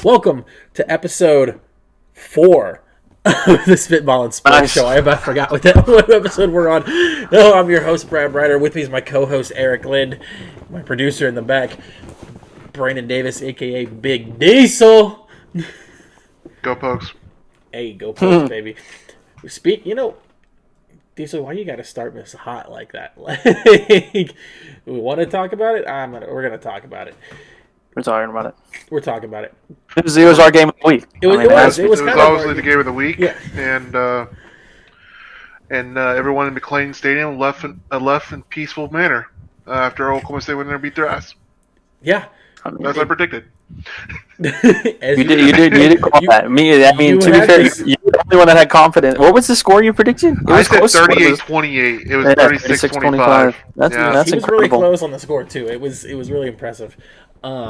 Welcome to episode 4 of the Spittballin Sports Show. I about forgot what episode we're on. No, I'm your host, Brad Ryder. With me is my co-host, Erik Lind. My producer in the back, Brandon Davis, a.k.a. Big Diesel. Go Pokes. Hey, go Pokes, baby. Diesel, why you got to start this hot like that? We want to talk about it? We're going to talk about it. We're talking about it. We're talking about it. It was our game of the week. It was obviously the game of the week, yeah. and everyone in McLean Stadium left in peaceful manner after Oklahoma State went in there and beat their ass. Yeah, as I predicted. You did call that. To be fair, you're the only one that had confidence. What was the score you predicted? I said 38-28. It was 36-25. That's he was incredible. really close on the score too. It was really impressive.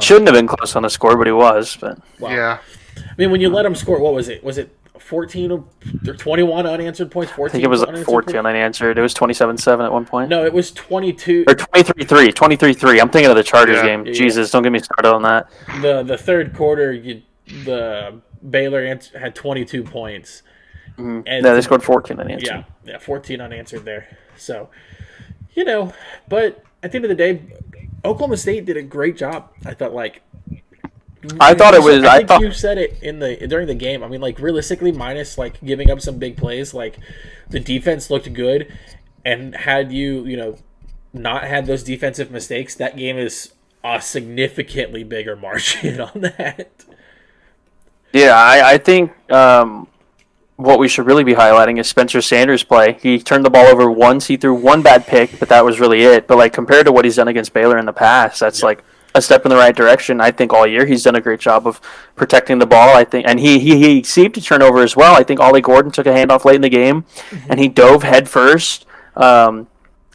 Shouldn't have been close on the score, but he was. But wow. Yeah. I mean, when you let him score, what was it? Was it 14 or 21 unanswered points? 14. I think it was like 14 unanswered. It was 27-7 at one point. No, it was 22 or 23-3. 23-3. I'm thinking of the Chargers game. Yeah. Jesus, don't get me started on that. The third quarter, the Baylor had 22 points. Mm-hmm. And they scored 14 unanswered. Yeah, 14 unanswered there. So, but at the end of the day, Oklahoma State did a great job. I thought you said it during the game. I mean, realistically, minus giving up some big plays, the defense looked good, and had you not had those defensive mistakes, that game is a significantly bigger margin on that. Yeah, I think what we should really be highlighting is Spencer Sanders' play. He turned the ball over once. He threw one bad pick, but that was really it. But compared to what he's done against Baylor in the past, that's a step in the right direction. I think all year he's done a great job of protecting the ball. I think, and he seemed to turn over as well. I think Ollie Gordon took a handoff late in the game, and he dove head first into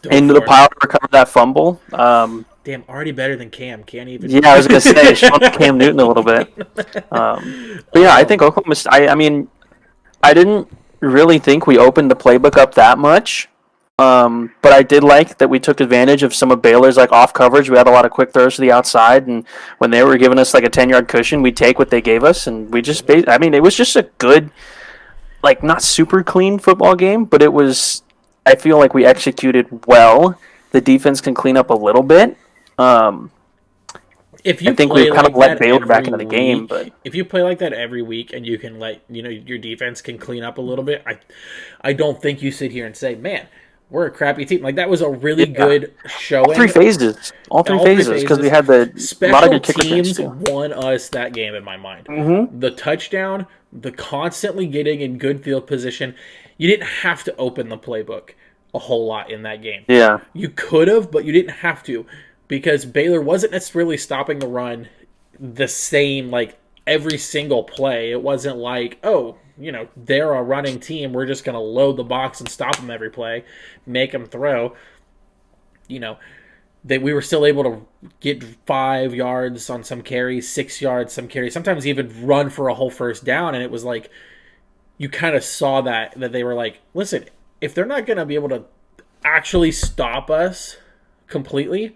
the pile to recover that fumble. Damn, already better than Cam. Can't even. Yeah, I was gonna say Cam Newton a little bit. But yeah, I think Oklahoma. I didn't really think we opened the playbook up that much, but I did like that we took advantage of some of Baylor's off coverage. We had a lot of quick throws to the outside, and when they were giving us a 10-yard cushion, we take what they gave us, and we just. It was just a good, not super clean football game, but it was. I feel like we executed well. The defense can clean up a little bit. If you I think we've kind of let Baylor back into the game, but if you play like that every week and you can let your defense can clean up a little bit, I don't think you sit here and say, man, we're a crappy team. That was a really good showing. All three phases, because we had the special teams won us that game in my mind. Mm-hmm. The touchdown, the constantly getting in good field position. You didn't have to open the playbook a whole lot in that game. Yeah, you could have, but you didn't have to. Because Baylor wasn't necessarily stopping the run the same, every single play. It wasn't they're a running team. We're just going to load the box and stop them every play, make them throw. We were still able to get 5 yards on some carries, 6 yards some carries, sometimes even run for a whole first down. And it was you kind of saw that they were listen, if they're not going to be able to actually stop us completely,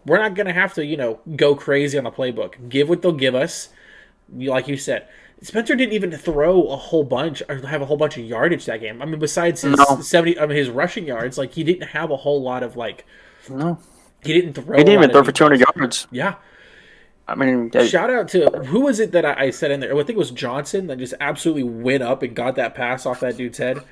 we're not going to have to, go crazy on the playbook. Give what they'll give us. Like you said, Spencer didn't even throw a whole bunch or have a whole bunch of yardage that game. I mean, besides his his rushing yards, he didn't have a whole lot of No. He didn't throw. He didn't even throw for 200 yards. Yeah. I mean, shout out to who was it that I said in there? I think it was Johnson that just absolutely went up and got that pass off that dude's head.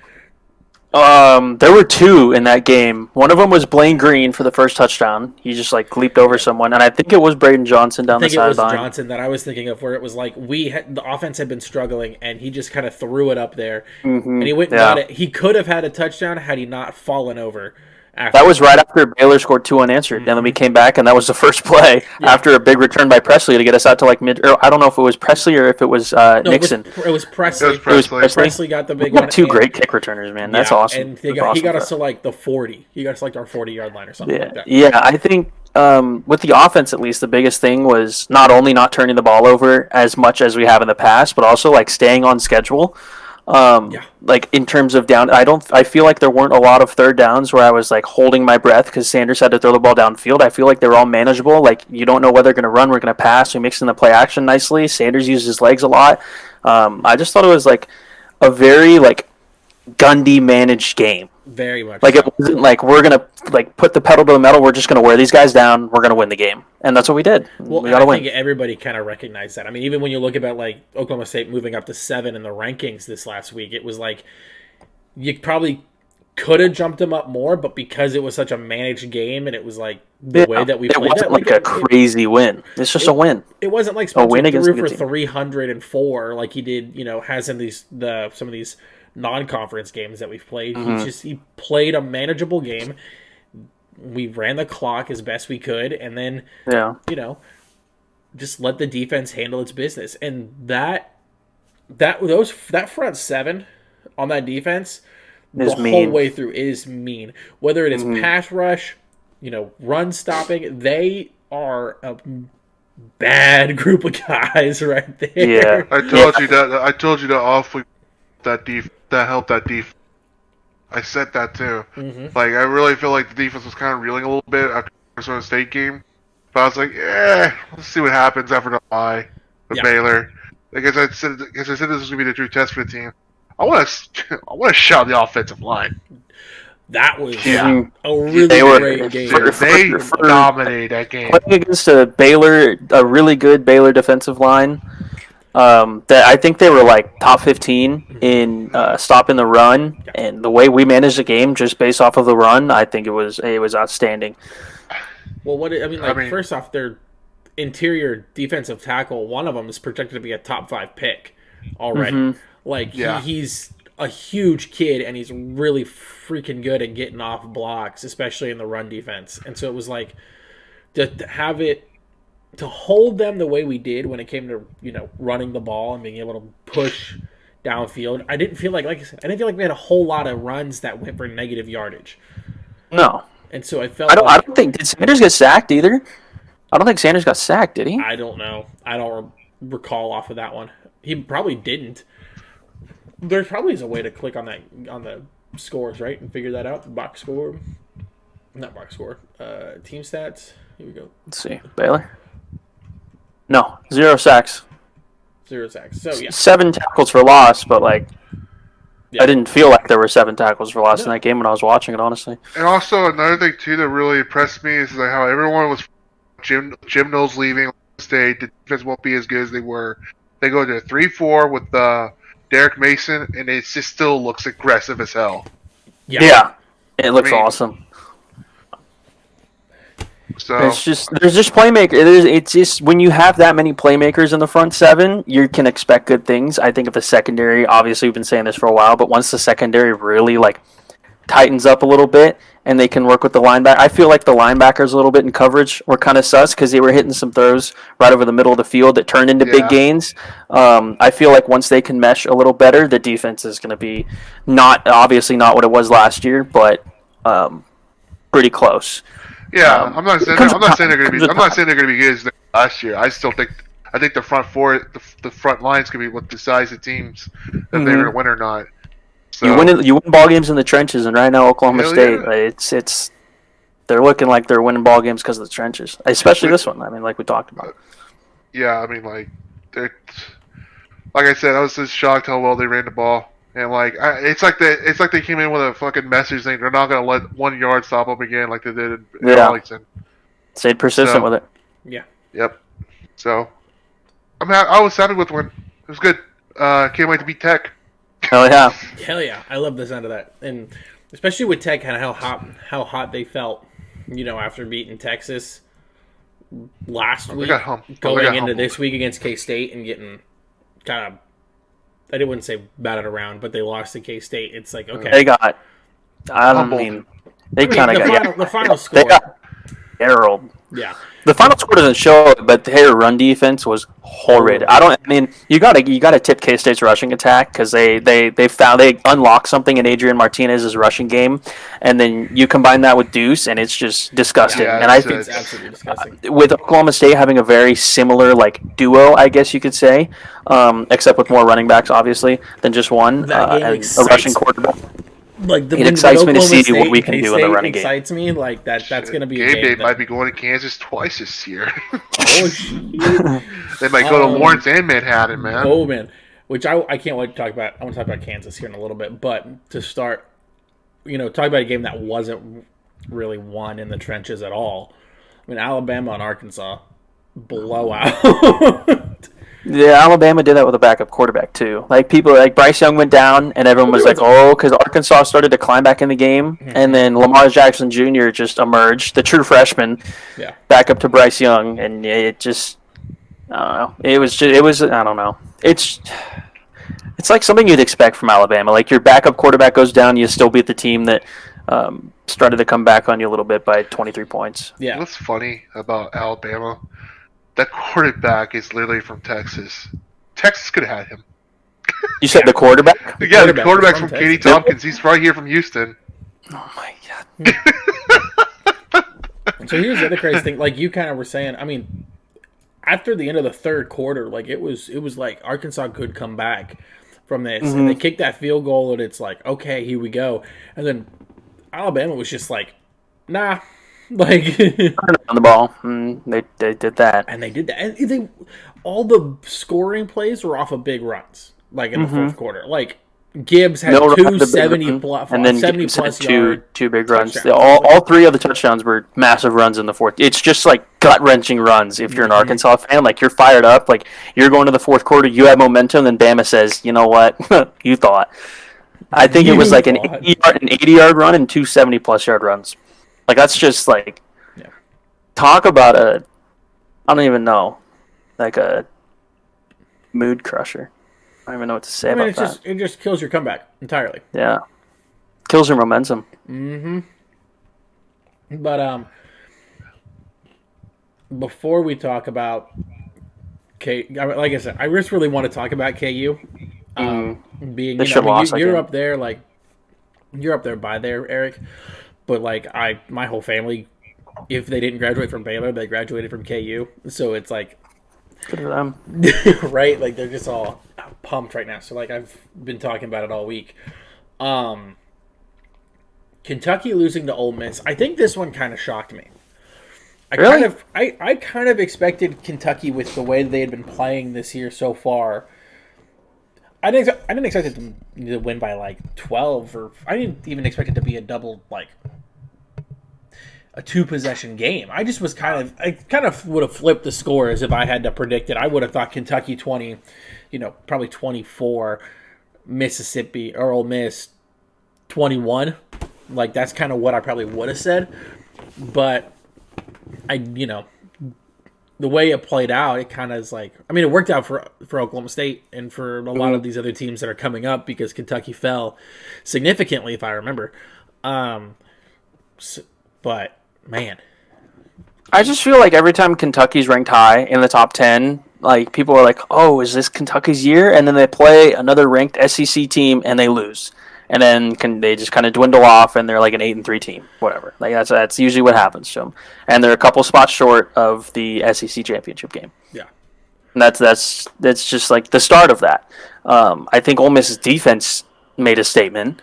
There were 2 in that game. One of them was Blaine Green for the first touchdown. He just leaped over someone, and I think it was Braden Johnson down the sideline. I think it was Johnson that I was thinking of, where it was the offense had been struggling, and he just kind of threw it up there, and he went and got it. He could have had a touchdown had he not fallen over. That was right after Baylor scored 2 unanswered, and then we came back, and that was the first play after a big return by Presley to get us out to mid. I don't know if it was Presley or if it was Nixon. It was Presley. Presley got the big one. One. 2 great kick returners, man. That's awesome. And he got us to the 40. He got us our 40-yard line or something like that. Yeah, I think with the offense, at least, the biggest thing was not only not turning the ball over as much as we have in the past, but also staying on schedule. Like in terms of down, I feel like there weren't a lot of third downs where I was like holding my breath because Sanders had to throw the ball downfield. I feel like they were all manageable. Like you don't know whether they're going to run, we're going to pass. We mix in the play action nicely. Sanders used his legs a lot. I just thought it was like a very like Gundy managed game. Very much. Like so. it wasn't like we're gonna like put the pedal to the metal. We're just gonna wear these guys down. We're gonna win the game, and that's what we did. Well, we gotta I win. think everybody kind of recognized that. I mean, even when you look about like Oklahoma State moving up to 7 in the rankings this last week, it was like you probably could have jumped them up more, but because it was such a managed game and it was like the way that we played, it wasn't like a crazy win. It's just a win. It wasn't like Spencer win against threw a for good team. 304 like he did, has in some of these non-conference games that we've played. He played a manageable game. We ran the clock as best we could, and then just let the defense handle its business. And that front seven on that defense Is the mean. whole way through is mean. Whether it is pass rush, run stopping, they are a bad group of guys right there. Yeah. I told you that awfully that helped that defense. I said that too. Like I really feel like the defense was kind of reeling a little bit after the Arizona State game, but I was like, let's see what happens after the bye with Baylor. Because I said this was gonna be the true test for the team. I want to shout the offensive line. That was a really great game. They dominated that game. Playing against a really good Baylor defensive line. That I think they were like top 15 in stopping the run, and the way we managed the game just based off of the run, I think it was outstanding. Well, first off, their interior defensive tackle, one of them is projected to be a top 5 pick already. He's a huge kid, and he's really freaking good at getting off blocks, especially in the run defense. And so it was like to hold them the way we did when it came to running the ball and being able to push downfield. I didn't feel like I said, I didn't feel like we had a whole lot of runs that went for negative yardage. No, and so I felt. I don't think did Sanders get sacked either. I don't think Sanders got sacked, did he? I don't know. I don't recall off of that one. He probably didn't. There probably is a way to click on the scores, right, and figure that out. Box score, not box score. Team stats. Here we go. Let's see, Baylor. No, 0 sacks. 0 sacks. So 7 tackles for loss, but I didn't feel like there were 7 tackles for loss in that game when I was watching it, honestly. And also another thing too that really impressed me is like how everyone was Jim Knowles leaving State. The defense won't be as good as they were. They go to 3-4 with Derek Mason, and it just still looks aggressive as hell. Yeah. It looks awesome. So there's just playmakers. It's just when you have that many playmakers in the front 7, you can expect good things. I think if the secondary, obviously we've been saying this for a while, but once the secondary really tightens up a little bit and they can work with the linebacker, I feel like the linebackers a little bit in coverage were kind of sus because they were hitting some throws right over the middle of the field that turned into big gains. I feel like once they can mesh a little better, the defense is going to be obviously not what it was last year, but pretty close. Yeah, I'm not saying they're going to be good as last year. I think the front four, the front lines could be what decides the teams if they're going to win or not. So, you win ball games in the trenches, and right now Oklahoma State, they're looking like they're winning ball games because of the trenches, especially this one. I mean, like we talked about. Yeah, I mean, like I said, I was just shocked how well they ran the ball. And it's like they came in with a fucking message saying they're not gonna let 1 yard stop them again like they did in Arlington. Stayed persistent with it. Yeah. Yep. So, I was happy with one. It was good. Can't wait to beat Tech. Hell yeah. Hell yeah. I love the sound of that, and especially with Tech, kind of how hot they felt, after beating Texas last week, going into this week against K-State and getting kind of. I wouldn't say batted around, but they lost to K-State. It's like, okay. They got... I don't mean... They kind of got... The final score... They got Harold. Yeah. The final score doesn't show it, but their run defense was horrid. I mean, you gotta tip K State's rushing attack because they unlocked something in Adrian Martinez's rushing game, and then you combine that with Deuce, and it's just disgusting. Yeah, And I think It's absolutely disgusting. with Oklahoma State having a very similar like duo, I guess you could say, except with more running backs, obviously, than just one, That game and a rushing excites quarterback. like It excites me to see what we can do in the running game. Excites me like that. That's going to be a Game Day game. might be going to Kansas twice this year. Oh shit! They might go to Lawrence and Manhattan, man. Oh man, which I can't wait to talk about. I want to talk about Kansas here in a little bit, but to start, talk about a game that wasn't really won in the trenches at all. I mean, Alabama and Arkansas blowout. Yeah, Alabama did that with a backup quarterback too. Like people, like Bryce Young went down, and everyone was like, "Oh," because Arkansas started to climb back in the game, and then Lamar Jackson Jr. just emerged, the true freshman, Yeah. back up to Bryce Young, and it just, I don't know. It was, I don't know. It's like something you'd expect from Alabama. Like your backup quarterback goes down, you still beat the team that started to come back on you a little bit by 23 points. Yeah. What's funny about Alabama? That quarterback is literally from Texas. Texas could have had him. You said the quarterback? Yeah, the quarterback quarterback's is from from Katy Texas. Tompkins. He's right here from Houston. Oh my god. So here's the other crazy thing. Like you kind of were saying, I mean, after the end of the third quarter, like it was like Arkansas could come back from this, and they kicked that field goal, and it's like, okay, here we go. And then Alabama was just like, nah, like On the ball. They did that. and they did that. And they all the scoring plays were off of big runs, like in the fourth quarter. Like Gibbs had No run, two the big 70 run, plus, and then 70 Gibbs had plus yard two big runs. touchdowns. All three of the touchdowns were massive runs in the fourth. It's just like gut wrenching runs. If you're an Arkansas fan, like you're fired up, like you're going to the fourth quarter, you have momentum, and Bama says, "You know what? You thought." I think it was like an 80-yard run and two 70-plus yard runs. Like that's just like talk about I don't even know, like a mood crusher. I don't even know what to say about that. It just kills your comeback entirely. Yeah, kills your momentum. But before we talk about like I said, I just really want to talk about KU. Being you're up there, like you're up there by there, Eric. But like my whole family, if they didn't graduate from Baylor, they graduated from KU. So it's like, good for them, right? Like they're just all pumped right now. So like I've been talking about it all week. Kentucky losing to Ole Miss. I think this one kind of shocked me. I kind of expected Kentucky with the way they had been playing this year so far. I didn't expect it to win by like 12, or I didn't even expect it to be a double, like a 2-possession game. I just was I kind of would have flipped the scores if I had to predict it. I would have thought Kentucky 20, probably 24, Mississippi or Ole Miss 21. Like that's kind of what I probably would have said. But the way it played out, it kind of is like, I mean, it worked out for Oklahoma State and for a lot of these other teams that are coming up because Kentucky fell significantly, if I remember. But man, I just feel like every time Kentucky's ranked high in the top 10, like people are like, "Oh, is this Kentucky's year?" And then they play another ranked SEC team and they lose, and then they just kind of dwindle off and they're like an 8-3 team, whatever. Like that's usually what happens to them, and they're a couple spots short of the SEC championship game. yeah, And that's just like the start of that. I think Ole Miss's defense made a statement.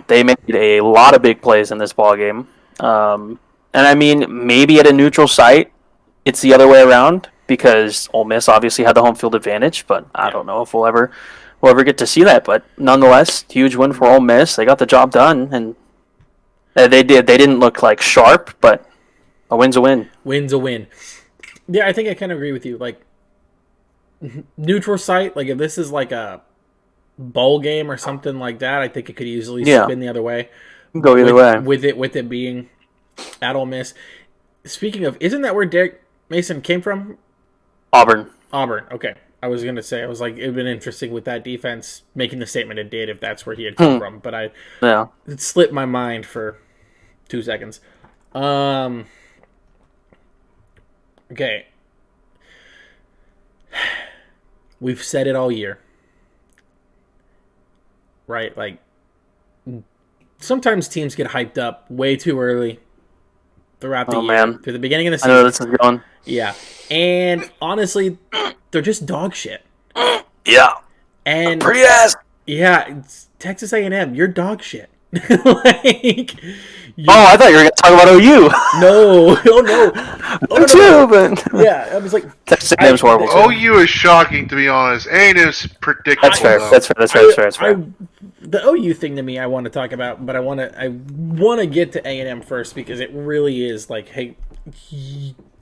They made a lot of big plays in this ball game. And I mean, maybe at a neutral site, it's the other way around because Ole Miss obviously had the home field advantage, but I don't know if we'll ever get to see that. But nonetheless, huge win for Ole Miss. They got the job done, and they did. They didn't look like sharp, but a win's a win. Win's a win. Yeah, I think I kind of agree with you. Like neutral site, like if this is like a bowl game or something like that, I think it could easily spin the other way. Go either way with it being at Ole Miss. Speaking of, isn't that where Derek Mason came from? Auburn. Okay. I was gonna say, I was like, it'd been interesting with that defense making the statement it did if that's where he had come from, but it slipped my mind for 2 seconds. Okay. We've said it all year. Right? Like, sometimes teams get hyped up way too early throughout the Oh year, man, through the beginning of the I know season. this is going. Yeah. And honestly, they're just dog shit. Yeah, And pretty ass. yeah, it's Texas A&M, you're dog shit. Like, Oh, I thought you were gonna talk about OU. no, oh no, oh no, Me no, no. too, but Yeah, I was like, Texas A&M's horrible too. OU is shocking, to be honest. A&M's That's predictable, fair. though. That's fair. That's fair. That's fair. That's fair. The OU thing to me, I want to talk about, but I want to get to A&M first because it really is like, hey,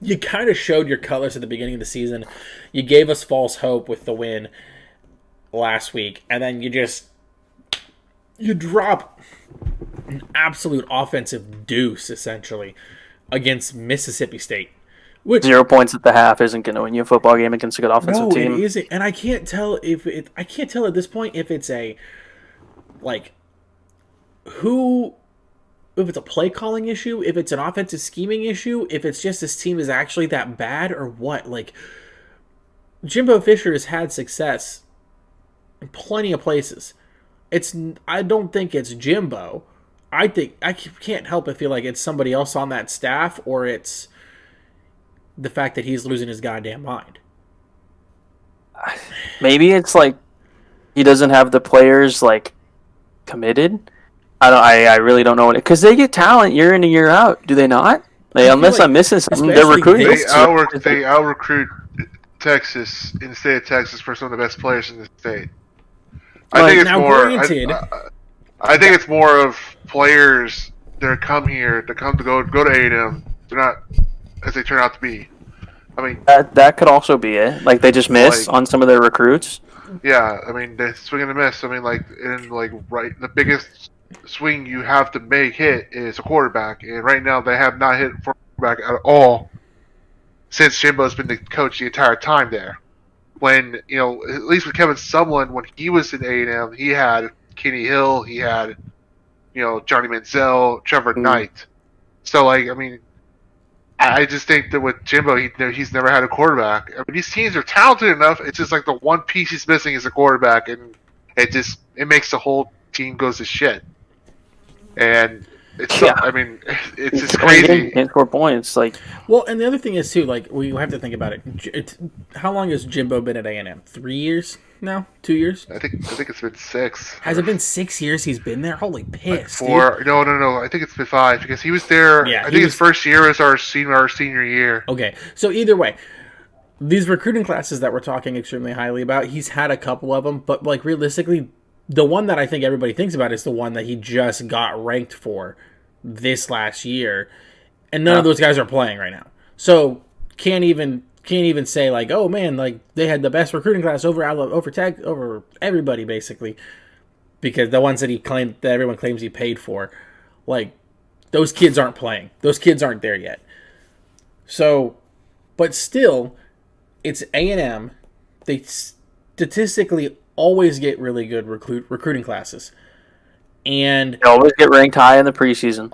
you kind of showed your colors at the beginning of the season. You gave us false hope with the win last week, and then you drop an absolute offensive deuce essentially against Mississippi State. Which 0 points at the half isn't going to win you a football game against a good offensive team. No, it isn't, and I can't tell I can't tell at this point if it's a like if it's a play calling issue, if it's an offensive scheming issue, if it's just this team is actually that bad or what. Like, Jimbo Fisher has had success in plenty of places. I don't think it's Jimbo. I think I can't help but feel like it's somebody else on that staff, or it's the fact that he's losing his goddamn mind. Maybe it's like he doesn't have the players like committed. I really don't know because they get talent year in and year out. Do they not? Unless I'm missing something, they're recruiting. They out recruit Texas in the state of Texas for some of the best players in the state. I think it's more. Granted, I think it's more of players that come here to go to A&M. They're not as they turn out to be. I mean, that could also be it. Like they just miss on some of their recruits. Yeah, I mean they swing and a miss. I mean, the biggest swing you have to hit is a quarterback, and right now they have not hit a quarterback at all since Jimbo's been the coach the entire time there. When at least with Kevin Sumlin, when he was in A&M, he had Kenny Hill, he had Johnny Manziel, Trevor Knight. So I mean, I just think that with Jimbo, he's never had a quarterback. I mean, these teams are talented enough. It's just like the one piece he's missing is a quarterback, and it makes the whole team goes to shit. And I mean, it's just crazy. Can't score points, Well, and the other thing is too, like we have to think about it. How long has Jimbo been at A&M? 3 years now? 2 years? I think it's been 6. Has it been 6 years he's been there? Holy piss! 4? Dude. No. I think it's been 5 because he was there. Yeah, I think his first year was our senior year. Okay, so either way, these recruiting classes that we're talking extremely highly about, he's had a couple of them, but like realistically, the one that I think everybody thinks about is the one that he just got ranked for this last year, and none of those guys are playing right now. So can't even say like, oh man, like they had the best recruiting class over everybody basically, because the ones that everyone claims he paid for, like those kids aren't playing. Those kids aren't there yet. So, but still, it's A&M. They statistically always get really good recruiting classes. And they always get ranked high in the preseason.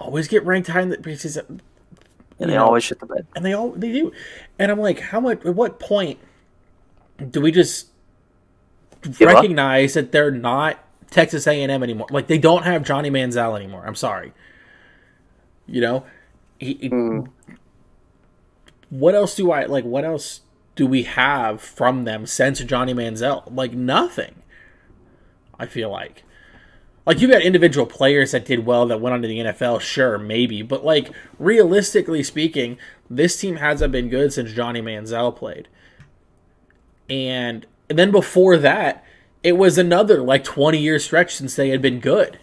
And they always shit the bed. And they do. And I'm like, at what point do we just recognize that they're not Texas A&M anymore? Like, they don't have Johnny Manziel anymore. I'm sorry. What else do we have from them since Johnny Manziel? Like, nothing. I feel like. Like, you got individual players that did well that went on to the NFL, sure, maybe. But, like, realistically speaking, this team hasn't been good since Johnny Manziel played. And then before that, it was another, 20-year stretch since they had been good.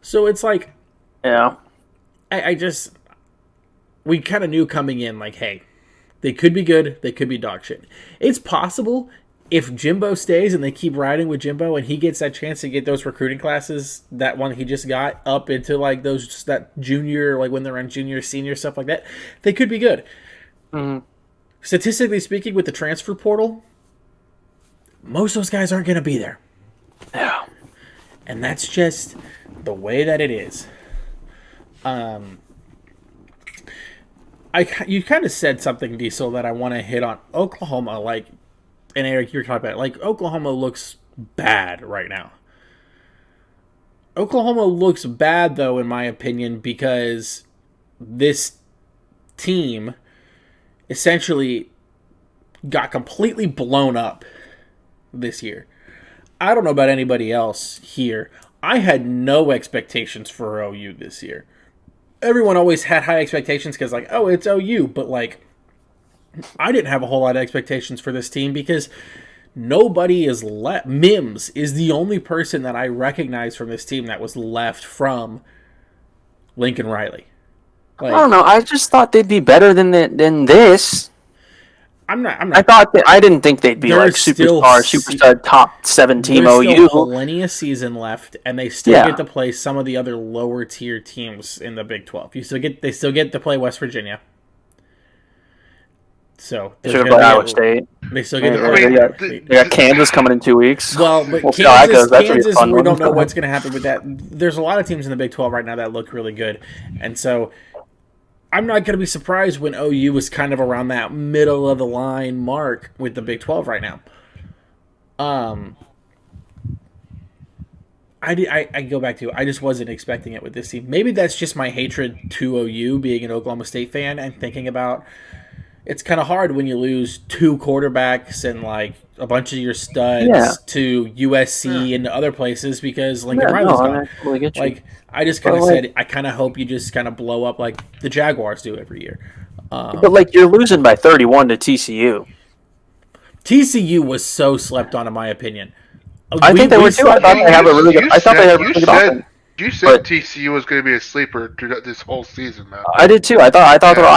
So it's like... Yeah. We kind of knew coming in, like, hey, they could be good, they could be dog shit. It's possible... if Jimbo stays and they keep riding with Jimbo and he gets that chance to get those recruiting classes, that one he just got, up into that junior, when they're on junior, senior, stuff like that, they could be good. Mm-hmm. Statistically speaking, with the transfer portal, most of those guys aren't going to be there. Yeah. And that's just the way that it is. You kind of said something, Diesel, that I want to hit on. Oklahoma, like, and Eric, you're talking about it, like Oklahoma looks bad right now. Oklahoma looks bad, though, in my opinion, because this team essentially got completely blown up this year. I don't know about anybody else here. I had no expectations for OU this year. Everyone always had high expectations because, like, oh, it's OU. But, like, I didn't have a whole lot of expectations for this team because nobody is left. Mims is the only person that I recognize from this team that was left from Lincoln Riley. Like, I don't know. I just thought they'd be better than this. I'm not. I didn't think they'd be like superstar top 7 team OU. There's still plenty of season left, and they still get to play some of the other lower tier teams in the Big 12. They still get to play West Virginia. So they should play Iowa State. They still get to play. They got Kansas coming in 2 weeks. Well, but Kansas, we don't know what's going to happen with that. There's a lot of teams in the Big 12 right now that look really good, and so I'm not going to be surprised when OU is kind of around that middle of the line mark with the Big 12 right now. I go back to, I just wasn't expecting it with this team. Maybe that's just my hatred to OU, being an Oklahoma State fan and thinking about it's kind of hard when you lose 2 quarterbacks and like a bunch of your studs to USC and other places because Lincoln Riley's gone. Totally like, I just kind of said, I kind of hope you just kind of blow up like the Jaguars do every year. But like you're losing by 31 to TCU. TCU was so slept on, in my opinion. I think they were too. I thought they have a really good. I thought they had a really good offense. You said TCU was going to be a sleeper this whole season, man. I did too. I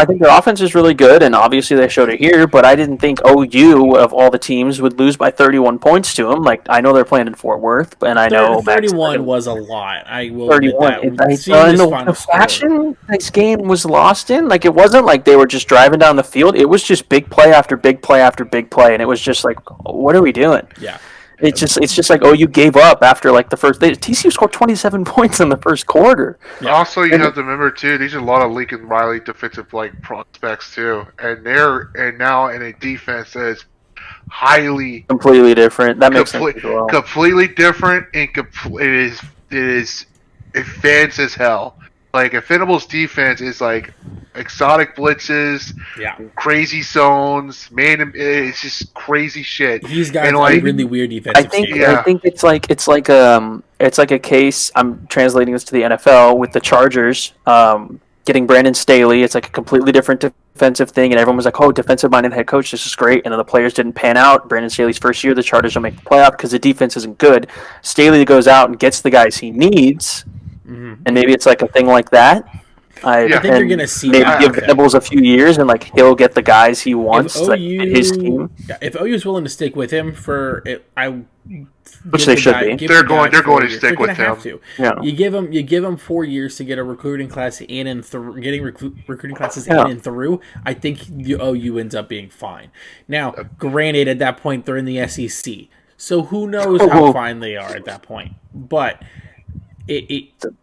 think their offense is really good, and obviously they showed it here. But I didn't think OU of all the teams would lose by 31 points to them. Like I know they're playing in Fort Worth, and I know 31 was a lot. I will 31. admit that. The fashion this game was lost in, like it wasn't like they were just driving down the field. It was just big play after big play after big play, and it was just like, what are we doing? Yeah. It's just like, you gave up after like the first. TCU scored 27 points in the first quarter. Yeah. Also, you have to remember too, these are a lot of Lincoln Riley defensive like prospects too, and they're now in a defense that is completely different. That makes sense as well. Completely different, and it is advanced as hell. Like Venable's defense is like exotic blitzes, crazy zones, man. It's just crazy shit. He's got like really weird defensive. I think it's like a case. I'm translating this to the NFL with the Chargers getting Brandon Staley. It's like a completely different defensive thing, and everyone was like, "Oh, defensive-minded head coach, this is great." And then the players didn't pan out. Brandon Staley's first year, the Chargers don't make the playoff because the defense isn't good. Staley goes out and gets the guys he needs. Mm-hmm. And maybe it's like a thing like that. I think you're going to see maybe give Venables a few years and like he'll get the guys he wants in his team. If OU is willing to stick with him for it, which they should be. They're going to stick with him. Yeah. You give them 4 years to get a recruiting class in and getting recruiting classes in and through. I think the OU ends up being fine. Now, granted, at that point they're in the SEC, so who knows how fine they are at that point, but.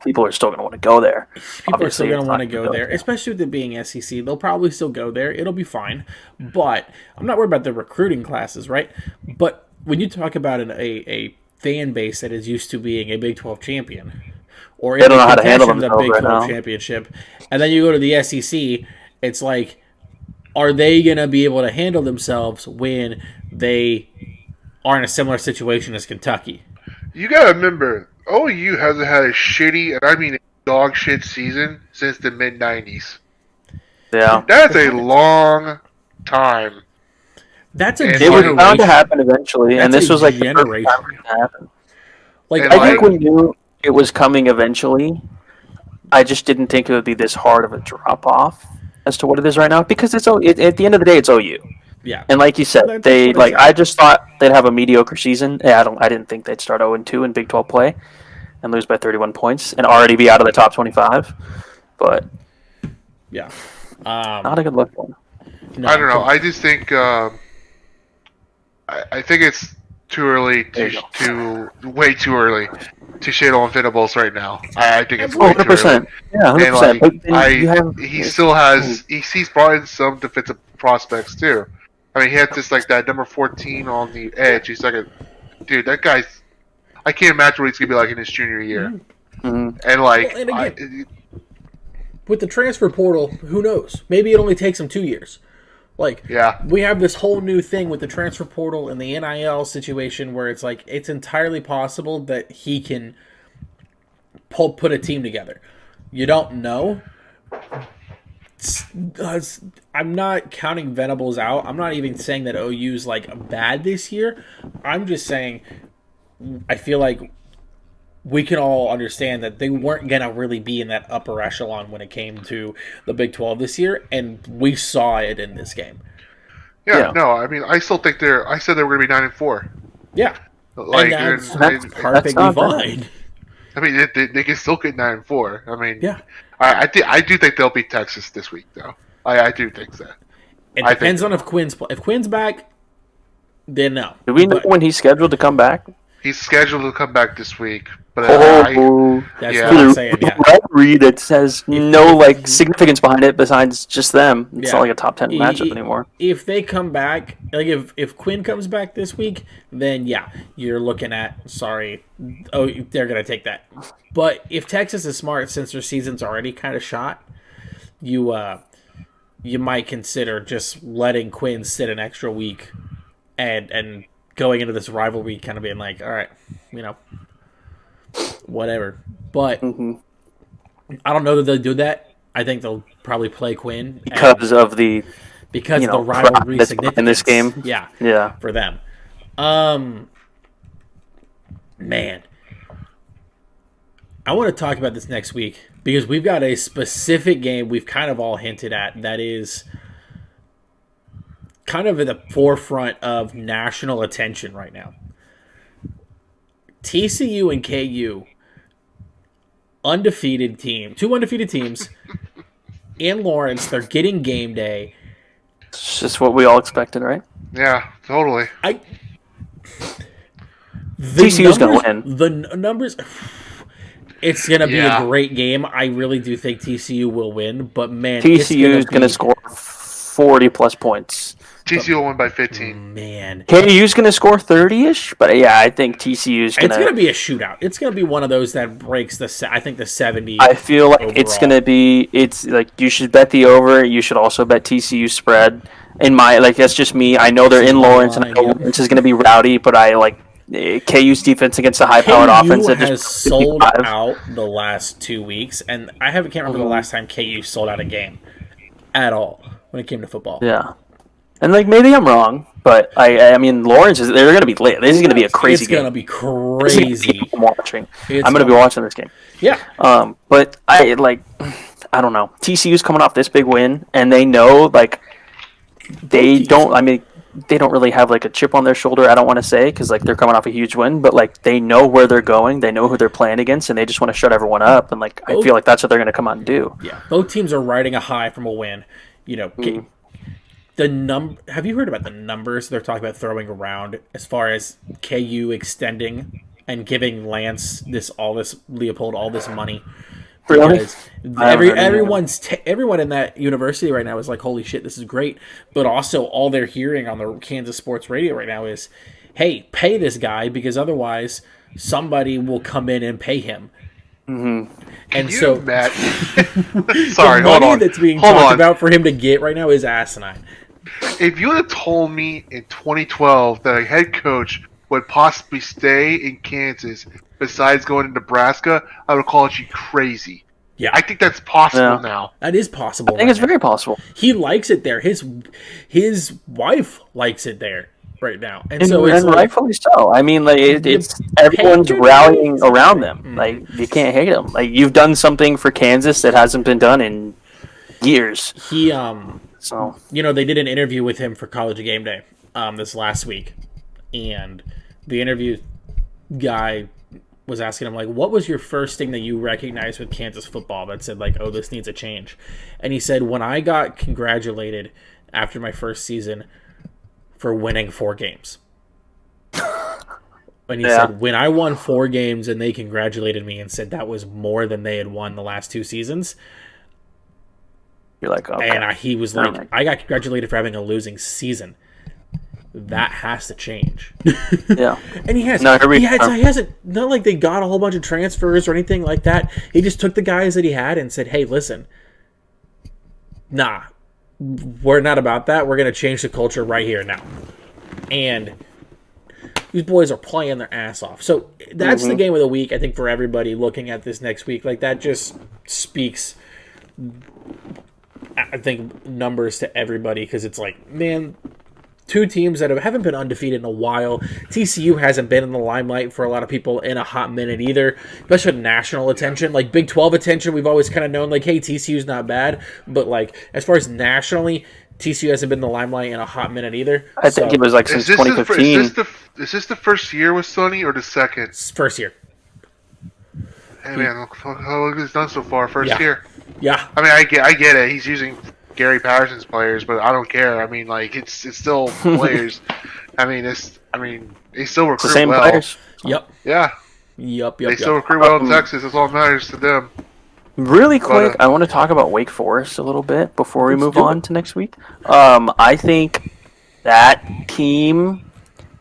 People are still going to want to go there. People are still going to want to go there, especially with it being SEC. They'll probably still go there. It'll be fine. But I'm not worried about the recruiting classes, right? But when you talk about a fan base that is used to being a Big 12 champion, or they don't know how to handle the Big 12 championship, and then you go to the SEC, it's like, are they going to be able to handle themselves when they are in a similar situation as Kentucky? You got to remember, OU hasn't had a shitty, and I mean dog shit season since the mid-90s. Yeah. That's a long time. That's a It was bound to happen eventually, and this was like the first time it happened. Like, I think we knew it was coming eventually. I just didn't think it would be this hard of a drop-off as to what it is right now, because at the end of the day, it's OU. Yeah, and like you said, I just thought they'd have a mediocre season. I didn't think they'd start 0-2 in Big 12 play and lose by 31 points and already be out of the top 25. But yeah, not a good look for them. I don't know. I just think I think too early way too early to shade on Venables right now. I think it's way too early. 100%. Yeah, And 100%. But then you have he still has he's brought in some defensive prospects too. I mean, he had this like that number 14 on the edge. He's like dude, that guy's. I can't imagine what he's gonna be like in his junior year. Mhm. And like, Well, and again, with the transfer portal, who knows? Maybe it only takes him 2 years. Like, yeah, we have this whole new thing with the transfer portal and the NIL situation where it's like it's entirely possible that he can put a team together. You don't know. I'm not counting Venables out. I'm not even saying that OU's like bad this year. I'm just saying I feel like we can all understand that they weren't going to really be in that upper echelon when it came to the Big 12 this year, and we saw it in this game. yeah. No, I mean, I still think I said they were going to be 9-4. Yeah, Like, and that's perfectly fine. I mean, they can still get 9-4. I mean, Yeah, I do think they'll beat Texas this week, though. I do think that. it depends on if Quinn's back. Then no. Do we know when he's scheduled to come back? He's scheduled to come back this week, but That's what I'm saying. Yeah, Read that says no like significance behind it besides just them. It's not like a top 10 matchup anymore. If they come back, like if Quinn comes back this week, then yeah, you're looking at they're gonna take that. But if Texas is smart, since their season's already kind of shot, you might consider just letting Quinn sit an extra week, and going into this rivalry, kind of being like, all right, whatever. But I don't know that they'll do that. I think they'll probably play Quinn because of the rivalry significance in this game. Yeah, for them. Man, I want to talk about this next week because we've got a specific game we've kind of all hinted at that is kind of at the forefront of national attention right now. TCU and KU, two undefeated teams in Lawrence. They're getting game day. It's just what we all expected, right? Yeah, totally. TCU's going to win. The numbers... It's going to be a great game. I really do think TCU will win, but man... TCU is going to score 40-plus points. TCU will win by 15. Man. KU's going to score 30-ish, but yeah, I think TCU's going to... It's going to be a shootout. It's going to be one of those that breaks the 70. I feel like overall. It's going to be... It's like you should bet the over. You should also bet TCU spread. That's just me. I know they're in Lawrence, and I know Lawrence is going to be rowdy, but I like KU's defense against a high-powered offense. KU has sold out the last 2 weeks, and I can't remember the last time KU sold out a game at all when it came to football. Yeah. And maybe I'm wrong, but I mean Lawrence they're going to be lit. This is going to be a crazy game. It's going to be crazy. I'm going to be watching this game. Yeah. But I don't know. TCU's coming off this big win, and they know they don't. I mean, they don't really have a chip on their shoulder. I don't want to say because they're coming off a huge win, but they know where they're going. They know who they're playing against, and they just want to shut everyone up. And I feel like that's what they're going to come out and do. Yeah. Both teams are riding a high from a win. Have you heard about the numbers they're talking about throwing around as far as KU extending and giving Lance Leopold all this money? Because everyone in that university right now is like, holy shit, this is great. But also all they're hearing on the Kansas sports radio right now is, hey, pay this guy because otherwise somebody will come in and pay him. Mm-hmm. And so Matt, sorry, the hold money on. that's being talked about for him to get right now is asinine. If you would have told me in 2012 that a head coach would possibly stay in Kansas besides going to Nebraska, I would call you crazy. Yeah, I think that's possible now. That is possible. I think it's very possible. He likes it there. His wife likes it there right now, and rightfully so. I mean, it's everyone's rallying around them. You can't hate them. You've done something for Kansas that hasn't been done in years. They did an interview with him for College Game Day this last week, and the interview guy was asking him what was your first thing that you recognized with Kansas football that said oh, this needs a change? And he said, when I got congratulated after my first season for winning 4 games. And he said, when I won 4 games and they congratulated me and said that was more than they had won the last 2 seasons. You're like, okay. And he was like, I got congratulated for having a losing season. That has to change. Yeah. And he has. No, he hasn't, not like they got a whole bunch of transfers or anything like that. He just took the guys that he had and said, hey, listen, nah, we're not about that. We're going to change the culture right here now. And these boys are playing their ass off. So that's the game of the week, I think, for everybody looking at this next week. Like, that just speaks, I think, numbers to everybody, because it's like, man, 2 teams that haven't been undefeated in a while. TCU hasn't been in the limelight for a lot of people in a hot minute either, especially national attention. Like, Big 12 attention, we've always kind of known, like, hey, TCU's not bad. But, like, as far as nationally, TCU hasn't been in the limelight in a hot minute either. I think it was like since 2015. Is this the first year with Sonny or the second? First year. Hey man, how he's done so far. First year. Yeah. I mean, I get it. He's using Gary Patterson's players, but I don't care. I mean, like, it's still players. I mean, they still recruit the same well. Players. Yep. Yeah. Yep. They still recruit well in Texas. That's all that matters to them. Really quick, I want to talk about Wake Forest a little bit before we move on to next week. I think that team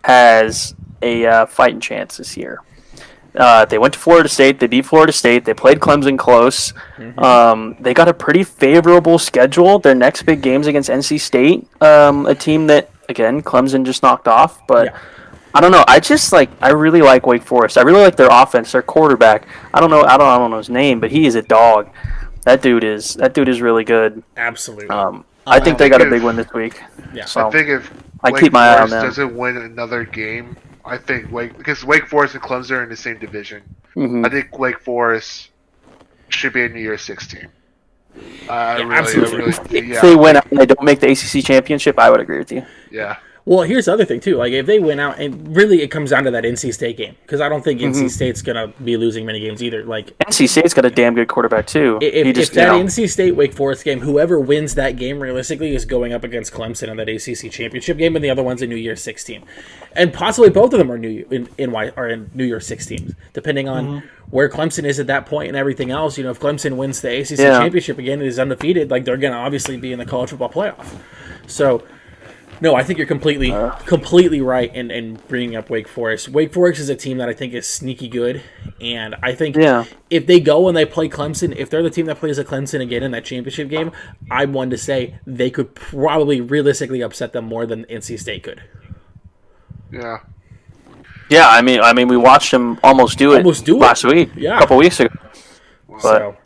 has a fighting chance this year. They went to Florida State. They beat Florida State. They played Clemson close. They got a pretty favorable schedule. Their next big game's against NC State, a team that, again, Clemson just knocked off. But I don't know. I really like Wake Forest. I really like their offense, their quarterback. I don't know his name, but he is a dog. That dude is really good. Absolutely. I think they got a big win this week. Yeah. So I think if keep my eye on Forest them. doesn't win another game, I think because Wake Forest and Clemson are in the same division. I think Wake Forest should be a New Year's 6 team. Absolutely. If they win out and they don't make the ACC championship, I would agree with you. Yeah. Well, here's the other thing, too. Like, if they win out, and really it comes down to that NC State game, because I don't think NC State's going to be losing many games either. Like, NC State's got a damn good quarterback, too. If that NC State-Wake Forest game, whoever wins that game realistically is going up against Clemson in that ACC championship game, and the other one's a New Year's 16. And possibly both of them are in New Year's 16s, depending on where Clemson is at that point and everything else. You know, if Clemson wins the ACC championship again and is undefeated, like, they're going to obviously be in the college football playoff. So, no, I think you're completely right in bringing up Wake Forest. Wake Forest is a team that I think is sneaky good, and I think if they go and they play Clemson, if they're the team that plays a Clemson again in that championship game, I'm one to say they could probably realistically upset them more than NC State could. Yeah. Yeah, I mean, we watched them almost do it last week, a couple weeks ago. So,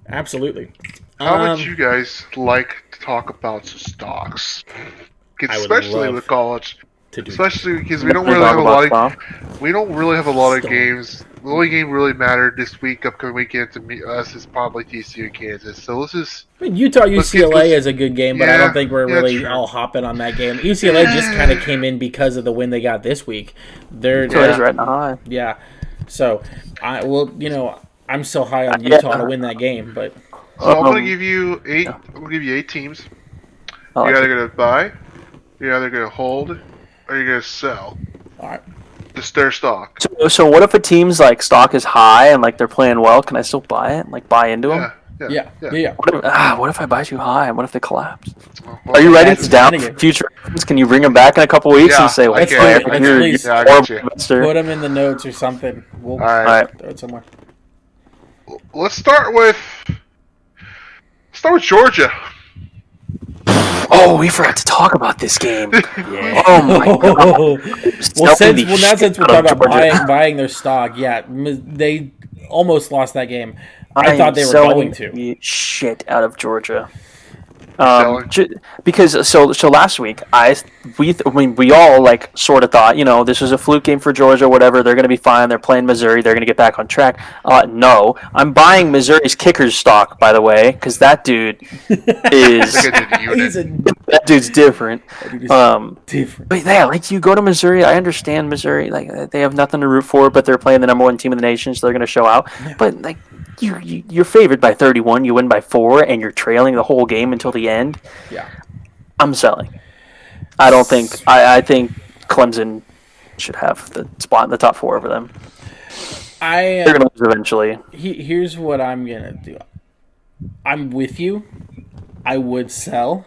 absolutely. How would you guys like to talk about stocks? Especially with college, especially because we don't really have a lot of games. The only game really mattered this week, upcoming weekend to us is probably TCU Kansas. So let's just. I mean, Utah UCLA is a good game, but I don't think we're really all hopping on that game. UCLA just kind of came in because of the win they got this week. They're right now. Yeah, so I'm so high on Utah to win that game, but. So I'm gonna give you 8. I'm gonna give you 8 teams. You're either gonna buy. You're either going to hold or you're going to sell. All right. Just their stock. So what if a team's like stock is high and like they're playing well? Can I still buy it? Like buy into them? Yeah. What if I buy too high? What if they collapse? Are you writing this down for future? Can you bring them back in a couple weeks and say, let's please put them in the notes or something. We'll all right. throw it somewhere. Let's start with Georgia. Oh, we forgot to talk about this game. Yeah. Oh my god. Since we're talking about buying their stock, they almost lost that game. I thought they were going to. Shit out of Georgia. Because last week we all like sort of thought, this was a fluke game for Georgia, whatever, they're going to be fine, they're playing Missouri, they're going to get back on track. No, I'm buying Missouri's kicker's stock, by the way, because that dude is that dude's different. But yeah, like you go to Missouri, I understand Missouri, like they have nothing to root for, but they're playing the number 1 team in the nation, so they're going to show out. But like you're favored by 31, you win by 4, and you're trailing the whole game until the end. Yeah, I'm selling. I don't think. I think Clemson should have the spot in the top 4 over them. They're going to lose eventually. Here's what I'm gonna do. I'm with you. I would sell.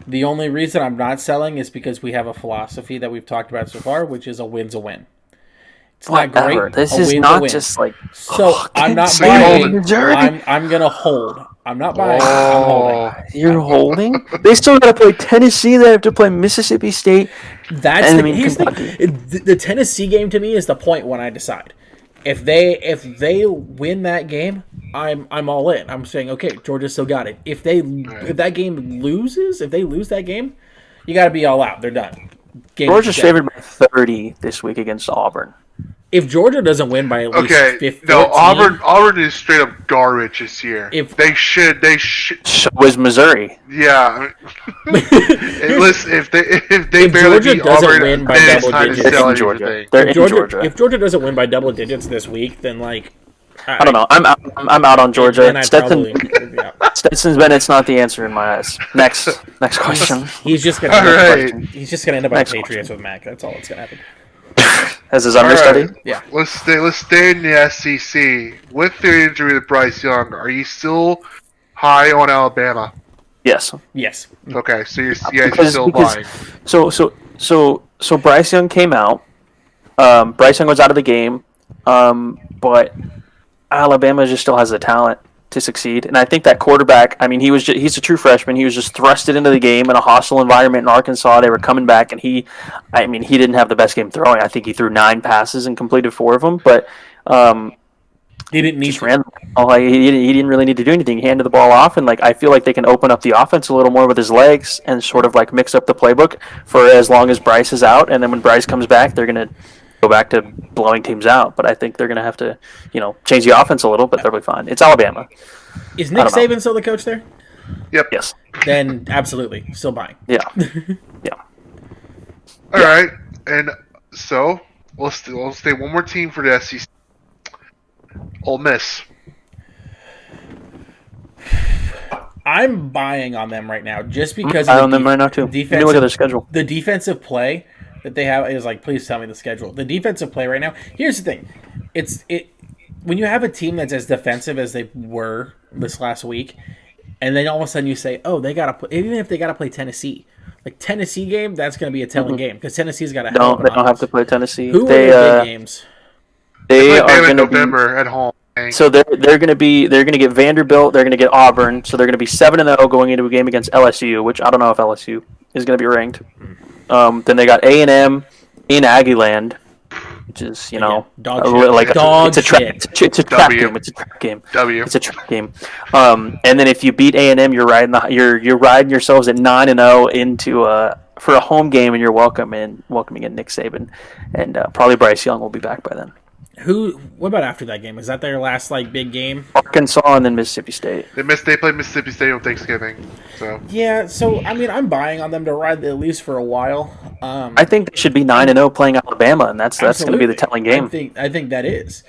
The only reason I'm not selling is because we have a philosophy that we've talked about so far, which is a win's a win. It's not great. This is not just like. So I'm not buying. I'm gonna hold. I'm not buying. I'm holding. You're holding? They still got to play Tennessee. They have to play Mississippi State. That's the Tennessee game to me is the point when I decide. If they win that game, I'm all in. I'm saying, okay, Georgia still got it. If they lose that game, you got to be all out. They're done. Georgia's favored by 30 this week against Auburn. If Georgia doesn't win by at least 15, no, Auburn is straight up garbage this year. They should. So is Missouri. Yeah. If they barely Georgia beat doesn't Auburn, win by then double it's time to digits, sell they're in Georgia. If Georgia doesn't win by double digits this week, then like I don't know. I'm out on Georgia. Stetson Bennett's not the answer in my eyes. Next question. He's just gonna end up on Patriots with Mac. That's all that's gonna happen. As his understudy? Right. Yeah. Let's stay in the SEC. With the injury to Bryce Young, are you still high on Alabama? Yes. Okay, so you're still buying. So Bryce Young came out. Bryce Young was out of the game, but Alabama just still has the talent to succeed. And I think that quarterback, I mean, he's a true freshman. He was just thrusted into the game in a hostile environment in Arkansas. They were coming back, and he didn't have the best game throwing. I think he threw 9 passes and completed 4 of them, but he didn't need to. He didn't really need to do anything. He handed the ball off, and I feel like they can open up the offense a little more with his legs and sort of mix up the playbook for as long as Bryce is out. And then when Bryce comes back, they're going to go back to blowing teams out. But I think they're going to have to, change the offense a little, but they'll be fine. It's Alabama. Is Nick Saban still the coach there? Yep. Yes. Then absolutely, still buying. Yeah. All right, and so we'll stay one more team for the SEC. Ole Miss. I'm buying on them right now just because I'm buying on them right now too. Look at their schedule. The defensive play that they have is please tell me the schedule. The defensive play right now. Here's the thing, when you have a team that's as defensive as they were this last week, and then all of a sudden you say, oh, they gotta play, even if they gotta play Tennessee. Tennessee game, that's going to be a telling game because Tennessee's got to. They don't have to play Tennessee. Who are their big games? They are going to November at home. So they're going to get Vanderbilt. They're going to get Auburn. So they're going to be 7-0 going into a game against LSU, which I don't know if LSU is going to be ranked. Then they got A&M in Aggieland, which is it's a trap game. It's a trap game. It's a trap game. And then if you beat A&M, you're riding yourselves at 9-0 into for a home game, and you're welcoming in Nick Saban, and probably Bryce Young will be back by then. What about after that game? Is that their last big game? Arkansas and then Mississippi State. They played Mississippi State on Thanksgiving. So yeah, I'm buying on them to ride at least for a while. I think they should be 9-0 playing Alabama, and that's going to be the telling game. I think that is.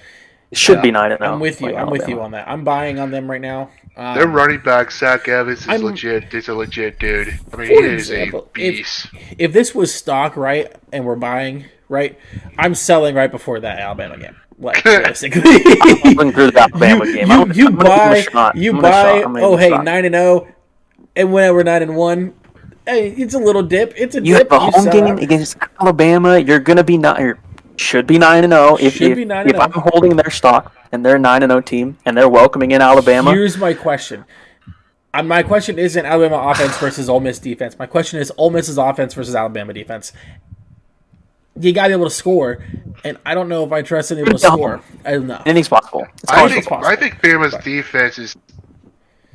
It should be 9-0. I'm with you. I'm with you on that. I'm buying on them right now. Their running back Zach Evans is legit. He's a legit dude. I mean, he is a beast. If this was stock right and we're buying right, I'm selling right before that Alabama game. Realistically, I'm through the Alabama game. You buy. Oh, hey, 9-0, and when we're 9-1, hey, it's a little dip. It's a dip. You have a home game against Alabama. You're gonna be should be 9-0. If I'm holding their stock and they're a 9-0 team and they're welcoming in Alabama. Here's my question. My question isn't Alabama offense versus Ole Miss defense. My question is Ole Miss's offense versus Alabama defense. You got to be able to score, and I don't know if I trust them able to score. I don't know. Anything's possible. I think Bama's defense is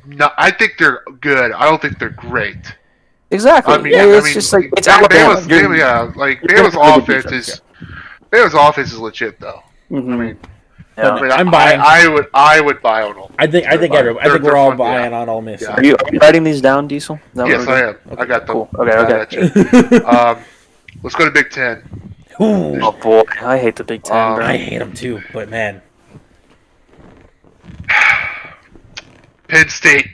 not. I think they're good. I don't think they're great. Exactly. Just it's Alabama. Bama's offense is legit though. Mm-hmm. I'm buying. I would buy on Ole Miss. I think we're all buying on Ole Miss. Yeah. Are you writing these down, Diesel? Yes, I am. Okay, I got them. Cool. Okay. Let's go to Big Ten. Ooh. Oh boy, I hate the Big Ten. I hate them too, but man, Penn State.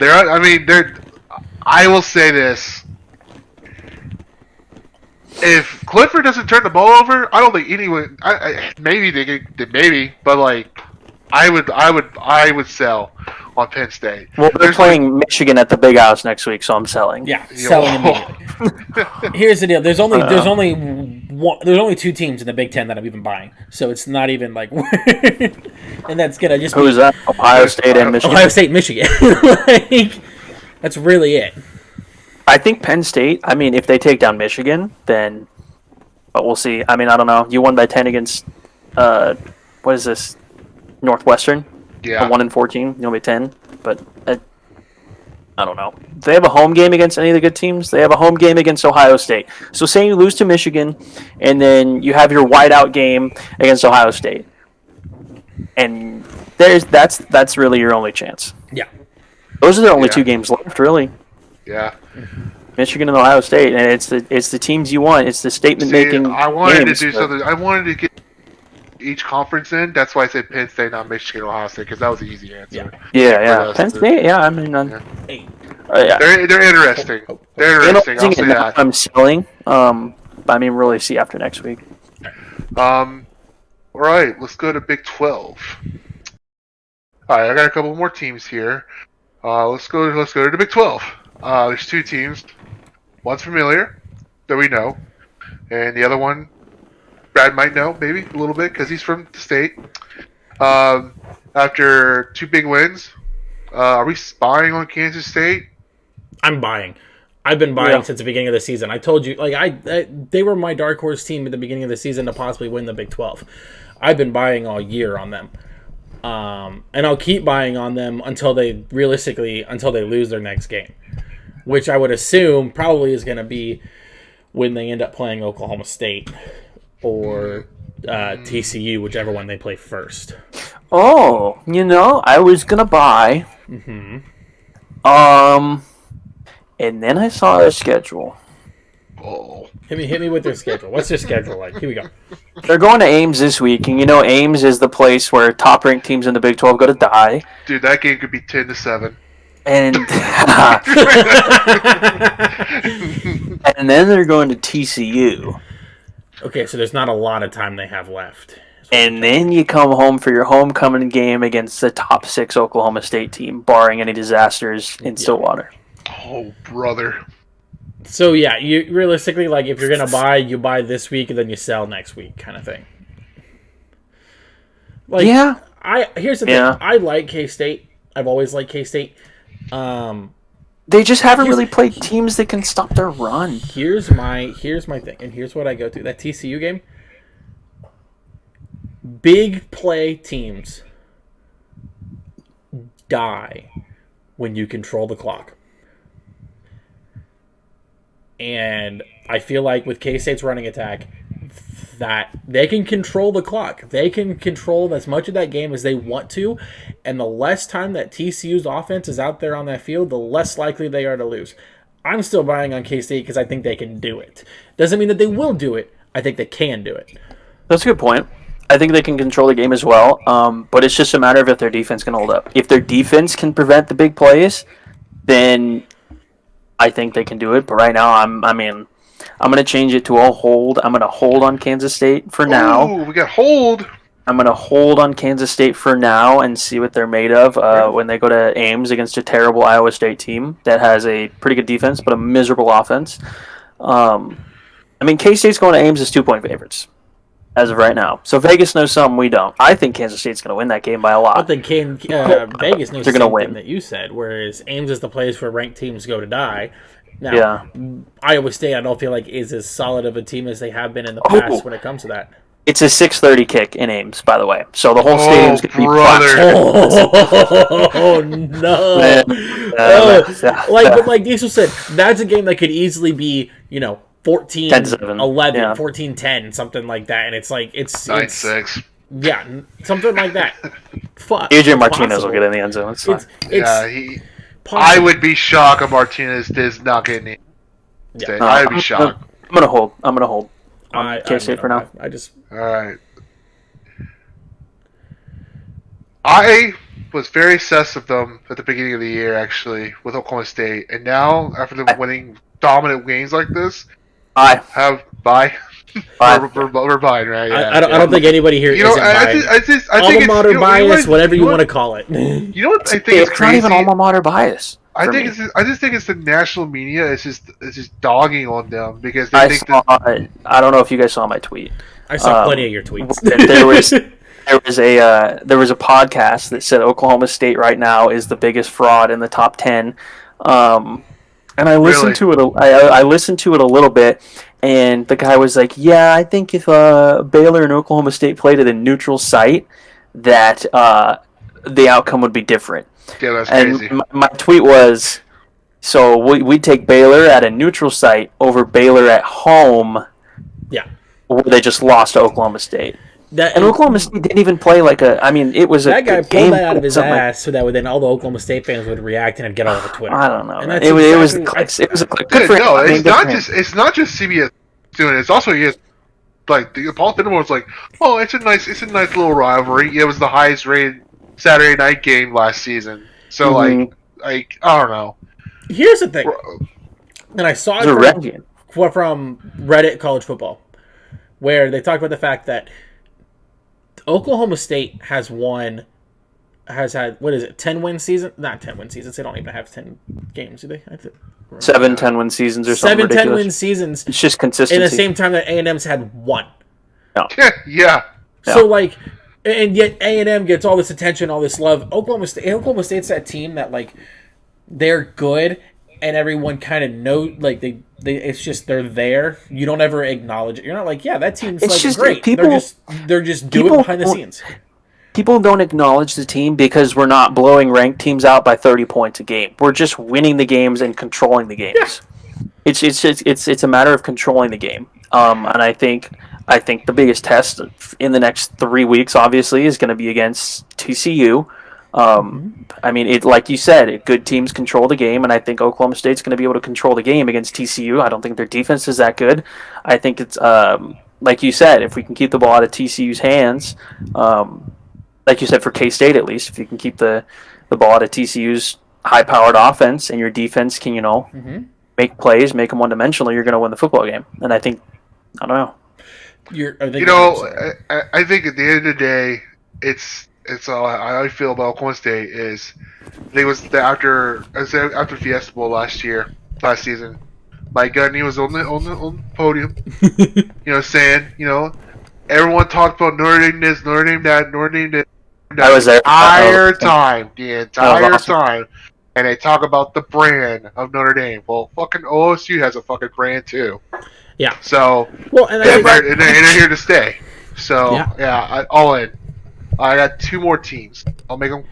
I will say this. if Clifford doesn't turn the ball over, I don't think anyone. Maybe they could, maybe, but like, I would sell on Penn State. Well, they're playing Michigan at the Big House next week, so I'm selling. Yeah, selling immediately. Here's the deal. There's only 2 teams in the Big Ten that I'm even buying, so it's not even like, and that's gonna just Who is that? Ohio State and Michigan. Ohio State, Michigan. Like, that's really it. I think Penn State. I mean, if they take down Michigan, then, but we'll see. I mean, I don't know. You won by 10 against, what is this? Northwestern. Yeah. 1-14. You'll be 10, but I don't know. Do they have a home game against any of the good teams? They have a home game against Ohio State. So say you lose to Michigan, and then you have your whiteout game against Ohio State, and that's really your only chance. Yeah. Those are the only 2 games left, really. Yeah. Michigan and Ohio State, and it's the teams you want. It's the statement making. I wanted to do something. I wanted to get each conference in. That's why I said Penn State, not Michigan or Ohio State, because that was the easy answer. Yeah. Penn State. Yeah, I mean, they're interesting. They're interesting. I'll say that. I'm selling. I mean, really see after next week. All right, let's go to Big 12. All right, I got a couple more teams here. Let's go to the Big 12. There's 2 teams. One's familiar that we know, and the other one Brad might know maybe a little bit because he's from the state. After 2 big wins, are we spying on Kansas State? I'm buying. I've been buying since the beginning of the season. I told you, like they were my dark horse team at the beginning of the season to possibly win the Big 12. I've been buying all year on them. And I'll keep buying on them until they lose their next game, which I would assume probably is going to be when they end up playing Oklahoma State or TCU, whichever one they play first. Oh, I was gonna buy. Mm-hmm. And then I saw their schedule. Oh. Hit me with their schedule. What's their schedule like? Here we go. They're going to Ames this week, and Ames is the place where top-ranked teams in the Big 12 go to die. Dude, that game could be 10-7. And and then they're going to TCU. Okay, so there's not a lot of time they have left. And then you come home for your homecoming game against the top 6 Oklahoma State team, barring any disasters in Stillwater. Oh, brother. So, yeah, you realistically, like, if you're going to buy, you buy this week and then you sell next week kind of thing. Like, yeah. Here's the thing. I like K-State. I've always liked K-State. They just haven't really played teams that can stop their run. Here's my thing, and here's what I go to. That TCU game, big play teams die when you control the clock. And I feel like with K-State's running attack, that they can control the clock. They can control as much of that game as they want to, and the less time that TCU's offense is out there on that field, the less likely they are to lose. I'm still buying on K-State because I think they can do it. Doesn't mean that they will do it. I think they can do it. That's a good point. I think they can control the game as well, but it's just a matter of if their defense can hold up. If their defense can prevent the big plays, then I think they can do it. But right now, I'm going to change it to a hold. I'm going to hold on Kansas State for now. Oh, we got hold. I'm going to hold on Kansas State for now and see what they're made of when they go to Ames against a terrible Iowa State team that has a pretty good defense but a miserable offense. K-State's going to Ames as 2-point favorites as of right now. So Vegas knows something we don't. I think Kansas State's going to win that game by a lot. I think Vegas knows they're going to win. That you said, whereas Ames is the place where ranked teams go to die. Now, Iowa State, I don't feel like is as solid of a team as they have been in the past when it comes to that. It's a 6:30 kick in Ames, by the way. So the whole stadium's going to be Oh no! Like Diesel said, that's a game that could easily be 14-11, 14-10, something like that, and it's like it's 9-6. Yeah, something like that. AJ Martinez will get in the end zone. It's fine. I would be shocked if Martinez does not get in. I would be shocked. I'm gonna hold. K-State for now. All right. I was very obsessed with them at the beginning of the year, actually, with Oklahoma State, and now after them winning dominant games like this, Bye. Bye. We're buying, right? Yeah, I don't think anybody here isn't buying. I think Alma mater it's bias, whatever you want to call it. You know what I think is It's crazy? not even alma mater bias. I just think it's the national media. It's just dogging on them because they think that. I don't know if you guys saw my tweet. I saw plenty of your tweets. There was a podcast that said Oklahoma State right now is the biggest fraud in the top 10. And I listened to it. I listened to it a little bit, and the guy was like, "Yeah, I think if Baylor and Oklahoma State played at a neutral site, that the outcome would be different." Yeah, that's and crazy. My tweet was, "So we take Baylor at a neutral site over Baylor at home." Yeah, where they just lost to Oklahoma State. And Oklahoma State didn't even play like a. I mean, it was that guy pulled game that out of his ass so that then all the Oklahoma State fans would react and get all over Twitter. I don't know. And it was the clicks. It was a click. Good for No, him. it's not just CBS doing it. It's also like the Paul Finnemore was like, oh, it's a nice little rivalry. It was the highest rated Saturday night game last season. So like I don't know. Here's the thing, and I saw it from Reddit College Football, where they talked about the fact that Oklahoma State has had, what is it, 10-win season? Not 10-win seasons. They don't even have 10 games, do they? 7 10-win seasons or something. 7 10-win seasons. It's just consistency. In the same time that A&M's had 1. No. Yeah. So, like, and yet A&M gets all this attention, all this love. Oklahoma State's that team that, like, they're good, and everyone kind of knows, like, they it's just they're there. You don't ever acknowledge it. You're not like, yeah, that team's like just, great. They're just doing it behind the scenes. People don't acknowledge the team because we're not blowing ranked teams out by 30 points a game. We're just winning the games and controlling the games. Yeah. It's a matter of controlling the game. And I think the biggest test in the next 3 weeks, obviously, is going to be against TCU. I mean, like you said, good teams control the game, and I think Oklahoma State's going to be able to control the game against TCU. I don't think their defense is that good. I think it's like you said, if we can keep the ball out of TCU's hands, like you said for K-State at least, if you can keep the ball out of TCU's high-powered offense and your defense can make plays, make them one-dimensional, you're going to win the football game. And I think, I don't know. I think at the end of the day, it's how I feel about Oklahoma State is they was after Fiesta Bowl last season. Mike Gundy was on the podium, saying, everyone talked about Notre Dame this, Notre Dame that, Notre Dame that. I was there The entire time, and they talk about the brand of Notre Dame. Well, fucking OSU has a fucking brand too. Yeah. So and they're here to stay. So yeah, all in. I got 2 more teams. I'll make them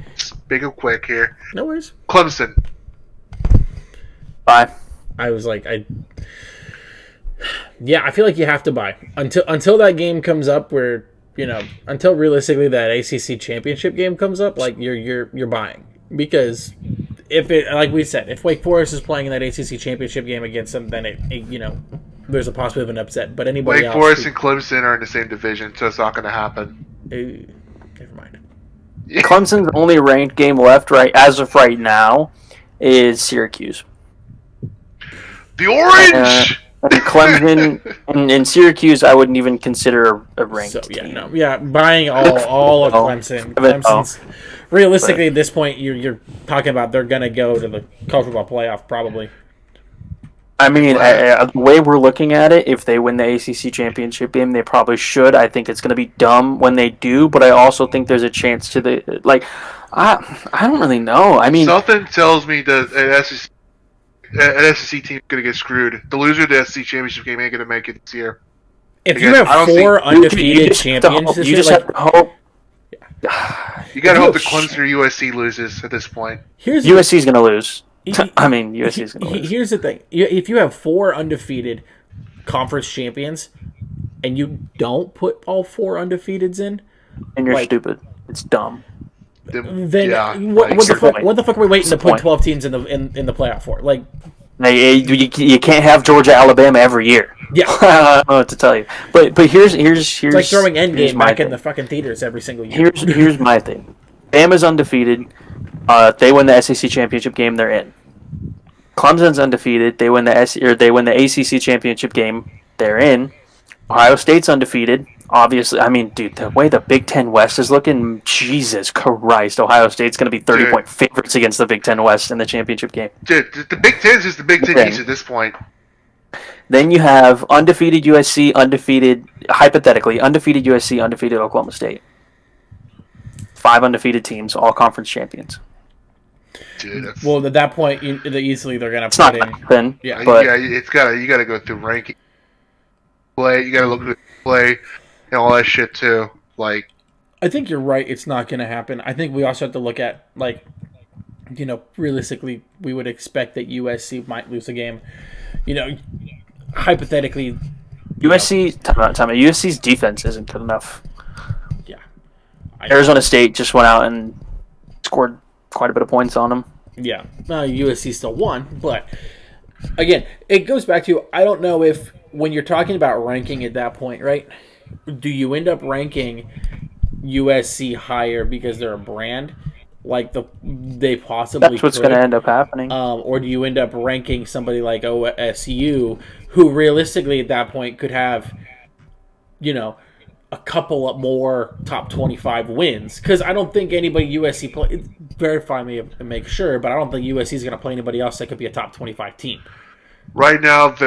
quick here. No worries. Clemson. Bye. I was like, I feel like you have to buy until that game comes up where, until realistically that ACC championship game comes up, like you're buying, because if it, like we said, if Wake Forest is playing in that ACC championship game against them, then it there's a possibility of an upset. But anybody else, Wake Forest and Clemson are in the same division, so it's not going to happen. Never mind. Clemson's only ranked game left as of right now is Syracuse. The Orange! Clemson and Syracuse, I wouldn't even consider a ranked team. Buying all of Clemson. Clemson's realistically at this point, you're talking about they're going to go to the college football playoff probably. I mean, the way we're looking at it, if they win the ACC championship game, they probably should. I think it's going to be dumb when they do, but I also think there's a chance to I don't really know. I mean, something tells me that an SEC team is going to get screwed. The loser of the SEC championship game ain't going to make it this year. If you have 4 undefeated champions this year, you just have to hope. You got to hope that Clemson or USC loses at this point. USC's going to lose. I mean, USC is going to lose. Here's the thing. If you have 4 undefeated conference champions and you don't put all 4 undefeateds in... And you're stupid. It's dumb. Then what the fuck are we waiting to put 12 teams in the playoff for? Like, you can't have Georgia, Alabama every year. Yeah. I don't know what to tell you. But here's it's like throwing Endgame back in the fucking theaters every single year. Here's my thing. Bama's undefeated. If they win the SEC championship game, they're in. Clemson's undefeated. They win the ACC championship game. They're in. Ohio State's undefeated. Obviously, I mean, dude, the way the Big Ten West is looking, Jesus Christ, Ohio State's going to be 30-point favorites against the Big Ten West in the championship game. Dude, the Big Ten is just the Big Ten East at this point. Then you have undefeated USC, hypothetically, undefeated USC, undefeated Oklahoma State. 5 undefeated teams, all conference champions. Dude, well, at that point, easily they're going to It's not going to happen. Yeah, but you got to go through ranking play. You got to look at play and all that shit too. Like, I think you're right. It's not going to happen. I think we also have to look at, like, realistically, we would expect that USC might lose a game. Hypothetically, USC's defense isn't good enough. Yeah, Arizona State just went out and scored quite a bit of points on them. Yeah, USC still won, but again, it goes back to, I don't know if when you're talking about ranking at that point, right? Do you end up ranking USC higher because they're a brand, like they possibly That's what's going to end up happening. Or do you end up ranking somebody like OSU, who realistically at that point could have, a couple of more top 25 wins? Because I don't think anybody USC play. Verify me and make sure, but I don't think USC is going to play anybody else that could be a top 25 team. Right now they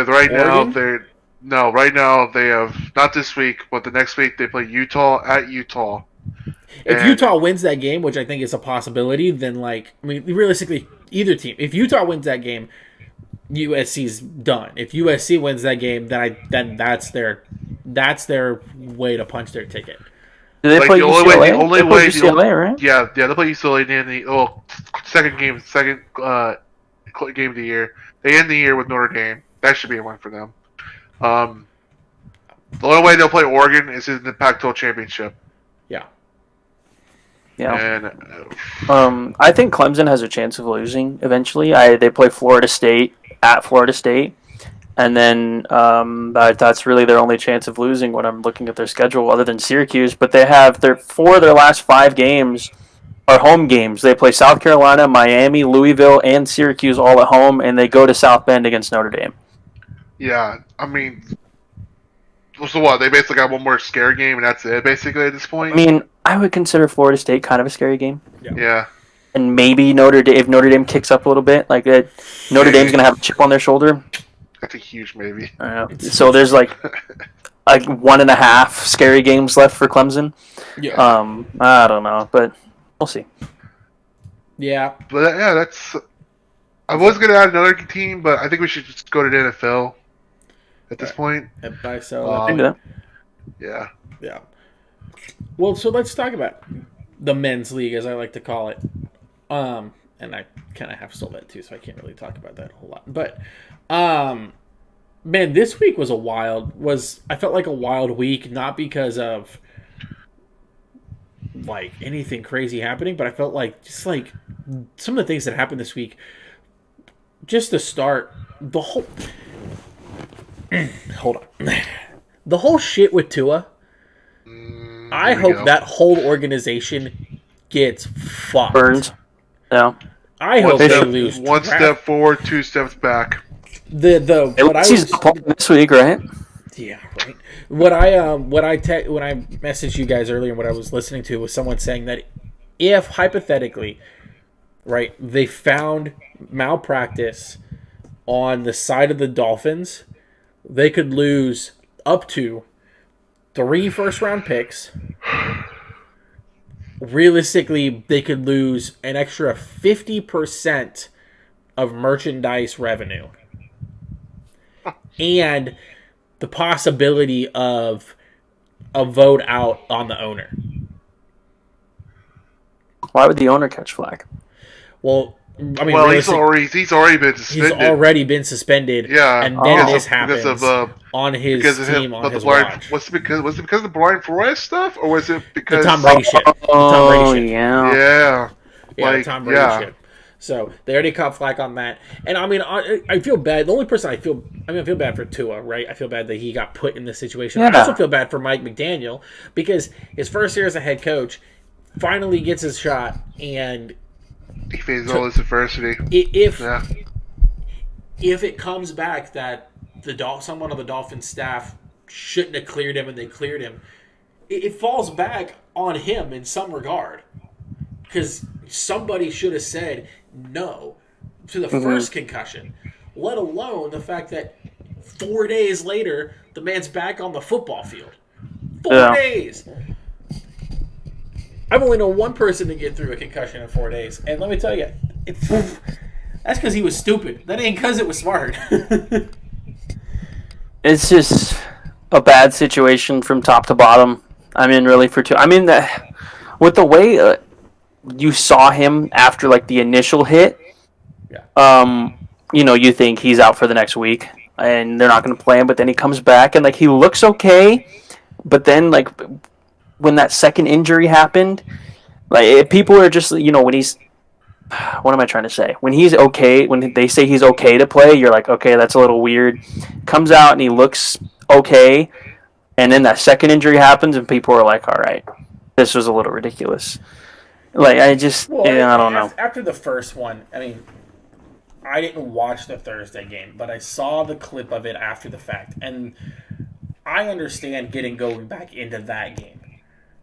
have, not this week, but the next week they play Utah at Utah. If Utah wins that game, which I think is a possibility, then realistically, either team. If Utah wins that game, USC's done. If USC wins that game, then that's their way to punch their ticket. Do they play UCLA? Right? Yeah, they play UCLA in the second game of the year. They end the year with Notre Dame. That should be a win for them. The only way they'll play Oregon is in the Pac-12 championship. Yeah. Yeah. And I think Clemson has a chance of losing eventually. They play Florida State at Florida State, and then that's really their only chance of losing when I'm looking at their schedule, other than Syracuse. But they have 4 of their last 5 games are home games. They play South Carolina, Miami, Louisville, and Syracuse all at home, and they go to South Bend against Notre Dame. Yeah, I mean, so what? They basically got one more scare game, and that's it, basically, at this point? I mean, I would consider Florida State kind of a scary game. Yeah. And maybe if Notre Dame kicks up a little bit, like that, Notre Dame's going to have a chip on their shoulder. That's a huge maybe. So there's like 1.5 scary games left for Clemson. Yeah. I don't know, but we'll see. Yeah. But that's. I was going to add another team, but I think we should just go to the NFL at this point. Yeah. Yeah. Well, so let's talk about the men's league, as I like to call it. And I kind of have still that too, so I can't really talk about that a whole lot. But, man, this week was I felt like a wild week, not because of like anything crazy happening, but I felt like just like some of the things that happened this week. Just to start, the whole hold on, the whole shit with Tua. I hope that whole organization gets fucked. Burned. Yeah. I hope they lose. One step forward, 2 steps back. What I was this week, right? Yeah, right. When I messaged you guys earlier, what I was listening to was someone saying that if hypothetically, right, they found malpractice on the side of the Dolphins, they could lose up to 3 first-round picks. Realistically, they could lose an extra 50% of merchandise revenue. And the possibility of a vote out on the owner. Why would the owner catch flag? Well, I mean, he's already been suspended. He's already been suspended. Yeah, and then this happens on his team, on his watch. Was it because of the Brian Flores stuff, or was it because the Tom Brady shit? Yeah, the Tom Brady shit. So they already caught flack on that, and I mean, I feel bad. The only person I feel bad for Tua, right? I feel bad that he got put in this situation. Yeah. I also feel bad for Mike McDaniel because his first year as a head coach finally gets his shot, and he faces all this adversity. if it comes back that someone on the Dolphins staff shouldn't have cleared him and they cleared him, it falls back on him in some regard. Because somebody should have said no to the first concussion, let alone the fact that 4 days later, the man's back on the football field. 4 days! I've only known one person to get through a concussion in 4 days. And let me tell you, that's because he was stupid. That ain't because it was smart. It's just a bad situation from top to bottom. I mean, really, with the way you saw him after like the initial hit, you think he's out for the next week and they're not going to play him. But then he comes back and like he looks okay. But then like when that second injury happened, like people are just when he's what am I trying to say? When he's okay, when they say he's okay to play, you're like, okay, that's a little weird. Comes out and he looks okay, and then that second injury happens, and people are like, all right, this was a little ridiculous. Like, I don't know. After the first one, I mean, I didn't watch the Thursday game, but I saw the clip of it after the fact, and I understand going back into that game.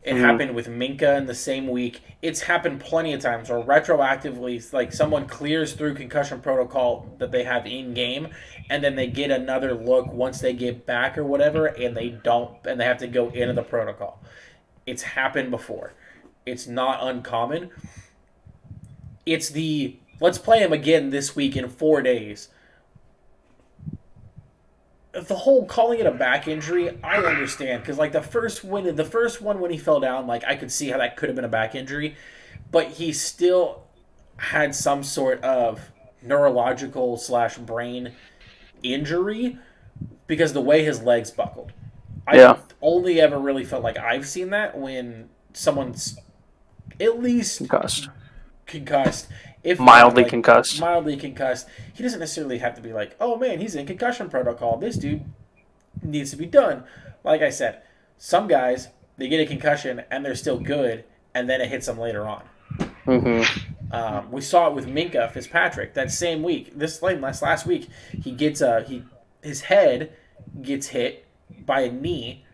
It happened with Minka in the same week. It's happened plenty of times where retroactively, like someone clears through concussion protocol that they have in game, and then they get another look once they get back or whatever, and they don't, and they have to go into the protocol. It's happened before. It's not uncommon. It's let's play him again this week in 4 days. The whole calling it a back injury, I understand, because like the first one when he fell down, like I could see how that could have been a back injury, but he still had some sort of neurological / brain injury because the way his legs buckled. I only ever really felt like I've seen that when someone's at least concussed. If mildly concussed. Mildly concussed. He doesn't necessarily have to be like, oh man, he's in concussion protocol. This dude needs to be done. Like I said, some guys, they get a concussion and they're still good, and then it hits them later on. We saw it with Minka Fitzpatrick that same week. Last week, his head gets hit by a knee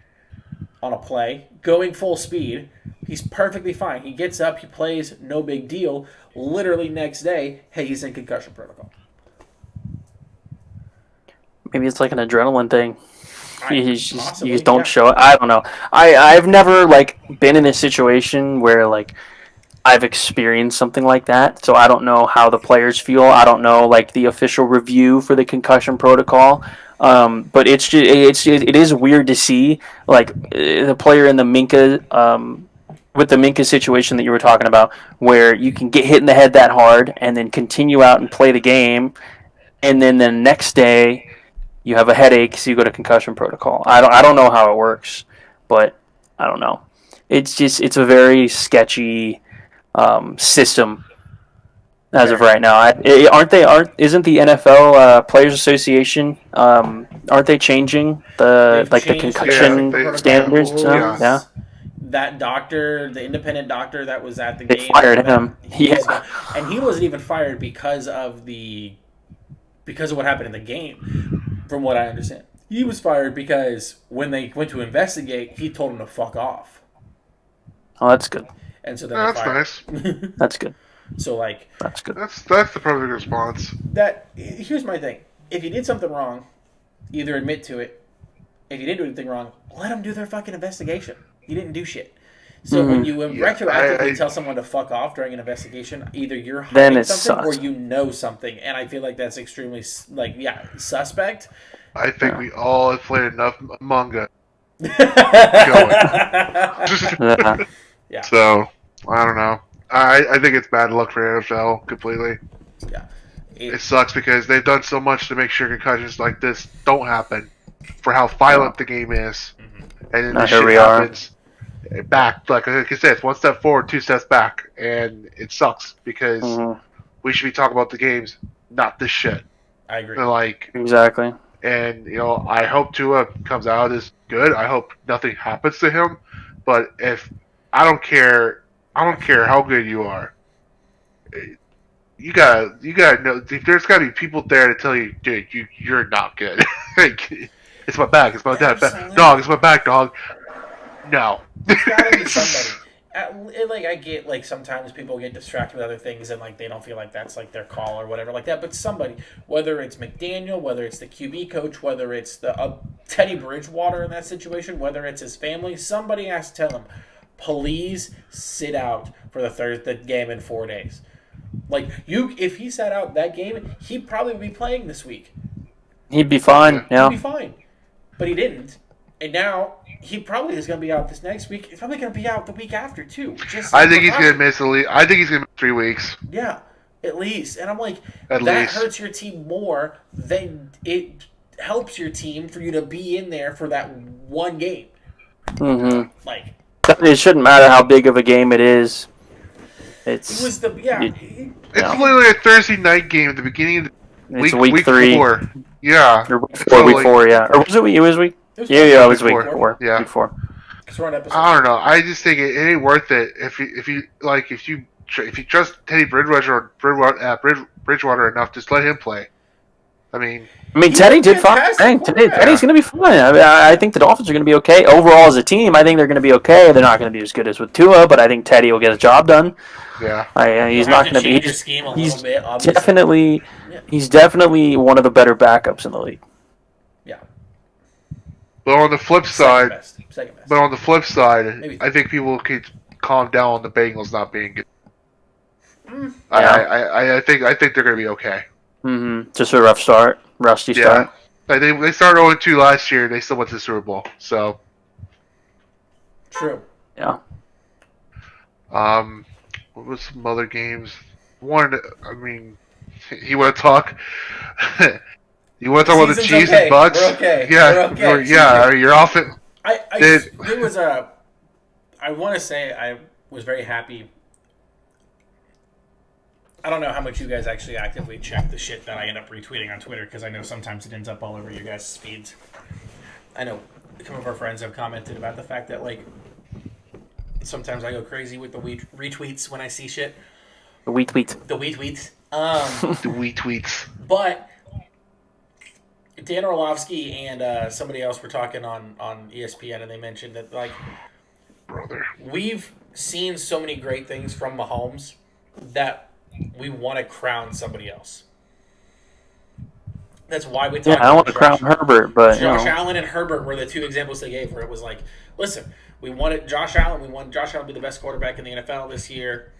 on a play, going full speed. He's perfectly fine. He gets up, he plays, no big deal. Literally next day, hey, he's in concussion protocol. Maybe it's like an adrenaline thing. You just don't show it. I don't know. I've never been in a situation where I've experienced something like that, so I don't know how the players feel. I don't know the official review for the concussion protocol. But it is weird to see the player in the Minka with the Minka situation that you were talking about, where you can get hit in the head that hard and then continue out and play the game, and then the next day you have a headache, so you go to concussion protocol. I don't know how it works, but I don't know. It's a very sketchy system as of right now. Isn't the NFL Players Association aren't they changing the concussion standards? Yeah. That doctor, the independent doctor that was at the game, they fired him. And he wasn't even fired because of what happened in the game, from what I understand. He was fired because when they went to investigate, he told him to fuck off. Oh, that's good. And so then that's nice. That's good. So that's good. That's the perfect response. Here's my thing: if you did something wrong, either admit to it. If you didn't do anything wrong, let them do their fucking investigation. You didn't do shit. So when you retroactively tell someone to fuck off during an investigation, either you're hiding something or you know something, and I feel like that's extremely suspect. I think we all have played enough manga. Yeah. So I don't know. I think it's bad luck for NFL completely. Yeah. It sucks because they've done so much to make sure concussions like this don't happen, for how violent the game is, and then this shit happens. Back, like I said, it's one step forward, 2 steps back, and it sucks because we should be talking about the games, not this shit. I agree. Exactly. And I hope Tua comes out as good. I hope nothing happens to him. But if I don't care how good you are. you gotta know. There's gotta be people there to tell you, dude, you're not good. Like, it's my back. It's my dog. It's my back, dog. No. There's gotta be somebody. Like I get, like sometimes people get distracted with other things and like they don't feel like that's like their call or whatever like that. But somebody, whether it's McDaniel, whether it's the QB coach, whether it's the Teddy Bridgewater in that situation, whether it's his family, somebody has to tell him, please sit out for the Thursday game in 4 days. Like if he sat out that game, he'd probably be playing this week. He'd be fine. Yeah. He'd be fine, but he didn't, and now he probably is going to be out this next week. He's probably going to be out the week after too. I think he's going to miss I think he's going to miss 3 weeks. Yeah, at least. And I'm like, that hurts your team more than it helps your team for you to be in there for that one game. Mm-hmm. Like, it shouldn't matter how big of a game it is. It's literally a Thursday night game at the beginning of the week 3. 4. Yeah. Or week 4, yeah. Or was it week? It was week. It was week 4. Yeah. Week 4. I don't know. I just think it ain't worth it if you trust Teddy Bridgewater enough, just let him play. I mean, Teddy did fine. Teddy's going to be fine. I think the Dolphins are going to be okay. Overall, as a team, I think they're going to be okay. They're not going to be as good as with Tua, but I think Teddy will get his job done. Yeah. He's not going to be. He's definitely one of the better backups in the league. Yeah. But on the flip side, Second best. I think people could calm down on the Bengals not being good. Yeah. I think they're going to be okay. Mm-hmm. Just a rusty start. Like they started 0-2 last year. They still went to the Super Bowl. So true. Yeah. What was some other games? One, I mean, you want to talk? You want to talk about the Chiefs and Bucks? We're okay. Yeah, we're okay. Yeah. You're off it. There was a. I want to say I was very happy. I don't know how much you guys actually actively check the shit that I end up retweeting on Twitter, because I know sometimes it ends up all over your guys' feeds. I know some of our friends have commented about the fact that, like, sometimes I go crazy with the retweets when I see shit. The wheat tweets. The wheat tweets. But Dan Orlovsky and somebody else were talking on ESPN, and they mentioned that, like, brother, we've seen so many great things from Mahomes that we want to crown somebody else. That's why we talk about I want to crown Herbert, but Josh Allen and Herbert were the two examples they gave where it was like, listen, we wanted Josh Allen. We want Josh Allen to be the best quarterback in the NFL this year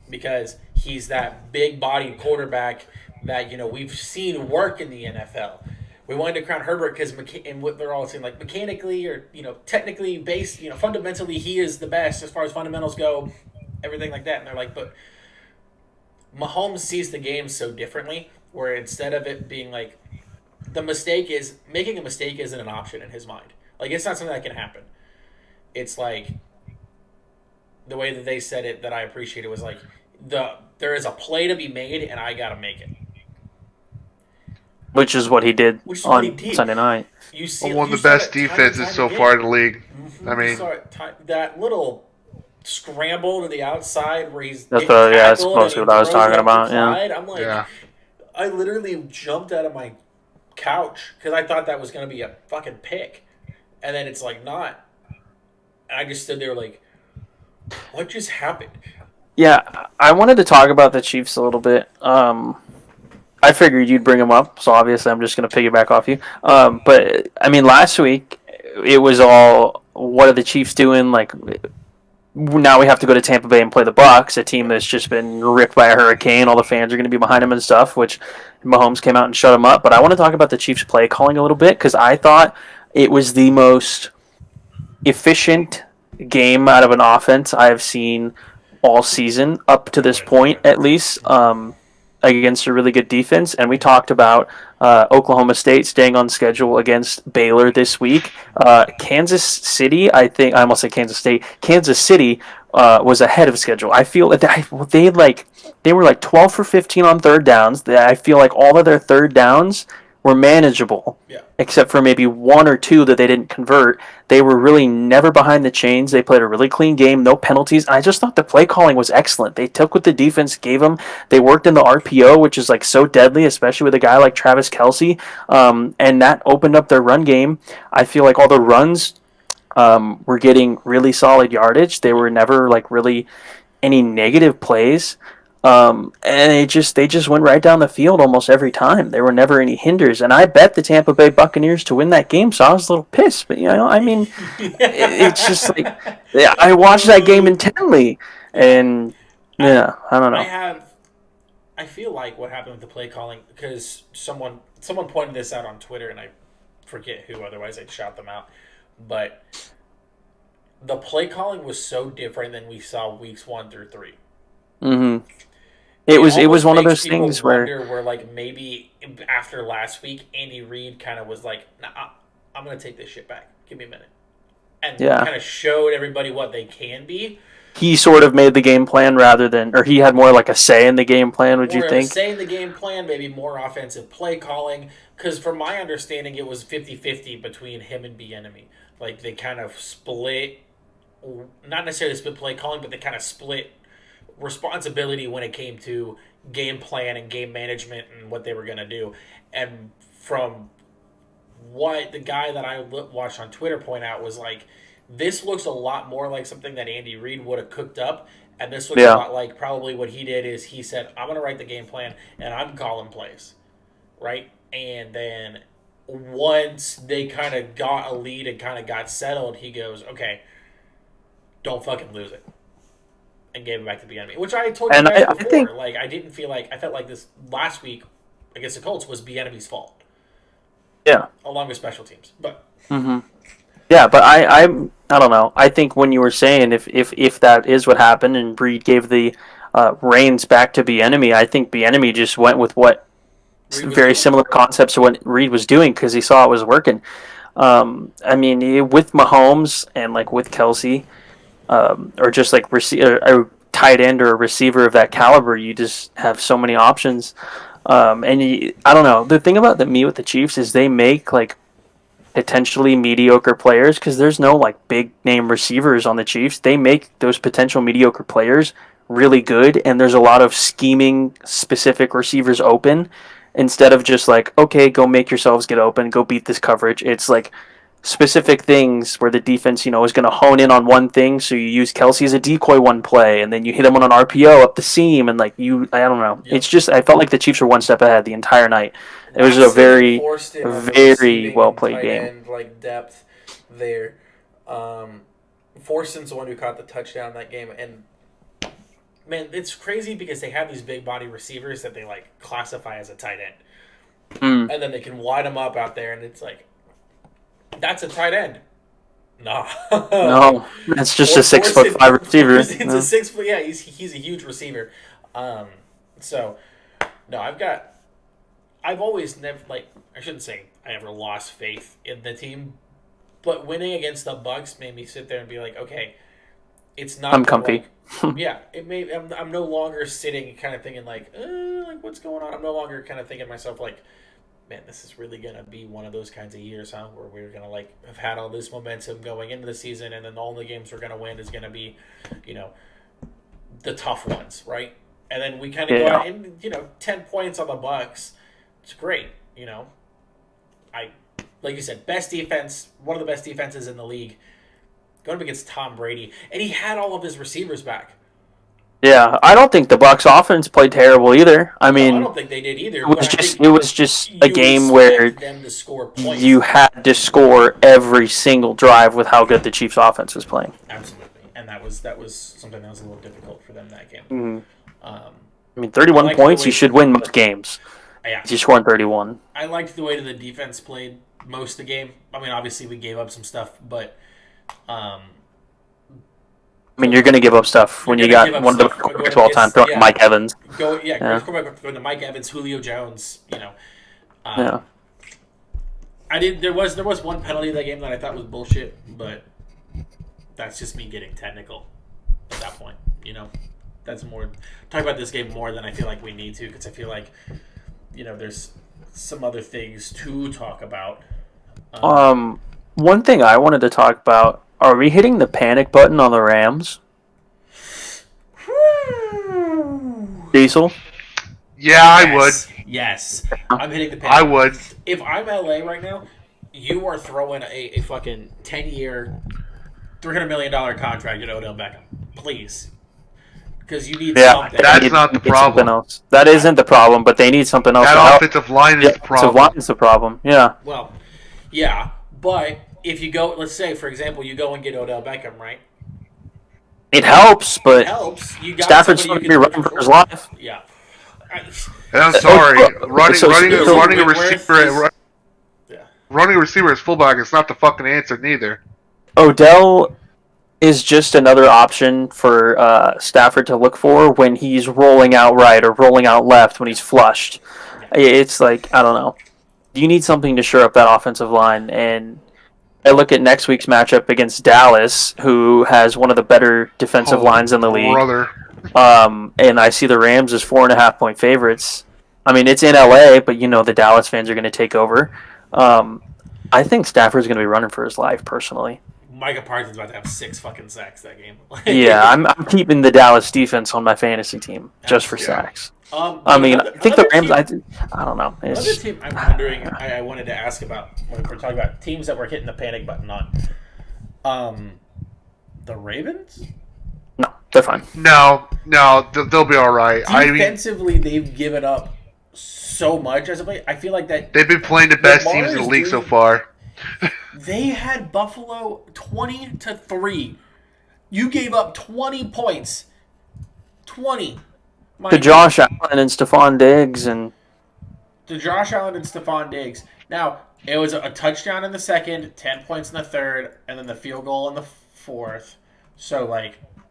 because he's that big-bodied quarterback that, you know, we've seen work in the NFL. We wanted to crown Herbert because, and what they're all saying, like, mechanically or, you know, technically based, you know, fundamentally he is the best as far as fundamentals go, everything like that. And they're like, but Mahomes sees the game so differently, where instead of it being like, making a mistake isn't an option in his mind. Like, it's not something that can happen. It's like, the way that they said it that I appreciated was like, there is a play to be made and I gotta make it. Which is what he did on Sunday night. One of the best defenses so far in the league. Mm-hmm. I mean, that little scramble to the outside where he's that's mostly what I was talking about. Yeah, I'm like, I literally jumped out of my couch because I thought that was going to be a fucking pick, and then it's like not. And I just stood there like, what just happened? Yeah, I wanted to talk about the Chiefs a little bit. I figured you'd bring them up, so obviously I'm just going to piggyback off you. But I mean, last week it was all, what are the Chiefs doing? Like, now we have to go to Tampa Bay and play the Bucks, a team that's just been ripped by a hurricane. All the fans are going to be behind them and stuff, which Mahomes came out and shut them up. But I want to talk about the Chiefs' play calling a little bit because I thought it was the most efficient game out of an offense I have seen all season, up to this point at least, against a really good defense. And we talked about Oklahoma State staying on schedule against Baylor this week. Kansas City, I think, I almost said Kansas State. Kansas City was ahead of schedule. I feel that they were like 12 for 15 on third downs. I feel like all of their third downs were manageable. Yeah. Except for maybe one or two that they didn't convert. They were really never behind the chains. They played a really clean game, no penalties. I just thought the play calling was excellent. They took what the defense gave them. They worked in the RPO, which is like so deadly, especially with a guy like Travis Kelce, and that opened up their run game. I feel like all the runs were getting really solid yardage. They were never like really any negative plays. And they just went right down the field almost every time. There were never any hinders, and I bet the Tampa Bay Buccaneers to win that game. So I was a little pissed, but I mean, it's just like I watched that game intently, and yeah, I don't know. I feel like what happened with the play calling, because someone pointed this out on Twitter, and I forget who. Otherwise, I'd shout them out. But the play calling was so different than we saw weeks 1 through 3. Mm-hmm. It was one of those things where like maybe after last week, Andy Reid kind of was like, "Nah, I'm gonna take this shit back. Give me a minute," and kind of showed everybody what they can be. He sort of made the game plan or he had more like a say in the game plan. Would you think? More of a say in the game plan, maybe more offensive play calling. Because from my understanding, it was 50-50 between him and Bieniemy. Like they kind of split, not necessarily split play calling, but they kind of split responsibility when it came to game plan and game management and what they were going to do. And from what the guy that I watched on Twitter point out was like, this looks a lot more like something that Andy Reid would have cooked up, and this looks a lot like probably what he did is he said, I'm going to write the game plan and I'm calling plays, right? And then once they kind of got a lead and kind of got settled, he goes, okay, don't fucking lose it. And gave it back to Bieniemy, which I told you guys before. I felt like this last week against the Colts was Bieniemy's fault. Yeah, along with special teams, but yeah, but I don't know. I think when you were saying if that is what happened and Reid gave the reins back to Bieniemy, I think Bieniemy just went with what very similar concepts to what Reid was doing because he saw it was working. I mean, with Mahomes and like with Kelce. Or just like a tight end or a receiver of that caliber, you just have so many options. I don't know. The thing about me with the Chiefs is they make like potentially mediocre players because there's no like big name receivers on the Chiefs. They make those potential mediocre players really good, and there's a lot of scheming specific receivers open instead of just like, okay, go make yourselves get open, go beat this coverage. It's like specific things where the defense, is going to hone in on one thing. So you use Kelce as a decoy one play, and then you hit him on an RPO up the seam, and like I don't know. Yep. It's just I felt like the Chiefs were one step ahead the entire night. It was a very, very well played game. End, like depth there. Forston's the one who caught the touchdown that game, and man, it's crazy because they have these big body receivers that they like classify as a tight end, and then they can wide them up out there, and it's like. That's a tight end. No. No, that's just a 6'5" receiver. It's a 6 foot. Yeah, he's a huge receiver. So, no, I've always never I shouldn't say I never lost faith in the team, but winning against the Bucs made me sit there and be like, okay, it's not. I'm comfy. Yeah, it may. I'm no longer sitting kind of thinking like what's going on. I'm no longer kind of thinking to myself like. Man, this is really going to be one of those kinds of years, huh? Where we're going to, have had all this momentum going into the season, and then all the games we're going to win is going to be, the tough ones, right? And then we kind of go out and, 10 points on the Bucs. It's great, like you said, best defense, one of the best defenses in the league. Going up against Tom Brady. And he had all of his receivers back. Yeah, I don't think the Bucs offense played terrible either. I mean, I don't think they did either. It was just a game where you had to score every single drive with how good the Chiefs offense was playing. Absolutely, and that was something that was a little difficult for them that game. Mm-hmm. 31 points, you should win most games. Yeah, you scored 31. I liked the way that the defense played most of the game. I mean, obviously we gave up some stuff, but. You're going to give up stuff when you got one of the quarterbacks of all time throwing Mike Evans. Quarterback going to Mike Evans, Julio Jones. There was one penalty in that game that I thought was bullshit, but that's just me getting technical at that point. That's more talk about this game more than I feel like we need to because I feel like there's some other things to talk about. One thing I wanted to talk about: are we hitting the panic button on the Rams? Diesel? Yeah, I would. Yes. I'm hitting the I panic. would. If I'm LA right now, you are throwing a fucking 10-year, $300 million contract at Odell Beckham. Please. Because you need something. That's not the problem. Something else. That isn't the problem, but they need something else. That offensive line is the problem. Offensive line is the problem. Yeah. Well, yeah, but if you go, let's say, for example, you go and get Odell Beckham, right? It helps, but It helps. You got Stafford's going to be running for his life. Yeah. And I'm sorry, running a receiver as fullback is not the fucking answer neither. Odell is just another option for Stafford to look for when he's rolling out right or rolling out left when he's flushed. It's like, I don't know. You need something to shore up that offensive line, and I look at next week's matchup against Dallas, who has one of the better defensive lines in the league. And I see the Rams as 4.5-point favorites. I mean, it's in LA, but the Dallas fans are going to take over. I think Stafford's going to be running for his life, personally. Micah Parsons about to have 6 fucking sacks that game. Yeah, I'm keeping the Dallas defense on my fantasy team just for sacks. I think the Rams. I don't know. Another team I'm wondering. I wanted to ask about when we're talking about teams that we're hitting the panic button on. The Ravens. No, they're fine. No, they'll be all right. Defensively, they've given up so much as of late. I feel like that they've been playing the best teams in the league so far. They had Buffalo 20-3. You gave up 20 points. 20. To Josh Allen and Stephon Diggs Now, it was a touchdown in the second, 10 points in the third, and then the field goal in the fourth. So,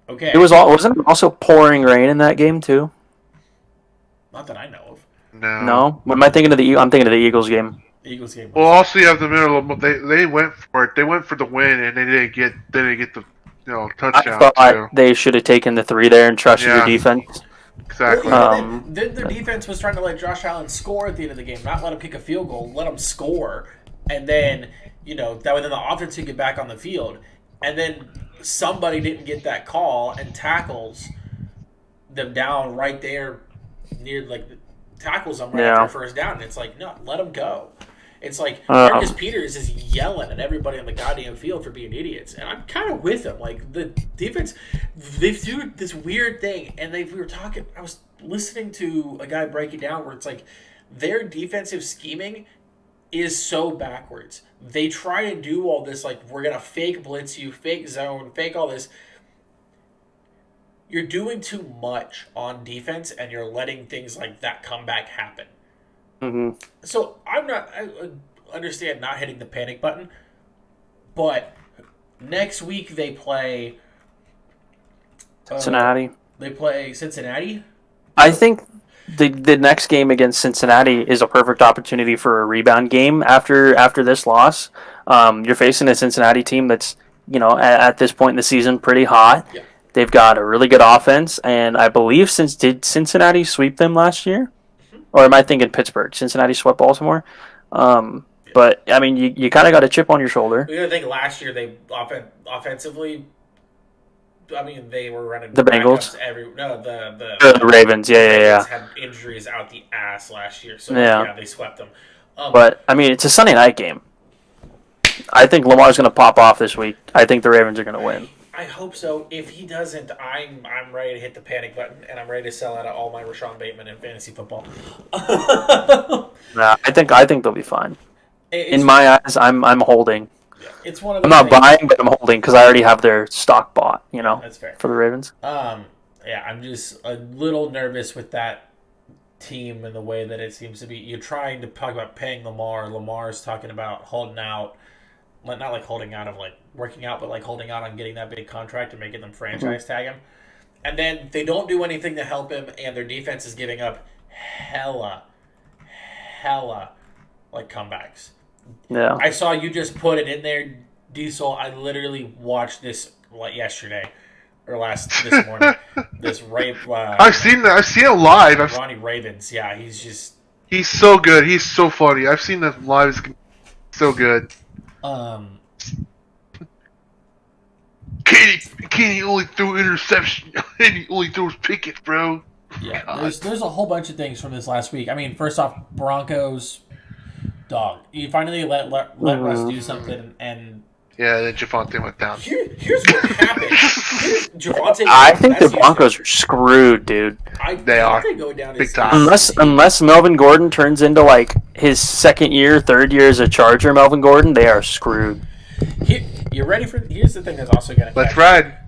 okay. Wasn't it also pouring rain in that game too? Not that I know of. No. What am I thinking of I'm thinking of the Eagles game. Eagles game. Well, also you have the middle. They went for it. They went for the win, and they didn't get the touchdown. I thought they should have taken the 3 there and trusted your defense. Exactly. Their defense was trying to let Josh Allen score at the end of the game, not let him kick a field goal, let him score, and then that way then the offense could get back on the field, and then somebody didn't get that call and tackles them down right there near tackles them right after first down, and it's like, no, let them go. It's like Marcus Peters is yelling at everybody on the goddamn field for being idiots, and I'm kind of with him. The defense, they do this weird thing, and we were talking. I was listening to a guy break it down where it's like their defensive scheming is so backwards. They try to do all this we're gonna fake blitz you, fake zone, fake all this. You're doing too much on defense, and you're letting things like that comeback happen. Mm-hmm. So I understand not hitting the panic button, but next week they play Cincinnati. They play Cincinnati. I think the next game against Cincinnati is a perfect opportunity for a rebound game after this loss. You're facing a Cincinnati team that's at this point in the season pretty hot. Yeah. They've got a really good offense, and I believe did Cincinnati sweep them last year? Or am I thinking Pittsburgh? Cincinnati swept Baltimore. But, I mean, you kind of got a chip on your shoulder. I think last year they offensively, I mean, they were running the Bengals. The Ravens. Yeah. Had injuries out the ass last year, so they swept them. But I mean, it's a Sunday night game. I think Lamar's going to pop off this week. I think the Ravens are going to win. I hope so. If he doesn't, I'm ready to hit the panic button, and I'm ready to sell out of all my Rashawn Bateman in fantasy football. Nah, I think they'll be fine. In my eyes, I'm holding. Yeah, it's one of I'm not buying, but I'm holding because I already have their stock bought. That's fair for the Ravens. Yeah, I'm just a little nervous with that team and the way that it seems to be. You're trying to talk about paying Lamar. Lamar's talking about holding out. Not holding out of working out, but holding out on getting that big contract and making them franchise tag him. And then they don't do anything to help him, and their defense is giving up hella comebacks. Yeah. I saw you just put it in there, Diesel. I literally watched this yesterday or this morning. This rape. I've seen it live. Ronnie Ravens. Yeah, he's just. He's so good. He's so funny. I've seen him live. He's so good. Kenny only threw interception. And he only throws pickets, bro. Yeah, there's a whole bunch of things from this last week. I mean, first off, Broncos, dog. You finally let Russ do something, and yeah, then Javonte went down. Here's what happened. Javonte. I think the Broncos are screwed, dude. They are going down big time. Unless Melvin Gordon turns into like his second year, third year as a Charger, Melvin Gordon, they are screwed. You ready for? Here's the thing that's also gonna. Let's ride.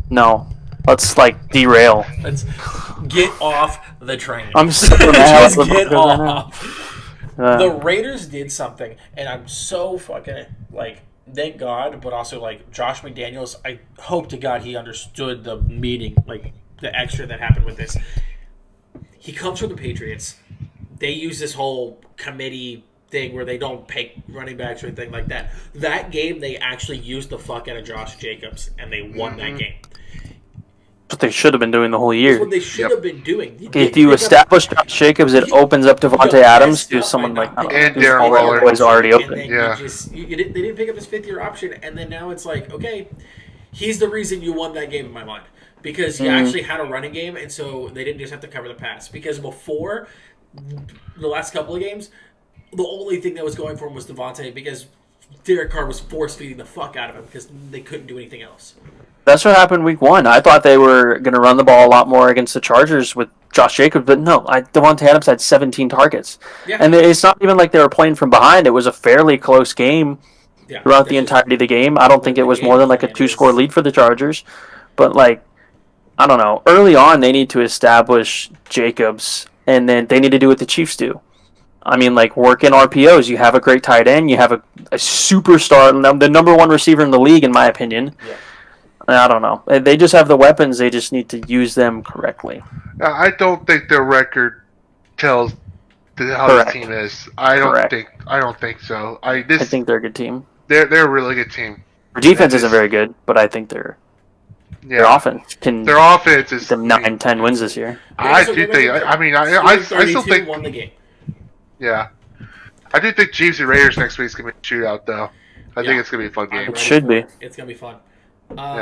No, let's like derail. Let's get off the train. I'm so mad. Just get off. The Raiders did something, and I'm so fucking like. Thank God, but also like Josh McDaniels. I hope to God he understood the meeting, like the extra that happened with this. He comes from the Patriots. They use this whole committee thing where they don't pick running backs or anything like that. That game, they actually used the fuck out of Josh Jacobs, and they won that game. What they should have been doing the whole year. That's what they should have been doing. If you establish Josh Jacobs, it opens up Devontae Adams to someone like and Darren Waller was already open. Yeah, they didn't pick up his fifth-year option, and then now it's like, okay, he's the reason you won that game in my mind because he actually had a running game, and so they didn't just have to cover the pass. Because before the last couple of games, the only thing that was going for him was Devontae because Derek Carr was force-feeding the fuck out of him because they couldn't do anything else. That's what happened week 1. I thought they were going to run the ball a lot more against the Chargers with Josh Jacobs, but no, Devontae Adams had 17 targets. Yeah. And it's not even like they were playing from behind. It was a fairly close game throughout the entirety of the game. I don't think it was more than like a 2-score lead for the Chargers. But like, I don't know. Early on, they need to establish Jacobs, and then they need to do what the Chiefs do. I mean, like, work in RPOs. You have a great tight end. You have a superstar, the number one receiver in the league, in my opinion. Yeah. I don't know. They just have the weapons. They just need to use them correctly. I don't think their record tells how the team is. I don't think so. I think they're a good team. They're a really good team. Their defense isn't very good, but I think their offense can. Their offense is them 9-10 wins this year. I do think. I still think won the game. Yeah, I do think Chiefs and Raiders next week is gonna be a shootout, though. I think it's gonna be a fun game. It should be. It's gonna be fun.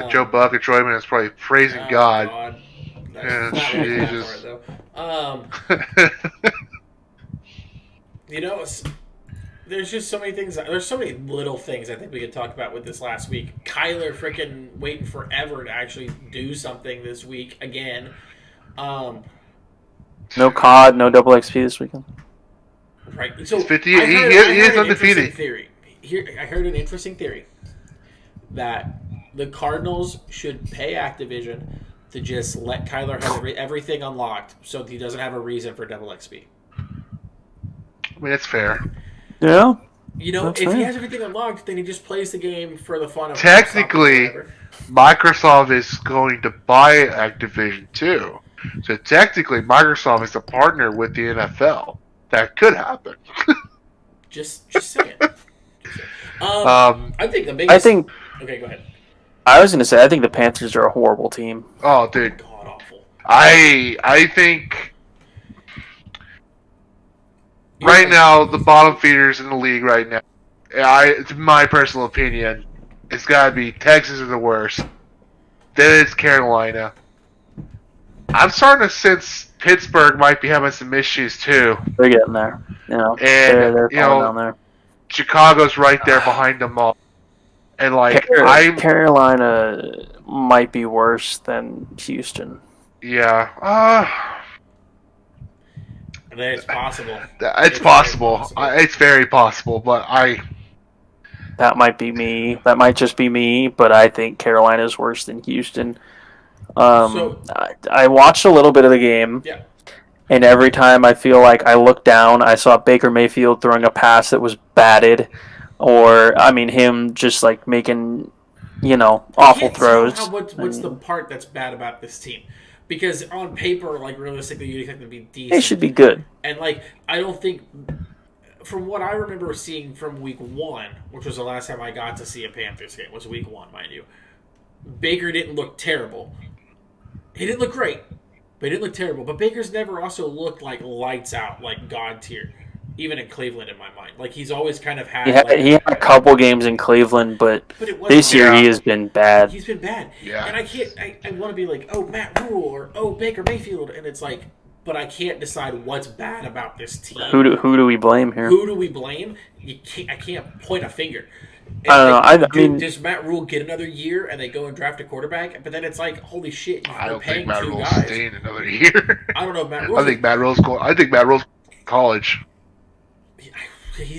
Joe Buck and Troyman is probably praising God. Yeah, Jesus. There's just so many things. There's so many little things I think we could talk about with this last week. Kyler freaking waiting forever to actually do something this week again. No COD, no double XP this weekend. Right. So 50. He is undefeated. I heard an interesting theory that the Cardinals should pay Activision to just let Kyler have everything unlocked so he doesn't have a reason for double XP. I mean, it's fair. Yeah. If he has everything unlocked, then he just plays the game for the fun of it. Technically, Microsoft is going to buy Activision too. So technically, Microsoft is a partner with the NFL. That could happen. just saying. I think the biggest... Okay, go ahead. I was going to say, I think the Panthers are a horrible team. Oh, dude. God awful. I think right now, the bottom feeders in the league right now, it's my personal opinion, it's got to be Texas is the worst. Then it's Carolina. I'm starting to sense Pittsburgh might be having some issues too. They're getting there. And they're falling down there. Chicago's right there behind them all. And Carolina might be worse than Houston. Yeah. It's possible. It's possible. It's very possible, but that might be me. That might just be me, but I think Carolina's worse than Houston. I watched a little bit of the game. Yeah. And every time I feel like I looked down, I saw Baker Mayfield throwing a pass that was batted. Or, him just, like, making, awful throws. What's the part that's bad about this team? Because on paper, like, realistically, you'd expect them to be decent. They should be good. And, like, I don't think... From what I remember seeing from week 1, which was the last time I got to see a Panthers game, was week 1, mind you, Baker didn't look terrible. He didn't look great. But he didn't look terrible. But Baker's never also looked like lights out, like God tier, even in Cleveland in my mind. Like he's always kind of He had had, like, he had a couple games in Cleveland, but but it wasn't this like year he Yeah. has been bad. he's been bad. Yeah. And I can't. I want to be like, oh Matt Rule or oh Baker Mayfield, and it's like, but I can't decide what's bad about this team. Who do we blame here? Who do we blame? You can't. I can't point a finger. I don't know. I mean, Does Matt Rule get another year and they go and draft a quarterback? But then it's like, holy shit, I you're don't think paying Matt two Rule's guys. staying another year. I don't know if Matt Rule. I think Matt Rule's going. I think Matt Rule's college.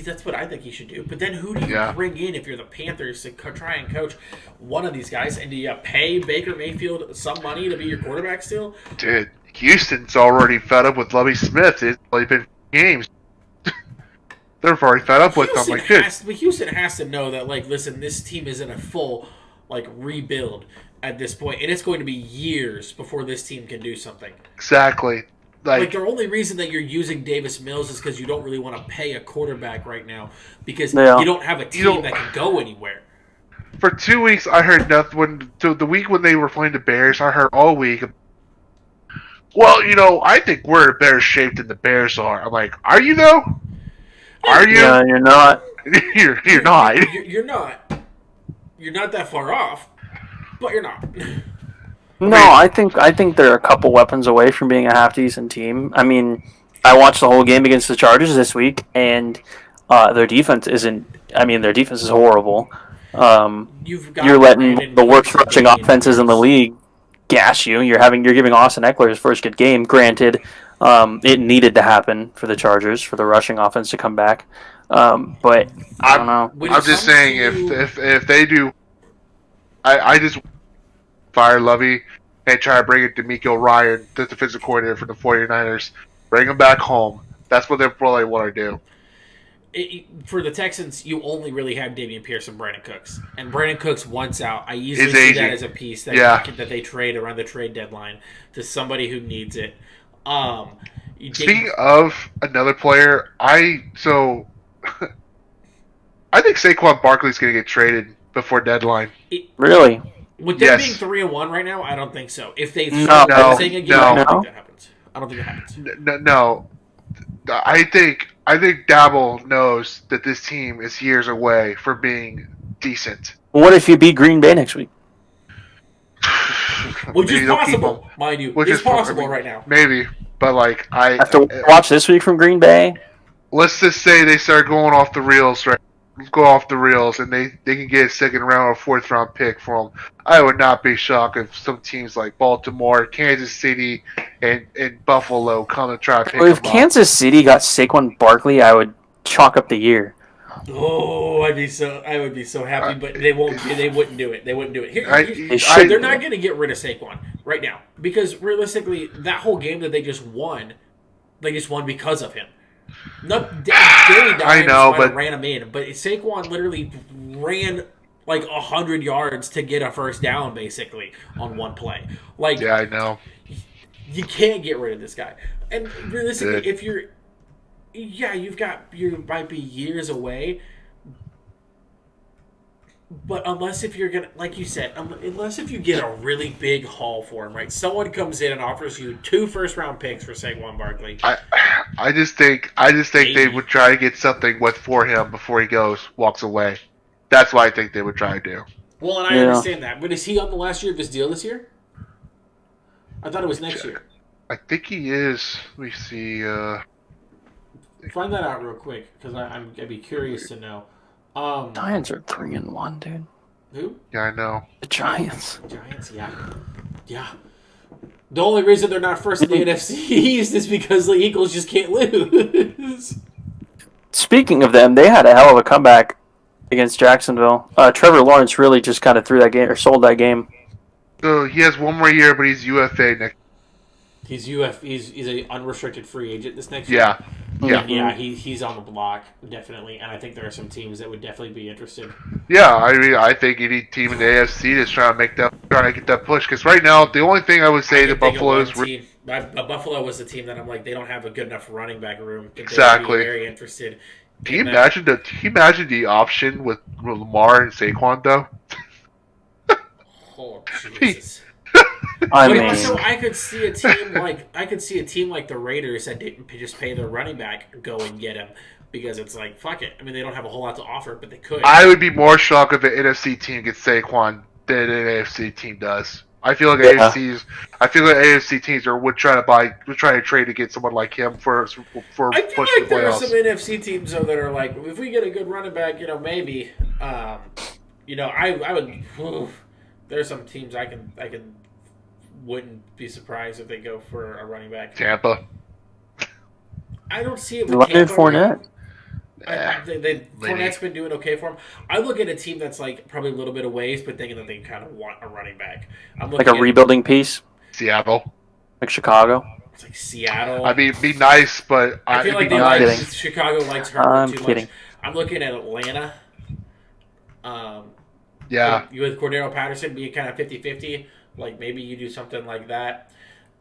That's what I think he should do. But then who do you bring in if you're the Panthers to try and coach one of these guys? And do you pay Baker Mayfield some money to be your quarterback still? Dude, Houston's already fed up with Lovie Smith. It's only been games. They're already fed up with him. Like, Houston has to know that, like, listen, this team is in a full, like, rebuild at this point, and it's going to be years before this team can do something. exactly. Like the only reason that you're using Davis Mills is because you don't really want to pay a quarterback right now because you don't have a team that can go anywhere. For 2 weeks, I heard nothing. So the week when they were playing the Bears, I heard all week. Well, I think we're in better shape than the Bears are. I'm like, are you though? Are you? Yeah, you're not. you're not. You're not. You're not that far off, but you're not. No, I think they're a couple weapons away from being a half decent team. I mean, I watched the whole game against the Chargers this week, and their defense isn't. I mean, their defense is horrible. You're letting the worst rushing offenses in the league gas you. You're giving Austin Eckler his first good game. Granted, it needed to happen for the Chargers for the rushing offense to come back. But I don't know. I'm just saying if they do, I just fire Lovey and try to bring it to D'Amico Ryan, the defensive coordinator for the 49ers. Bring him back home. That's what they probably want to do. For the Texans, you only really have Dameon Pierce and Brandon Cooks. And Brandon Cooks, once out, I usually see that as a piece that they trade around the trade deadline to somebody who needs it. Speaking of another player, I think Saquon Barkley's going to get traded before deadline. Really? With them being 3-1 right now, I don't think so. If they start losing again, I don't think that happens. I don't think that happens. No. I think Dabble knows that this team is years away from being decent. What if you beat Green Bay next week? Which is possible, mind you. It's possible right now. Maybe, but after watch this week from Green Bay. Let's just say they start going off the rails, right? Go off the rails, and they can get a second round or fourth round pick from them. I would not be shocked if some teams like Baltimore, Kansas City, and Buffalo come and try to pick If Kansas City got Saquon Barkley, I would chalk up the year. Oh, I would be so happy, but they won't. They wouldn't do it. They wouldn't do it. They're not going to get rid of Saquon right now because realistically, that whole game that they just won because of him. I know, but ran him in. But Saquon literally ran like 100 yards to get a first down, basically on one play. Yeah, I know. You can't get rid of this guy. And realistically, if you might be years away. But unless if you're gonna, like you said, unless if you get a really big haul for him, right? Someone comes in and offers you 2 first-round picks for Saquon Barkley. I just think they would try to get something for him before he walks away. That's what I think they would try to do. Well, and I understand that, but is he on the last year of his deal this year? I thought it was next year. I think he is. Let me see. Find that out real quick because I'd be curious to know. Giants are 3-1, dude. Who? Yeah, I know. The Giants. Giants, yeah. The only reason they're not first in the NFC East is because the Eagles just can't lose. Speaking of them, they had a hell of a comeback against Jacksonville. Trevor Lawrence really just kind of threw that game or sold that game. So he has one more year, but he's UFA next. He's an unrestricted free agent this next year. Yeah, he's on the block, definitely, and I think there are some teams that would definitely be interested. Yeah, I think any team in the AFC is trying to get that push. Because right now, the only thing I would say to Buffalo is Buffalo was the team that I'm like they don't have a good enough running back room. Exactly. Be very interested. Can you imagine the option with Lamar and Saquon though? Oh Jesus! I But mean, also, I could see a team like the Raiders that didn't just pay their running back go and get him because it's like fuck it. I mean, they don't have a whole lot to offer, but they could. I would be more shocked if an NFC team gets Saquon than an AFC team does. I feel like yeah. AFC teams would try to trade to get someone like him for I feel pushing like the there are some playoffs. NFC teams though that are like, if we get a good running back, maybe. I would. There are some teams I can wouldn't be surprised if they go for a running back. Tampa. I don't see it with Leonard Tampa. Fournette. Fournette's been doing okay for him. I look at a team that's like probably a little bit of ways, but thinking that they kind of want a running back. I'm Like looking a at rebuilding piece, Seattle. like Chicago. it's like Seattle. I mean, it'd be nice, but I feel like it'd be I'm nice. kidding. Chicago likes Herbert I'm too kidding. much. I'm looking at Atlanta. Yeah, You with Cordero Patterson be kind of 50-50. Like maybe you do something like that.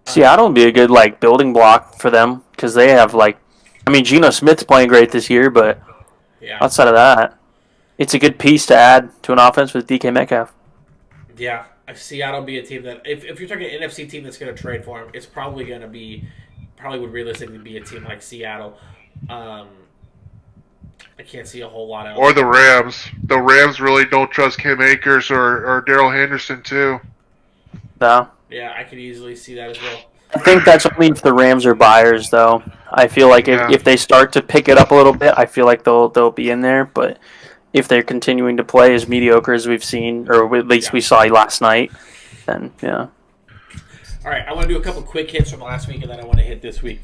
Seattle would be a good like building block for them because they have like, I mean, Geno Smith's playing great this year, but Yeah. outside of that, it's a good piece to add to an offense with DK Metcalf. Yeah, Seattle be a team that if you're talking an NFC team that's going to trade for him, it's probably going to be would realistically be a team like Seattle. I can't see a whole lot else. or the Rams. The Rams really don't trust Cam Akers or Daryl Henderson too. No. Yeah, I could easily see that as well. I think that's only if the Rams are buyers, though. I feel like Yeah. if they start to pick it up a little bit, I feel like they'll be in there. But if they're continuing to play as mediocre as we've seen, or at least we saw last night, then yeah. All right, I want to do a couple quick hits from last week, and then I want to hit this week.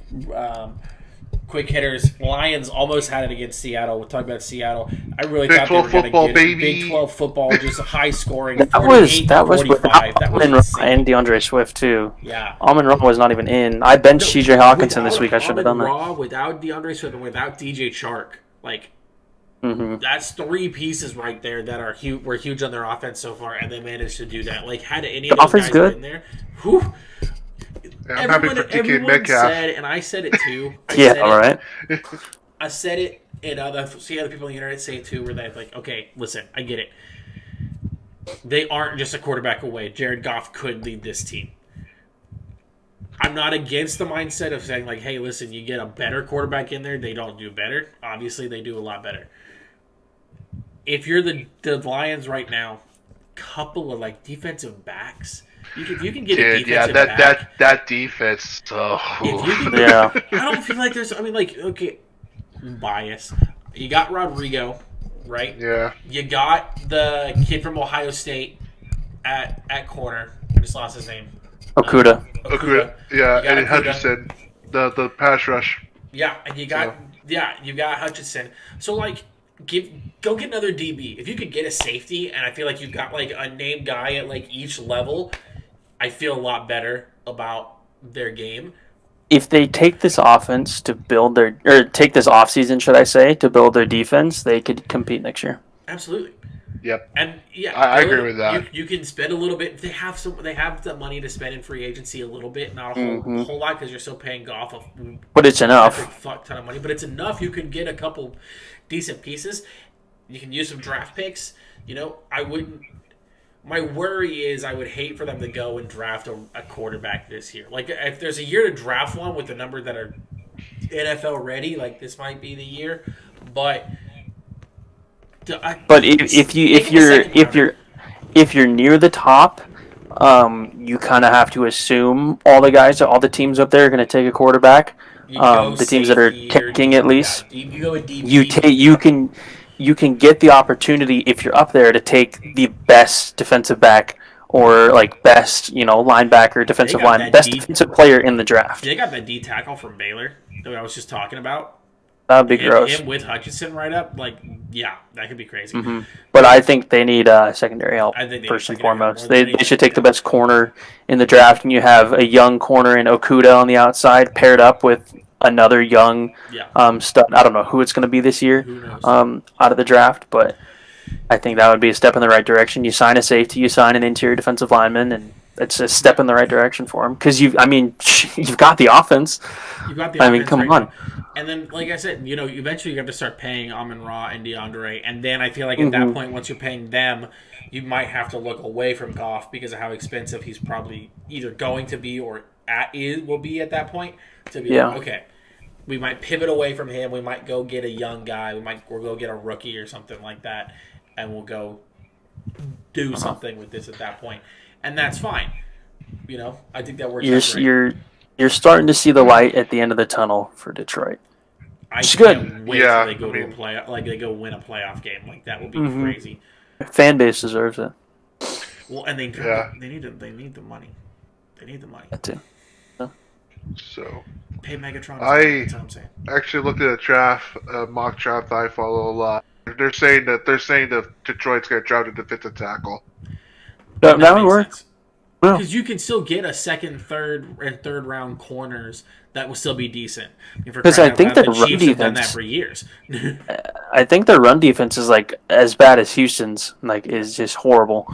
Quick hitters. Lions almost had it against Seattle. We'll talk about Seattle. I really Big thought they were 12 going to football, get baby. it. Big 12 football, just high scoring. That was without 45. That was Amon insane. and DeAndre Swift too. Yeah. Amon Ra was not even in. I benched CJ Hawkinson this week. I should have done that. Raw, without DeAndre Swift and without DJ Chark, like that's three pieces right there that are were huge on their offense so far, and they managed to do that. Like had any of The those offense guys good. been there, whew, Yeah, I'm happy for DK everyone Metcalf. said, and I said it too. Yeah, all right. I said it, and other people on the internet say it too, where they're like, okay, listen, I get it. They aren't just a quarterback away. Jared Goff could lead this team. I'm not against the mindset of saying, like, hey, listen, you get a better quarterback in there, they don't do better. Obviously, they do a lot better. If you're the Lions right now, couple of, like, defensive backs, you can get a Dude, yeah, defensive back. that defense. If you can, Yeah. I don't feel like there's. I mean, like, okay, bias. You got Rodrigo, right? Yeah. You got the kid from Ohio State at corner. I just lost his name. Okuda. Okuda. Yeah, You got and Okuda. Hutchinson, the pass rush. Yeah, and you got you got Hutchinson. So like, go get another DB. If you could get a safety, and I feel like you've got like a named guy at like each level, I feel a lot better about their game. If they take this offense to build their, or take this offseason, should I say, to build their defense, they could compete next year. Absolutely. Yep. And yeah, I agree with that. You can spend a little bit. They have the money to spend in free agency a little bit, not a whole lot because you're still paying Goff But it's a enough. fuck ton of money. But it's enough. You can get a couple decent pieces. You can use some draft picks. I wouldn't. My worry is I would hate for them to go and draft a quarterback this year. Like if there's a year to draft one with the number that are NFL ready, like this might be the year. But if you're near the top, you kind of have to assume all the teams up there are going to take a quarterback. The teams that are tanking at least, you go with DB. you can get the opportunity if you're up there to take the best defensive back or like best linebacker, defensive line, best defensive player in the draft. They got that D tackle from Baylor that I was just talking about. That would be gross. Him with Hutchinson right up, like that could be crazy. But I think they need secondary help first and foremost. They should take the best corner in the draft, and you have a young corner in Okuda on the outside paired up with another young stud. I don't know who it's going to be this year out of the draft, but I think that would be a step in the right direction. You sign a safety, you sign an interior defensive lineman, and it's a step in the right direction for him because you've got the offense. You've got the I offense mean, come right on. now. And then, like I said, eventually you have to start paying Amon-Ra and DeAndre. And then I feel like at that point, once you're paying them, you might have to look away from Goff because of how expensive he's probably either going to be or will be at that point. To be like, okay, we might pivot away from him. We might go get a young guy. We'll go get a rookie or something like that. And we'll go do something with this at that point. And that's fine. I think that works out great. You're starting to see the light at the end of the tunnel for Detroit. It's good. Wait till they go to a playoff, like they go win a playoff game. Like that would be crazy. Fan base deserves it. Well, and they need the money. They need the money. That too. So pay Megatron. That's what I'm saying. Actually looked at a mock draft I follow a lot. They're saying that Detroit's going to draft a defensive tackle. That would work. Because you can still get a second, third, and third round corners that will still be decent. Because I think their run defense have done that for years. I think their run defense is like as bad as Houston's. Like is just horrible.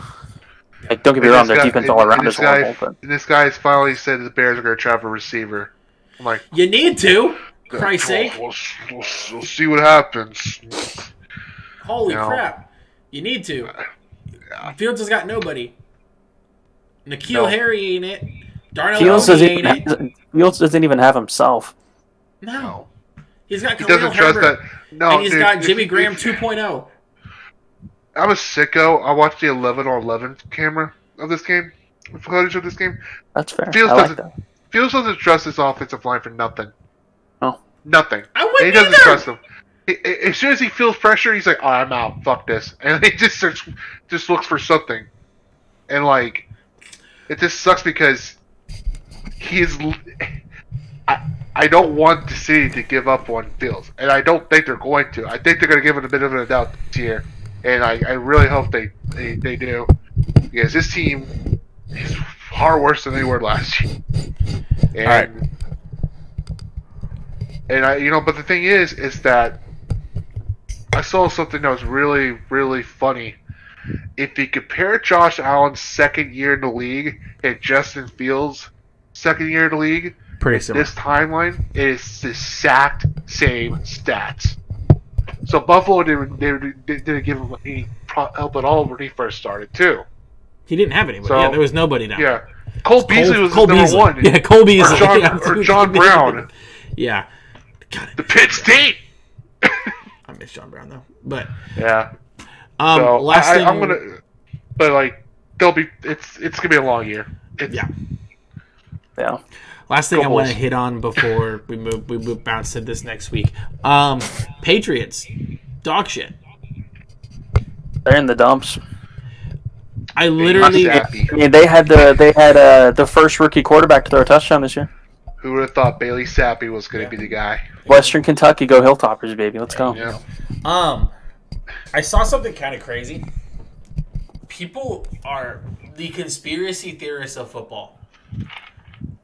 Like don't get me wrong, their defense all around is horrible. But this guy's finally said the Bears are going to draft a receiver. I'm like, you need to, Christ's sake. We'll see what happens. Holy crap! You need to. Fields has got nobody. N'Keal Harry ain't it. Darnell Mooney ain't it. Fields doesn't even have himself. No. He's got Khalil Herbert. Trust that. No, and he's got Jimmy Graham 2.0. I'm a sicko. I watched the 11 on 11 camera of this game. Footage of this game. That's fair. Fields doesn't trust his offensive line for nothing. Oh. Nothing. He doesn't trust them. As soon as he feels pressure, he's like, "Oh, I'm out. Fuck this," and he just looks for something, and like, it just sucks because he's. I don't want the city to give up on Fields, and I don't think they're going to. I think they're going to give it a bit of a doubt this year, and I really hope they do, because this team is far worse than they were last year. And, all right. And but the thing is that I saw something that was really, really funny. If you compare Josh Allen's second year in the league and Justin Fields' second year in the league, pretty similar. This timeline is the exact same stats. So Buffalo didn't give him any help at all when he first started too. He didn't have anybody. So, there was nobody down. Yeah, Cole Beasley was number one. Yeah, Cole Beasley or John Brown. Yeah, the Pitt State. I miss John Brown though, but yeah. So last thing, I'm gonna, but like they'll be. It's gonna be a long year. Yeah. Last thing I want to hit on before we bounce to this next week. Patriots, dog shit. They're in the dumps. I literally. They had the first rookie quarterback to throw a touchdown this year. Who would have thought Bailey Zappi was going to be the guy? Western Kentucky, go Hilltoppers, baby. Let's go. Yeah. I saw something kind of crazy. People are the conspiracy theorists of football,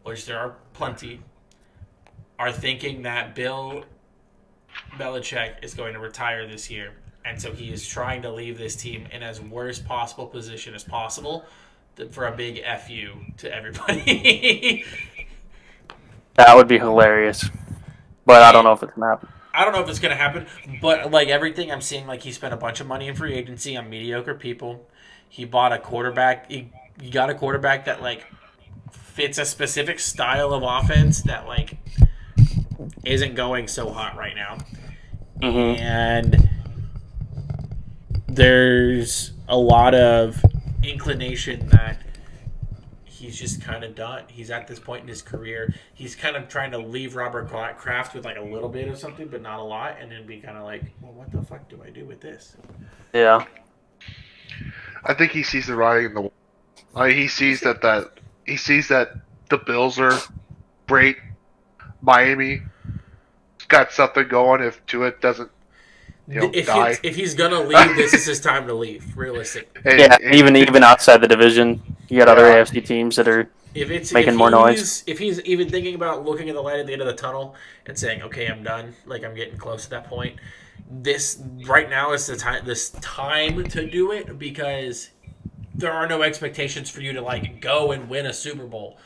which there are plenty, are thinking that Bill Belichick is going to retire this year, and so he is trying to leave this team in as worst possible position as possible for a big FU to everybody. That would be hilarious. But I don't know if it's going to happen. I don't know if it's going to happen, but like everything I'm seeing, like he spent a bunch of money in free agency on mediocre people. He bought a quarterback. He got a quarterback that like fits a specific style of offense that like isn't going so hot right now. Mm-hmm. And there's a lot of inclination that he's just kind of done. He's at this point in his career. He's kind of trying to leave Robert Kraft with like a little bit of something, but not a lot, and then be kind of like, well, what the fuck do I do with this? Yeah. I think he sees the writing in the wall. He sees that the Bills are great. Miami got something going if Tua doesn't die. If he's gonna leave, this is his time to leave. Realistic. Even outside the division, you got other AFC teams that are making more noise. If he's even thinking about looking at the light at the end of the tunnel and saying, "Okay, I'm done. Like I'm getting close to that point." This right now is the time. This time to do it because there are no expectations for you to like go and win a Super Bowl.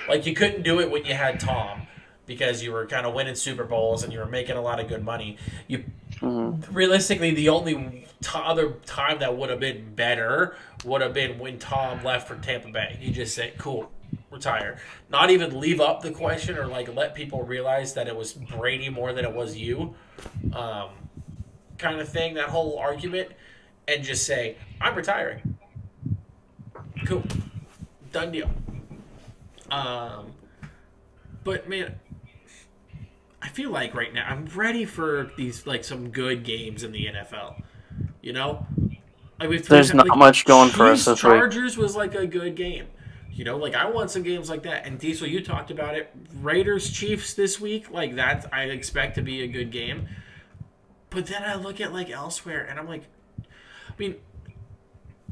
Like you couldn't do it when you had Tom because you were kind of winning Super Bowls and you were making a lot of good money. You realistically the only other time that would have been better would have been when Tom left for Tampa Bay. You just say, "Cool, retire." Not even leave up the question or like let people realize that it was Brady more than it was you, kind of thing. That whole argument, and just say, "I'm retiring." Cool, done deal. But man, I feel like right now I'm ready for these like some good games in the NFL. You know, like There's not like, much going for us Chiefs this week. Chargers was like a good game. You know, like I want some games like that. And Diesel, you talked about it. Raiders Chiefs this week, like that I expect to be a good game. But then I look at like elsewhere, and I'm like, I mean,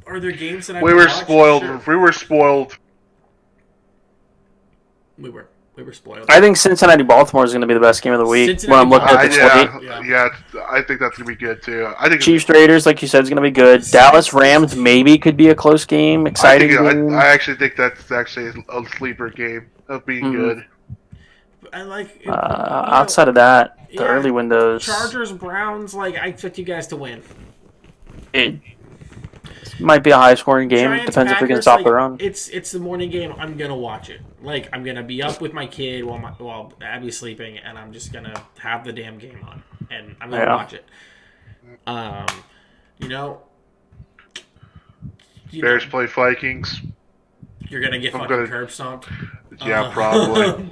are there games that I We were watch? spoiled. Sure. We were spoiled. We were spoiled. I think Cincinnati Baltimore is going to be the best game of the week when I'm looking at the slate. Yeah, I think that's gonna be good too. I think Chiefs Raiders, like you said, is going to be good. Dallas Rams maybe could be a close game, exciting game. I actually think that's actually a sleeper game of being good. I like outside of that, the early windows. Chargers Browns, like I expect you guys to win. It might be a high scoring game. Giants, Depends if we can Packers, stop like, the run. It's the morning game. I'm gonna watch it. Like I'm gonna be up with my kid while Abby's sleeping, and I'm just gonna have the damn game on, and I'm gonna watch it. You know, Bears play Vikings. You're gonna get fucking curb stomped. Yeah, probably.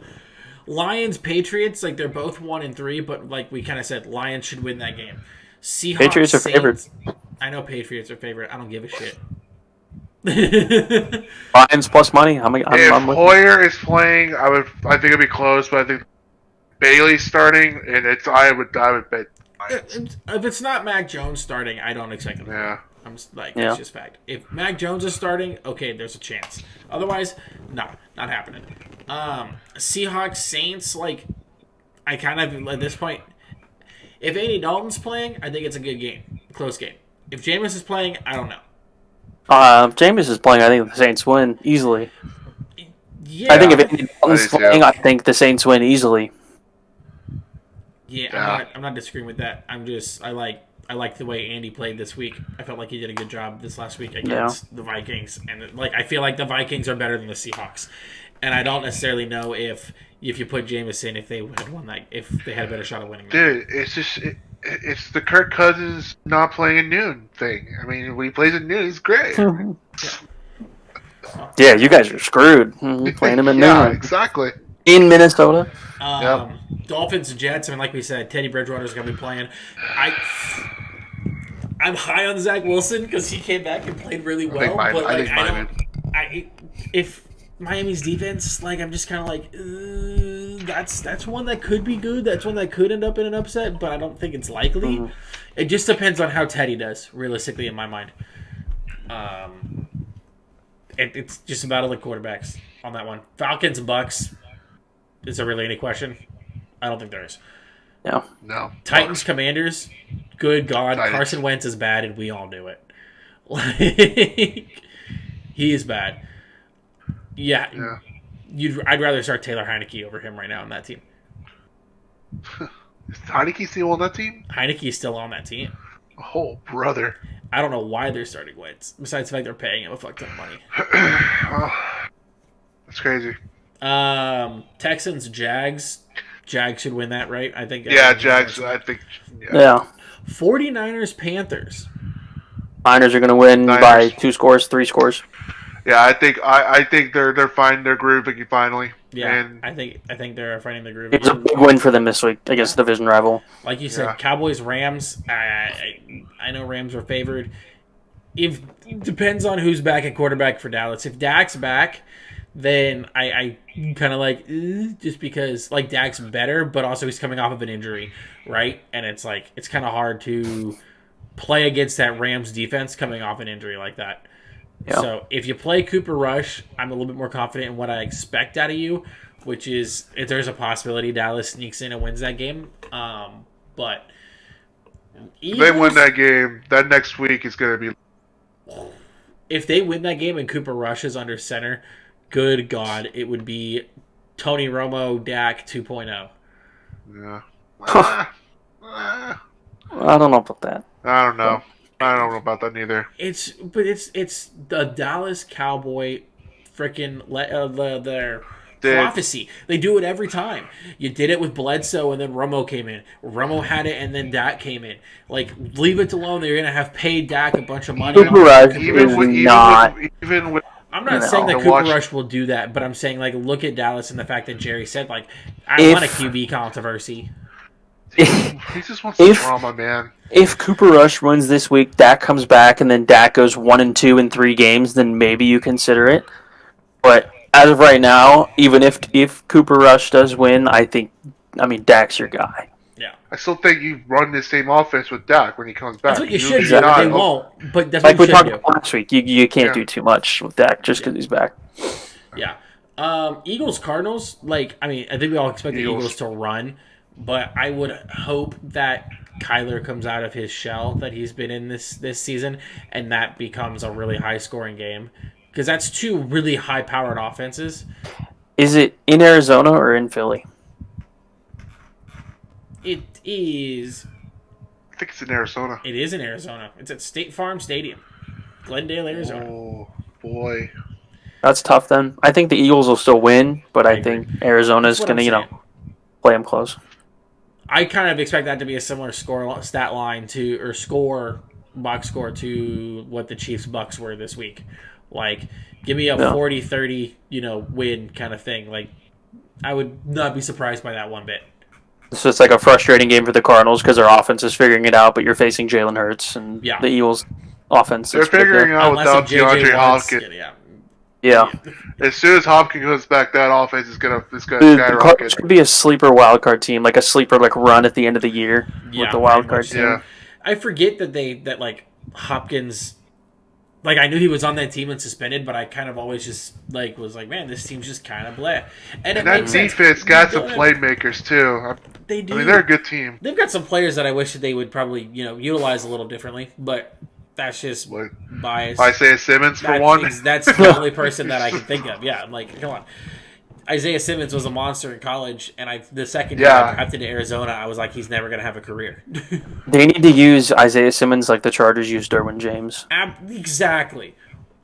Lions Patriots, like they're both 1-3, but like we kind of said, Lions should win that game. Seahawks Patriots are favored. I know Patriots are favorite. I don't give a shit. Lions plus money. I'm if with Hoyer is playing, I think it'd be close, but I think Bailey's starting, and I would bet. If it's not Mac Jones starting, I don't expect him. Yeah. I'm just, like that's just fact. If Mac Jones is starting, okay, there's a chance. Otherwise, not happening. Seahawks Saints, like I kind of at this point, if Andy Dalton's playing, I think it's a good game, close game. If Jameis is playing, I don't know. Jameis is playing. I think the Saints win easily. Yeah, I think if Andy Dalton's playing, I think the Saints win easily. Yeah, I'm not disagreeing with that. I like the way Andy played this week. I felt like he did a good job this last week against the Vikings, and like I feel like the Vikings are better than the Seahawks. And I don't necessarily know if you put Jameis in, if they had won that, if they had a better shot of winning. Dude, it's just it's the Kirk Cousins not playing at noon thing. I mean, when he plays at noon, he's great. Yeah, you guys are screwed. Playing him at noon. Yeah, exactly. In Minnesota. Dolphins, Jets. I mean, like we said, Teddy Bridgewater's going to be playing. I'm high on Zach Wilson because he came back and played really well. If Miami's defense, like I'm just kind of like, that's one that could be good. That's one that could end up in an upset, but I don't think it's likely. It just depends on how Teddy does, realistically, in my mind. It's just about all the quarterbacks on that one. Falcons, Bucks. Is there really any question? I don't think there is. No. Titans, Commanders. Good God, Titans. Carson Wentz is bad, and we all knew it. Like, he is bad. Yeah. I'd rather start Taylor Heineke over him right now on that team. Is Heineke still on that team? Heineke's still on that team. Oh, brother. I don't know why they're starting Wentz, besides the fact they're paying him a fuck ton of money. That's crazy. Texans, Jags. Jags should win that, right? I think. Yeah, Jags, I think. Yeah. 49ers, Panthers. Niners are going to win by 2 scores, 3 scores. Yeah, I think they're finding their groove finally. Yeah, and I think they're finding the groove. It's a big win for them this week against the division rival. Like you said, Cowboys, Rams. I know Rams are favored. If depends on who's back at quarterback for Dallas. If Dak's back, then I kind of like just because like Dak's better, but also he's coming off of an injury, right? And it's like it's kind of hard to play against that Rams defense coming off an injury like that. Yeah. So if you play Cooper Rush, I'm a little bit more confident in what I expect out of you, which is if there's a possibility Dallas sneaks in and wins that game. But Eagles, if they win that game, that next week is going to be. if they win that game and Cooper Rush is under center, good God, it would be Tony Romo, Dak 2.0. Yeah. I don't know about that. I don't know. I don't know about that neither. It's the Dallas Cowboy freaking their prophecy. They do it every time. You did it with Bledsoe, and then Romo came in. Romo had it, and then Dak came in. Like, leave it alone. They're gonna have paid Dak a bunch of money. Cooper Rush Even with I'm not saying that Cooper Rush will do that, but I'm saying, like, look at Dallas and the fact that Jerry said, like, I want a QB controversy. He just wants the drama, man. If Cooper Rush runs this week, Dak comes back, and then Dak goes 1-2 in 3 games, then maybe you consider it. But as of right now, even if Cooper Rush does win, Dak's your guy. Yeah. I still think you run the same offense with Dak when he comes back. That's what you should do. They won't, but that's what we you should talked do. about last week. You can't do too much with Dak just because he's back. Yeah. Eagles, Cardinals, I think we all expect the Eagles to run, but I would hope that Kyler comes out of his shell that he's been in this season, and that becomes a really high-scoring game. Because that's 2 really high-powered offenses. Is it in Arizona or in Philly? It is. I think it's in Arizona. It is in Arizona. It's at State Farm Stadium, Glendale, Arizona. Oh, boy. That's tough then. I think the Eagles will still win, but I think Arizona's going to, play them close. I kind of expect that to be a similar stat line box score to what the Chiefs-Bucks were this week. Like, give me a 40-30, win kind of thing. Like, I would not be surprised by that one bit. So it's like a frustrating game for the Cardinals because their offense is figuring it out, but you're facing Jalen Hurts and the Eagles' offense. They're figuring it out without DeAndre Hopkins. Yeah. As soon as Hopkins comes back, that offense is gonna skyrocket. The Cardinals could be a sleeper wildcard team, like a sleeper run at the end of the year with the wildcard team. Yeah. I forget that Hopkins. Like, I knew he was on that team and suspended, but I kind of always just, was like, man, this team's just kind of bleh. And that defense got some playmakers, too. They do. I mean, they're a good team. They've got some players that I wish that they would probably, utilize a little differently, but that's just bias. Isaiah Simmons, for one. That's the only person that I can think of. Yeah, come on. Isaiah Simmons was a monster in college, and the second year I drafted to Arizona, I was like, he's never going to have a career. They need to use Isaiah Simmons like the Chargers used Derwin James. Exactly.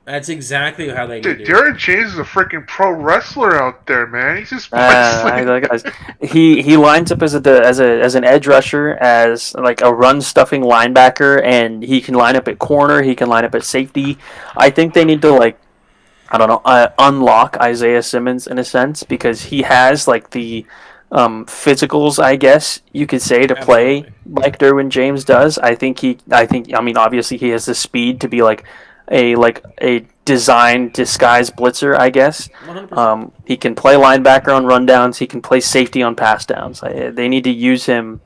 That's exactly how they do it. Derwin James is a freaking pro wrestler out there, man. He's just wrestling. He lines up as an edge rusher, as like a run stuffing linebacker, and he can line up at corner. He can line up at safety. I think they need to unlock Isaiah Simmons in a sense because he has the physicals, I guess you could say, to play like Derwin James does. I mean, obviously he has the speed to be a design disguise blitzer, I guess. 100%. He can play linebacker on rundowns. He can play safety on pass downs. They need to use him.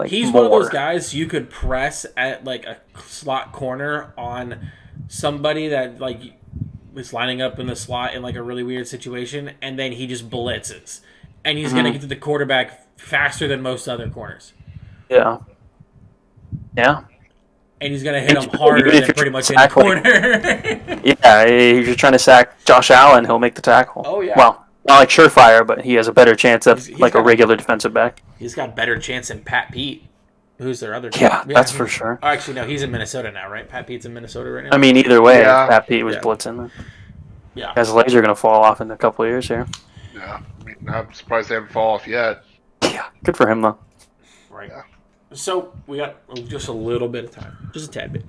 He's more. One of those guys you could press at a slot corner on somebody that is lining up in the slot in a really weird situation, and then he just blitzes, and he's going to get to the quarterback faster than most other corners. Yeah. And he's going to hit him harder than pretty much any corner. Yeah, if you're trying to sack Josh Allen, he'll make the tackle. Oh, yeah. Well, not surefire, but he has a better chance of a regular defensive back. He's got a better chance than Pat Pete, who's their other team. Yeah, that's for sure. Oh, actually, no, he's in Minnesota now, right? Pat Pete's in Minnesota right now? I mean, either way, Pat Pete was blitzing. Yeah. His legs are going to fall off in a couple of years here. Yeah, I mean, I'm surprised they haven't fallen off yet. Yeah, good for him, though. Right. Yeah. So, we got just a little bit of time. Just a tad bit.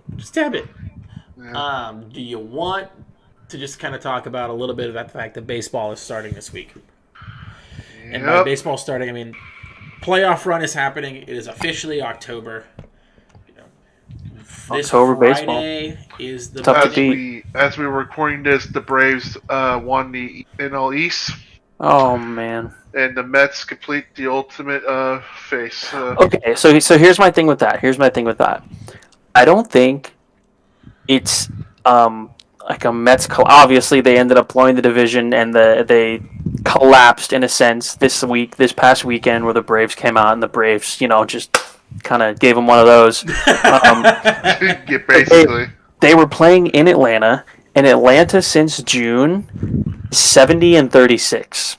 Yeah. Do you want to just kind of talk about a little bit about the fact that baseball is starting this week? Yep. And by baseball starting, I mean playoff run is happening. It is officially October. This October Friday baseball is the as we were recording this, the Braves won the NL East. Oh man! And the Mets complete the ultimate face. Okay, so here's my thing with that. I don't think it's like a Mets. Obviously, they ended up blowing the division, and they collapsed in a sense this past weekend, where the Braves came out, and the Braves, just kind of gave them one of those. Yeah, basically. they were playing in Atlanta, and Atlanta since June, 70-36.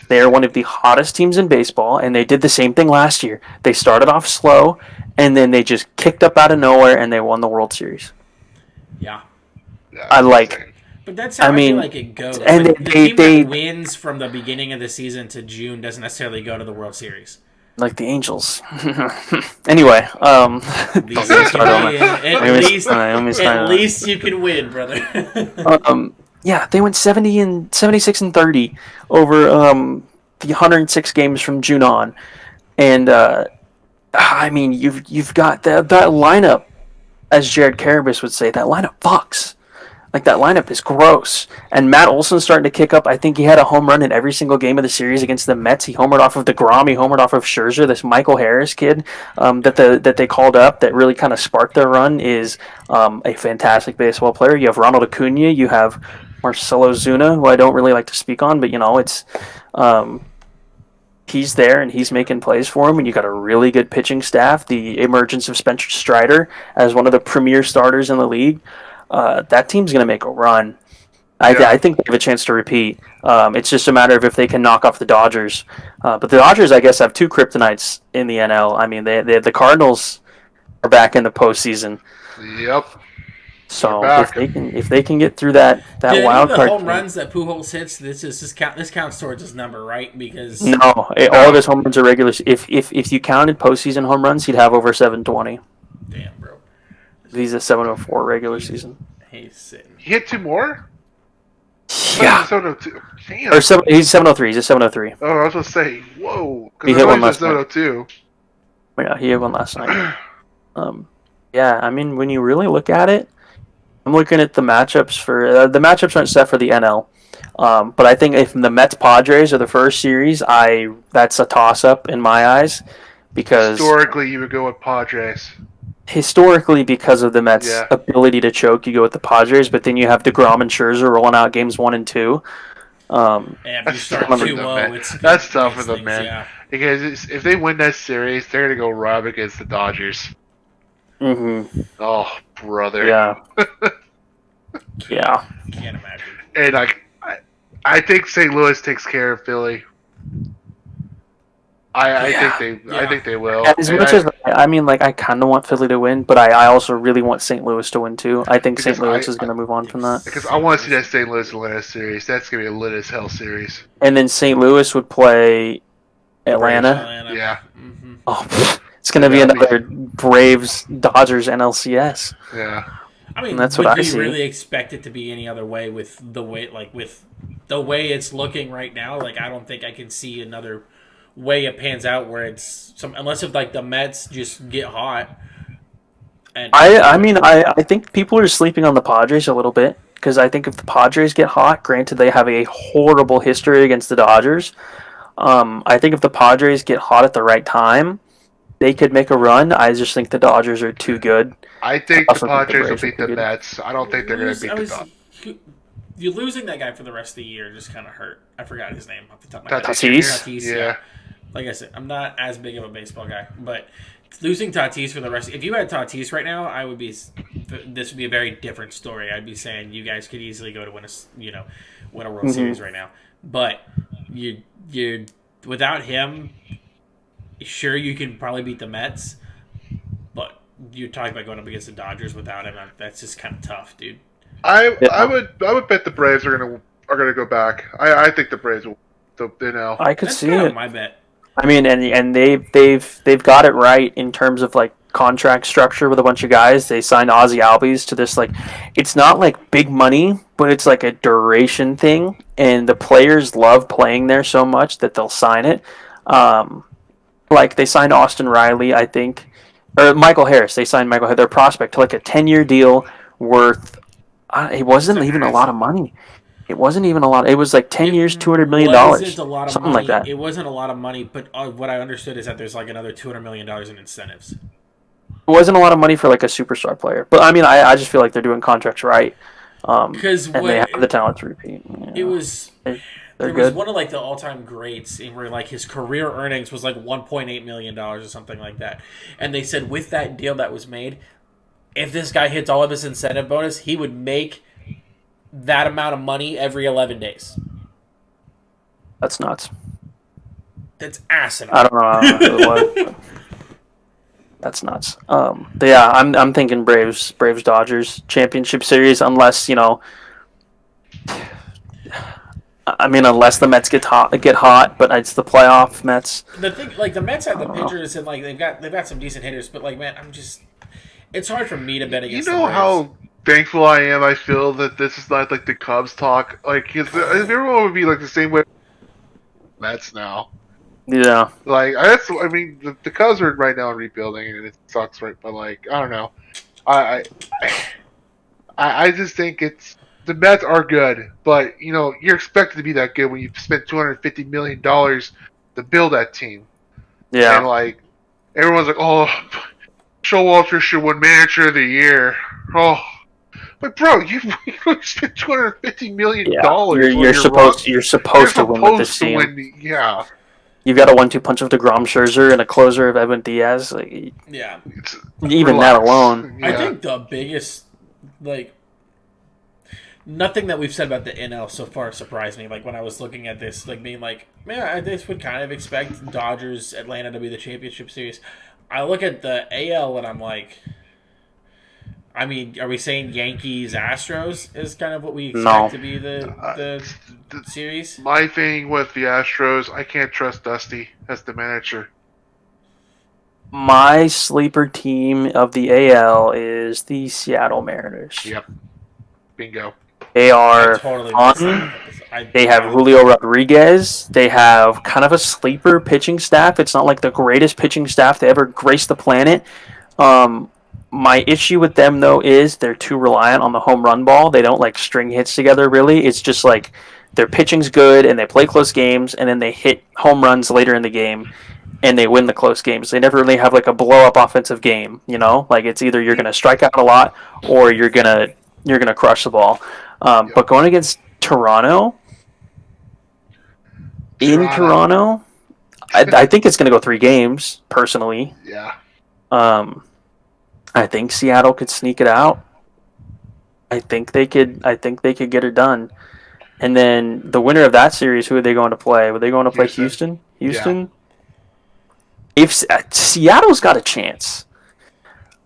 They are one of the hottest teams in baseball, and they did the same thing last year. They started off slow, and then they just kicked up out of nowhere, and they won the World Series. Yeah. I like. But that's how I feel like it goes. And like, the team that wins from the beginning of the season to June doesn't necessarily go to the World Series. Like the Angels. Anyway, at least you can win, brother. Yeah, they went 76-30 over the 106 games from June on, and I mean you've got that lineup, as Jared Carabas would say, that lineup fucks. Like, that lineup is gross. And Matt Olson's starting to kick up. I think he had a home run in every single game of the series against the Mets. He homered off of DeGrom. He homered off of Scherzer. This Michael Harris kid that they called up that really kind of sparked their run is a fantastic baseball player. You have Ronald Acuna. You have Marcelo Zuna, who I don't really like to speak on, but, it's he's there and he's making plays for him, and you got a really good pitching staff. The emergence of Spencer Strider as one of the premier starters in the league. That team's going to make a run. I think they have a chance to repeat. It's just a matter of if they can knock off the Dodgers. But the Dodgers, I guess, have two kryptonites in the NL. I mean, the Cardinals are back in the postseason. Yep. So if they can get through that wild card, the home runs that Pujols hits, this counts towards his number, right? Because all of his home runs are regular. If you counted postseason home runs, he'd have over 720. Damn, bro. He's a 704 regular season. He's sitting. He hit two more? Yeah. 702. Damn. He's 703. He's a 703. Oh, I was going to say, whoa. He hit one last 702. Yeah, he hit one last night. Yeah, I mean, when you really look at it, I'm looking at the matchups for the matchups aren't set for the NL. But I think if the Mets Padres are the first series, that's a toss up in my eyes, because historically you would go with Padres. Historically, because of the Mets' ability to choke, you go with the Padres. But then you have DeGrom and Scherzer rolling out games 1 and 2. And if you start 2-0, that's tough for them, man. Yeah. Because if they win that series, they're gonna go rob against the Dodgers. Mm-hmm. Oh, brother. Yeah. Yeah. Can't imagine. And I think St. Louis takes care of Philly. I think they will. As much as I kind of want Philly to win, but I also really want St. Louis to win too. I think St. Louis is going to move on from that. Because I want to see that St. Louis Atlanta series. That's going to be a lit as hell series. And then St. Louis would play Atlanta. Yeah. Mm-hmm. Oh, it's going to be another Braves Dodgers NLCS. Yeah. I mean, that's what I see. Do you really expect it to be any other way with the way it's looking right now? Like, I don't think I can see another way it pans out where it's unless if the Mets just get hot. And I think people are sleeping on the Padres a little bit, because I think if the Padres get hot, granted they have a horrible history against the Dodgers, I think if the Padres get hot at the right time, they could make a run. I just think the Dodgers are too good. I think the Padres will beat the Mets. I don't think they're going to beat the Dodgers. You're losing that guy for the rest of the year just kind of hurt. I forgot his name off the top of my head. Tatis? Yeah. Like I said, I'm not as big of a baseball guy, but losing Tatis for the rest. If you had Tatis right now, this would be a very different story. I'd be saying you guys could easily go to win a World Series right now. But you without him, sure you can probably beat the Mets, but you're talking about going up against the Dodgers without him. That's just kind of tough, dude. I would bet the Braves are gonna go back. I think the Braves will. I could see it. My bet. I mean, and they've got it right in terms of contract structure with a bunch of guys. They signed Ozzy Albies to this it's not big money, but it's a duration thing, and the players love playing there so much that they'll sign it. They signed Austin Riley, I think, or Michael Harris. They signed Michael Harris, their prospect, to a 10-year deal worth. It wasn't even a lot of money. It wasn't even a lot. It was 10 years, $200 million. Something like that. It wasn't a lot of money, but what I understood is that there's another $200 million in incentives. It wasn't a lot of money for a superstar player. But I mean, I just feel like they're doing contracts right. Because they have the talent to repeat. It was. There was one of the all-time greats where his career earnings was $1.8 million or something like that, and they said with that deal that was made, if this guy hits all of his incentive bonus, he would make that amount of money every 11 days. That's nuts. That's asinine. I don't know who it was. That's nuts. But yeah, I'm thinking Braves Dodgers championship series, unless unless the Mets get hot, but it's the playoff Mets. The thing, like the Mets have the pitchers and like they've got some decent hitters, but like man, it's hard for me to bet against. You know how thankful I am. I feel that this is not like the Cubs talk. Like, everyone would be like the same way. Mets now. Yeah. Like the Cubs are right now rebuilding, and it sucks, right? But like, I don't know. I just think the Mets are good, but you're expected to be that good when you spent $250 million to build that team. Yeah. And like, everyone's like, oh, Showalter should win Manager of the Year. Oh, but bro, you spent $250 million. You're supposed to win with this team. Yeah. You've got a 1-2 punch of DeGrom, Scherzer, and a closer of Edwin Diaz. Like, yeah. Even that alone. Yeah. I think the biggest, like, nothing that we've said about the NL so far surprised me. Like, when I was looking at this, like, being like, man, I just would kind of expect Dodgers, Atlanta to be the championship series. I look at the AL and I'm like, I mean, are we saying Yankees Astros is kind of what we expect to be the series? My thing with the Astros, I can't trust Dusty as the manager. My sleeper team of the AL is the Seattle Mariners. Yep. Bingo. They are fun. They have Julio Rodriguez. They have kind of a sleeper pitching staff. It's not like the greatest pitching staff to ever grace the planet. My issue with them, though, is they're too reliant on the home run ball. They don't, like, string hits together, really. It's just, like, their pitching's good, and they play close games, and then they hit home runs later in the game, and they win the close games. They never really have, like, a blow-up offensive game, Like, it's either you're going to strike out a lot, or you're gonna crush the ball. But going against Toronto, I think it's going to go 3 games, personally. Yeah. I think Seattle could sneak it out. I think they could get it done. And then the winner of that series, who are they going to play? Were they going to play Houston? Houston? Yeah. If Seattle's got a chance,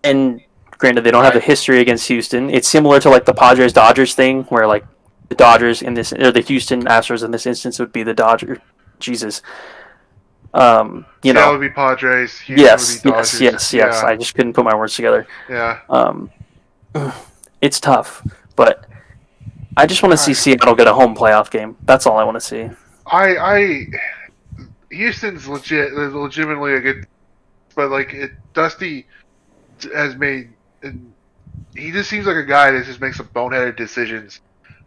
and granted they don't have a history against Houston, it's similar to like the Padres-Dodgers thing, where like the Dodgers or the Houston Astros in this instance would be the Dodgers. Jesus. Seattle would be Padres. Houston would be Dodgers. Yes. I just couldn't put my words together. Yeah. It's tough, but I just want to see Seattle get a home playoff game. That's all I want to see. Houston's legitimately a good, but like Dusty has made. He just seems like a guy that just makes some boneheaded decisions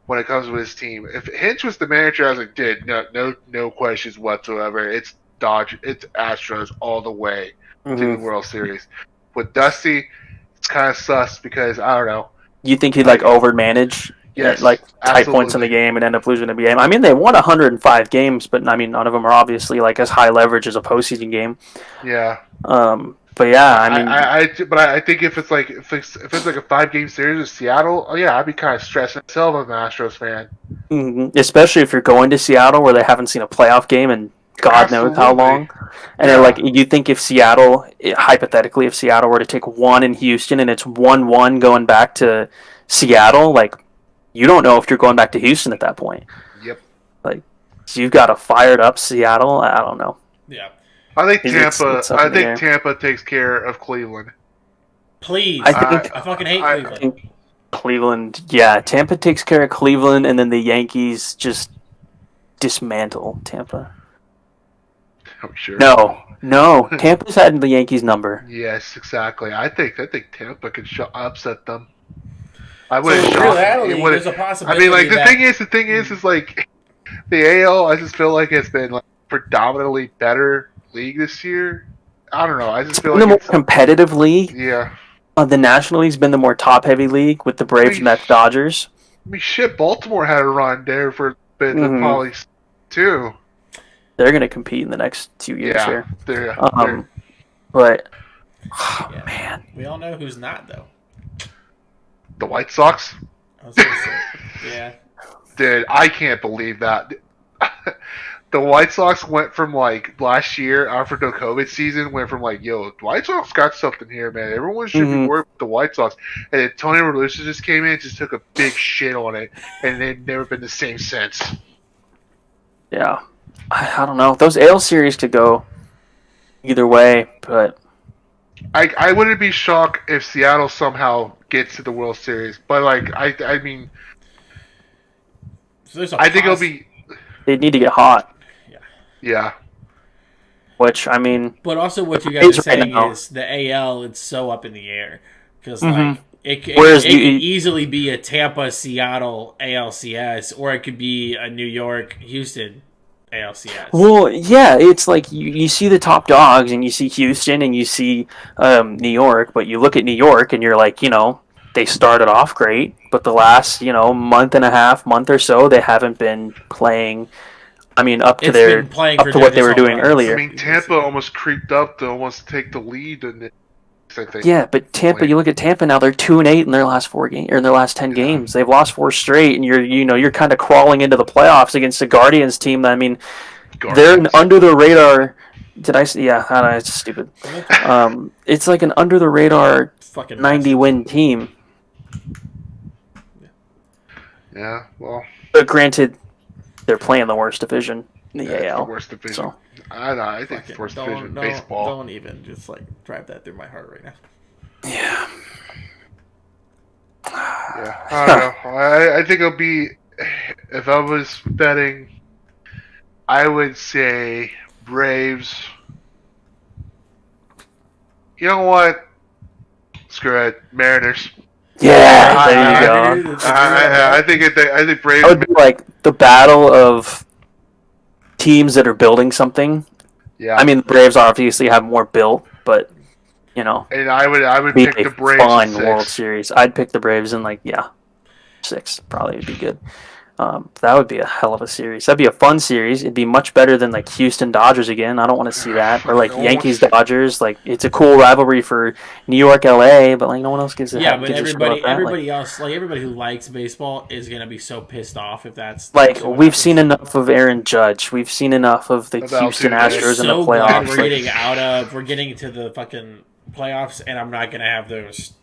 when it comes to his team. If Hinch was the manager, I was like, dude, no questions whatsoever. It's Astros all the way to the World Series. With Dusty, it's kind of sus because I don't know. You think he'd like overmanage, tight points in the game and end up losing the game? I mean, they won 105 games, but I mean, none of them are obviously like as high leverage as a postseason game. Yeah. But yeah, I mean, I think if it's like a 5-game series with Seattle, I'd be kind of stressing myself as an Astros fan. Mm-hmm. Especially if you're going to Seattle where they haven't seen a playoff game in God knows how long. And then, like, you think if Seattle, hypothetically, if Seattle were to take 1 in Houston and it's 1-1 going back to Seattle, like, you don't know if you're going back to Houston at that point. Yep. Like, so you've got a fired up Seattle. I don't know. Yeah. I think Tampa. I think Tampa takes care of Cleveland. Please, I fucking hate Cleveland. I think Cleveland, yeah. Tampa takes care of Cleveland, and then the Yankees just dismantle Tampa. I'm sure. No. Tampa's had the Yankees number. Yes, exactly. I think Tampa could upset them. I would. There's a possibility. I mean, like the thing is like the AL. I just feel like it's been like predominantly better league this year. I don't know. I just feel like the more competitive league. Yeah. The National League's been the more top-heavy league with the Braves, Mets, Dodgers. I mean, shit. Baltimore had a run there for a bit, probably too. They're going to compete in the next 2 years here. They're, but man, we all know who's not though. The White Sox? I was gonna say, yeah. Dude, I can't believe that. The White Sox went from like last year after the COVID season, went from like, yo, the White Sox got something here, man. Everyone should be worried about the White Sox. And then Tony La Russa just came in, just took a big shit on it, and they've never been the same since. Yeah, I don't know. Those AL series could go either way, but I wouldn't be shocked if Seattle somehow gets to the World Series, but like I mean, So I think it'll be. they need to get hot. Yeah. Which, I mean... But also what you guys are saying is the AL, it's so up in the air. Because, like, it could easily be a Tampa-Seattle ALCS, or it could be a New York-Houston ALCS. Well, yeah, it's like you see the top dogs, and you see Houston, and you see New York, but you look at New York, and you're like, they started off great, but the last, month and a half, month or so, they haven't been playing... I mean, up to what they were doing earlier. I mean, Tampa almost creeped up to almost take the lead in it, I think. Yeah, but Tampa, you look at Tampa now; they're 2-8 in their last 4 games, or in their last 10 games. They've lost 4 straight, and you're kind of crawling into the playoffs against the Guardians team. That, I mean, they're an under the radar. Did I say? Yeah, I don't know, it's stupid. It's like an under the radar 90-win team. Yeah, well. But granted, they're playing the worst division in the AL. The worst division. So. I know. I think it's the worst division. Baseball. Don't even just drive that through my heart right now. Yeah. Yeah. I don't know. I think it'll be. If I was betting, I would say Braves. You know what? Screw it. Mariners. Yeah, there you go. I think Braves. That would be like the battle of teams that are building something. Yeah. I mean, the Braves obviously have more built, but And I would pick the Braves. Fun World Series. I'd pick the Braves in 6 probably would be good. That would be a hell of a series. That'd be a fun series. It'd be much better than Houston Dodgers again. I don't want to see that. Or Yankees Dodgers. It's a cool rivalry for New York LA, but no one else gives a but everybody else, everybody who likes baseball is gonna be so pissed off if that's we've seen enough of Aaron Judge. We've seen enough of the Houston Astros in the playoffs. We're getting to the fucking playoffs, and I'm not gonna have those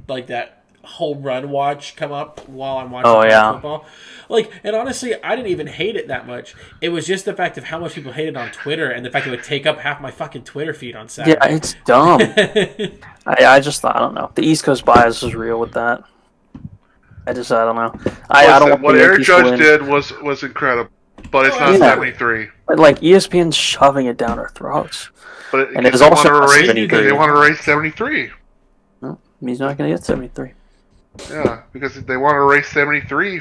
that home run watch come up while I'm watching football. And honestly, I didn't even hate it that much. It was just the fact of how much people hated on Twitter and the fact it would take up half my fucking Twitter feed on Saturday. Yeah, it's dumb. I just thought, I don't know. The East Coast bias was real with that. I don't know. I don't want what Eric Judge did was incredible, but it's not 73. But ESPN's shoving it down our throats. But and it's also they want to raise 73. No, he's not going to get 73. Yeah, because they want to erase 73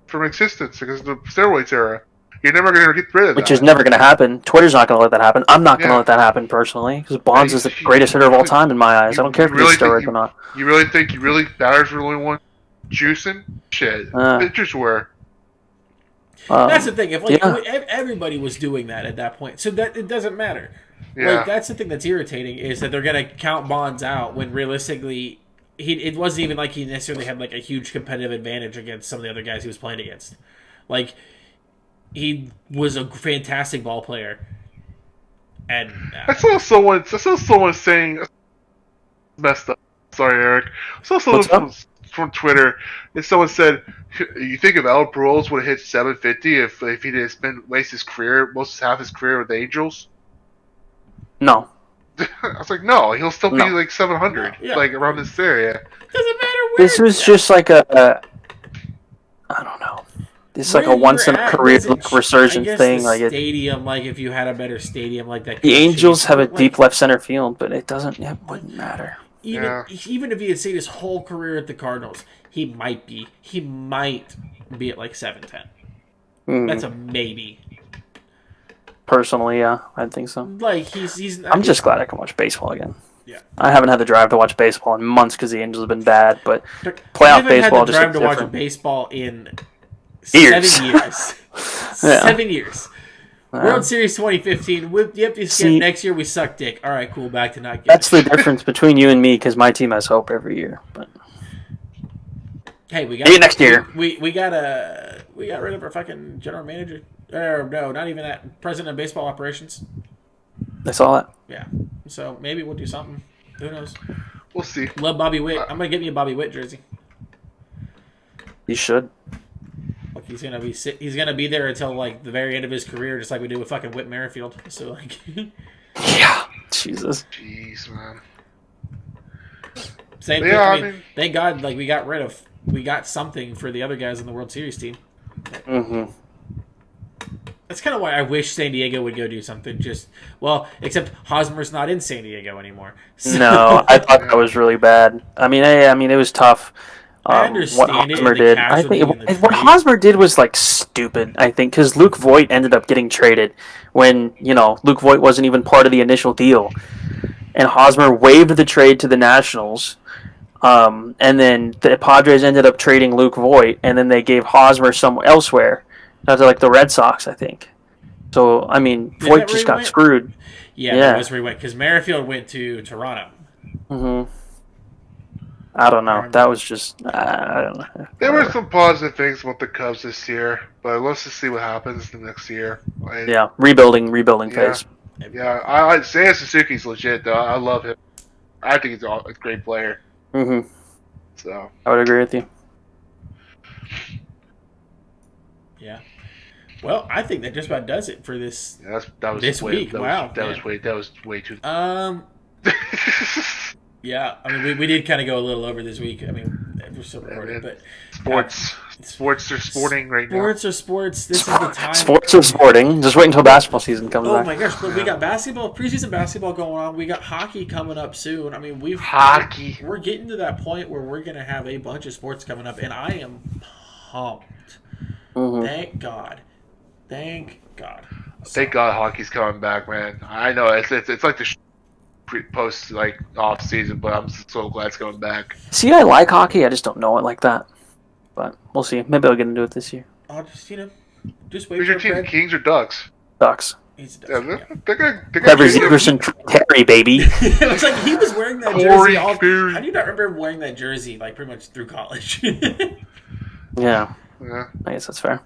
from existence because of the steroids era. You're never going to get rid of that. Which is never going to happen. Twitter's not going to let that happen. I'm not going to let that happen personally because Bonds is the greatest hitter of all time in my eyes. I don't care if he's steroids or not. You really think batters were the only one juicing? Shit. Pitchers were. That's the thing. If everybody was doing that at that point, so that it doesn't matter. Yeah. That's the thing that's irritating is that they're going to count Bonds out when realistically it wasn't even like he necessarily had a huge competitive advantage against some of the other guys he was playing against. He was a fantastic ball player. And I saw someone saying messed up. Sorry, Eric. I saw someone from Twitter, and someone said, "You think if Albert Pujols would have hit 750 if he didn't waste his career, half his career with the Angels?" No. I was like, no, he'll still be 700, around this area. Doesn't matter where. This was just I don't know. It's a once in a career resurgence thing. Stadium, if you had a better stadium like that. The Angels have a deep left center field, but it wouldn't matter. Even if he had stayed his whole career at the Cardinals, he might be at 710. That's a maybe. Personally, yeah, I think so. He's. I'm just glad I can watch baseball again. Yeah. I haven't had the drive to watch baseball in months because the Angels have been bad, but playoff baseball just had the drive to watch baseball in 7 years. 7 years. World Series 2015. Next year we suck dick. All right, cool. Back to not. That's the difference between you and me because my team has hope every year. But Hey, we got maybe next year. We got rid of our fucking general manager. Or no, not even that. President of baseball operations. I saw that. Yeah. So maybe we'll do something. Who knows? We'll see. Love Bobby Witt. I'm gonna get me a Bobby Witt jersey. You should. Like he's gonna be there until like the very end of his career, just like we did with fucking Whit Merrifield. So like, Yeah. Jesus. Jeez, man. same thing. I mean, thank God, like we got something for the other guys in the World Series team. Mm-hmm. That's kind of why I wish San Diego would go do something. Except Hosmer's not in San Diego anymore. So. No, I thought that was really bad. I mean, it was tough. I understand what it. Hosmer did. I think what Hosmer did was like stupid. I think because Luke Voigt ended up getting traded when Luke Voigt wasn't even part of the initial deal, and Hosmer waived the trade to the Nationals. And then the Padres ended up trading Luke Voigt, and then they gave Hosmer somewhere elsewhere. To like the Red Sox, I think. So, I mean, Voigt just got screwed. Yeah, that was where he went, because Merrifield went to Toronto. Mm-hmm. I don't know. That was just, I don't know. There were some positive things about the Cubs this year, but let's just see what happens the next year. Yeah, rebuilding phase. Yeah, Seiya Suzuki's legit, though. I love him. I think he's a great player. Mm-hmm. So I would agree with you. Yeah. Well, I think that just about does it for this. Yeah, that was this week. Wow, that was way too. Yeah, I mean, we did kind of go a little over this week. I mean, we're still recording, but sports are sporting right now. Sports are sports. This is the time. Sports are sporting. Just wait until basketball season comes back. Oh my gosh! But we got preseason basketball going on. We got hockey coming up soon. I mean, we're getting to that point where we're gonna have a bunch of sports coming up, and I am pumped. Mm-hmm. Thank God. Thank God hockey's coming back, man. I know it's like the post like off season, but I'm so glad it's coming back. See, I like hockey. I just don't know it like that. But we'll see. Maybe I'll get into it this year. I'll just wait. Who's your team? Kings or Ducks? Ducks. He's a Yeah, Ducks. Trevor Zegerson, Terry, baby. It was like he was wearing that jersey. How do you not remember him wearing that jersey like pretty much through college? Yeah. I guess that's fair.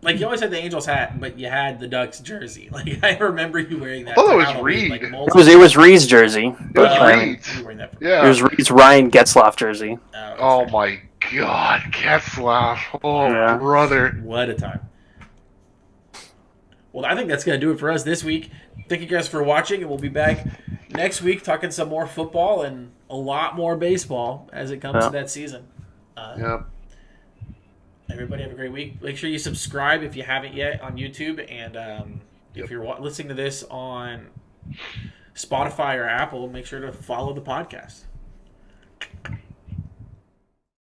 Like you always had the Angels hat, but you had the Ducks jersey. Like I remember you wearing that. I thought it was Reed. Like, it was Reed's jersey. It was Reed. Yeah. It was Reed's Ryan Getzlaf jersey. Oh my God, Getzlaf! Oh yeah. Brother, what a time! Well, I think that's gonna do it for us this week. Thank you guys for watching, and we'll be back next week talking some more football and a lot more baseball as it comes to that season. Everybody have a great week. Make sure you subscribe if you haven't yet on YouTube, and if you're listening to this on Spotify or Apple, make sure to follow the podcast.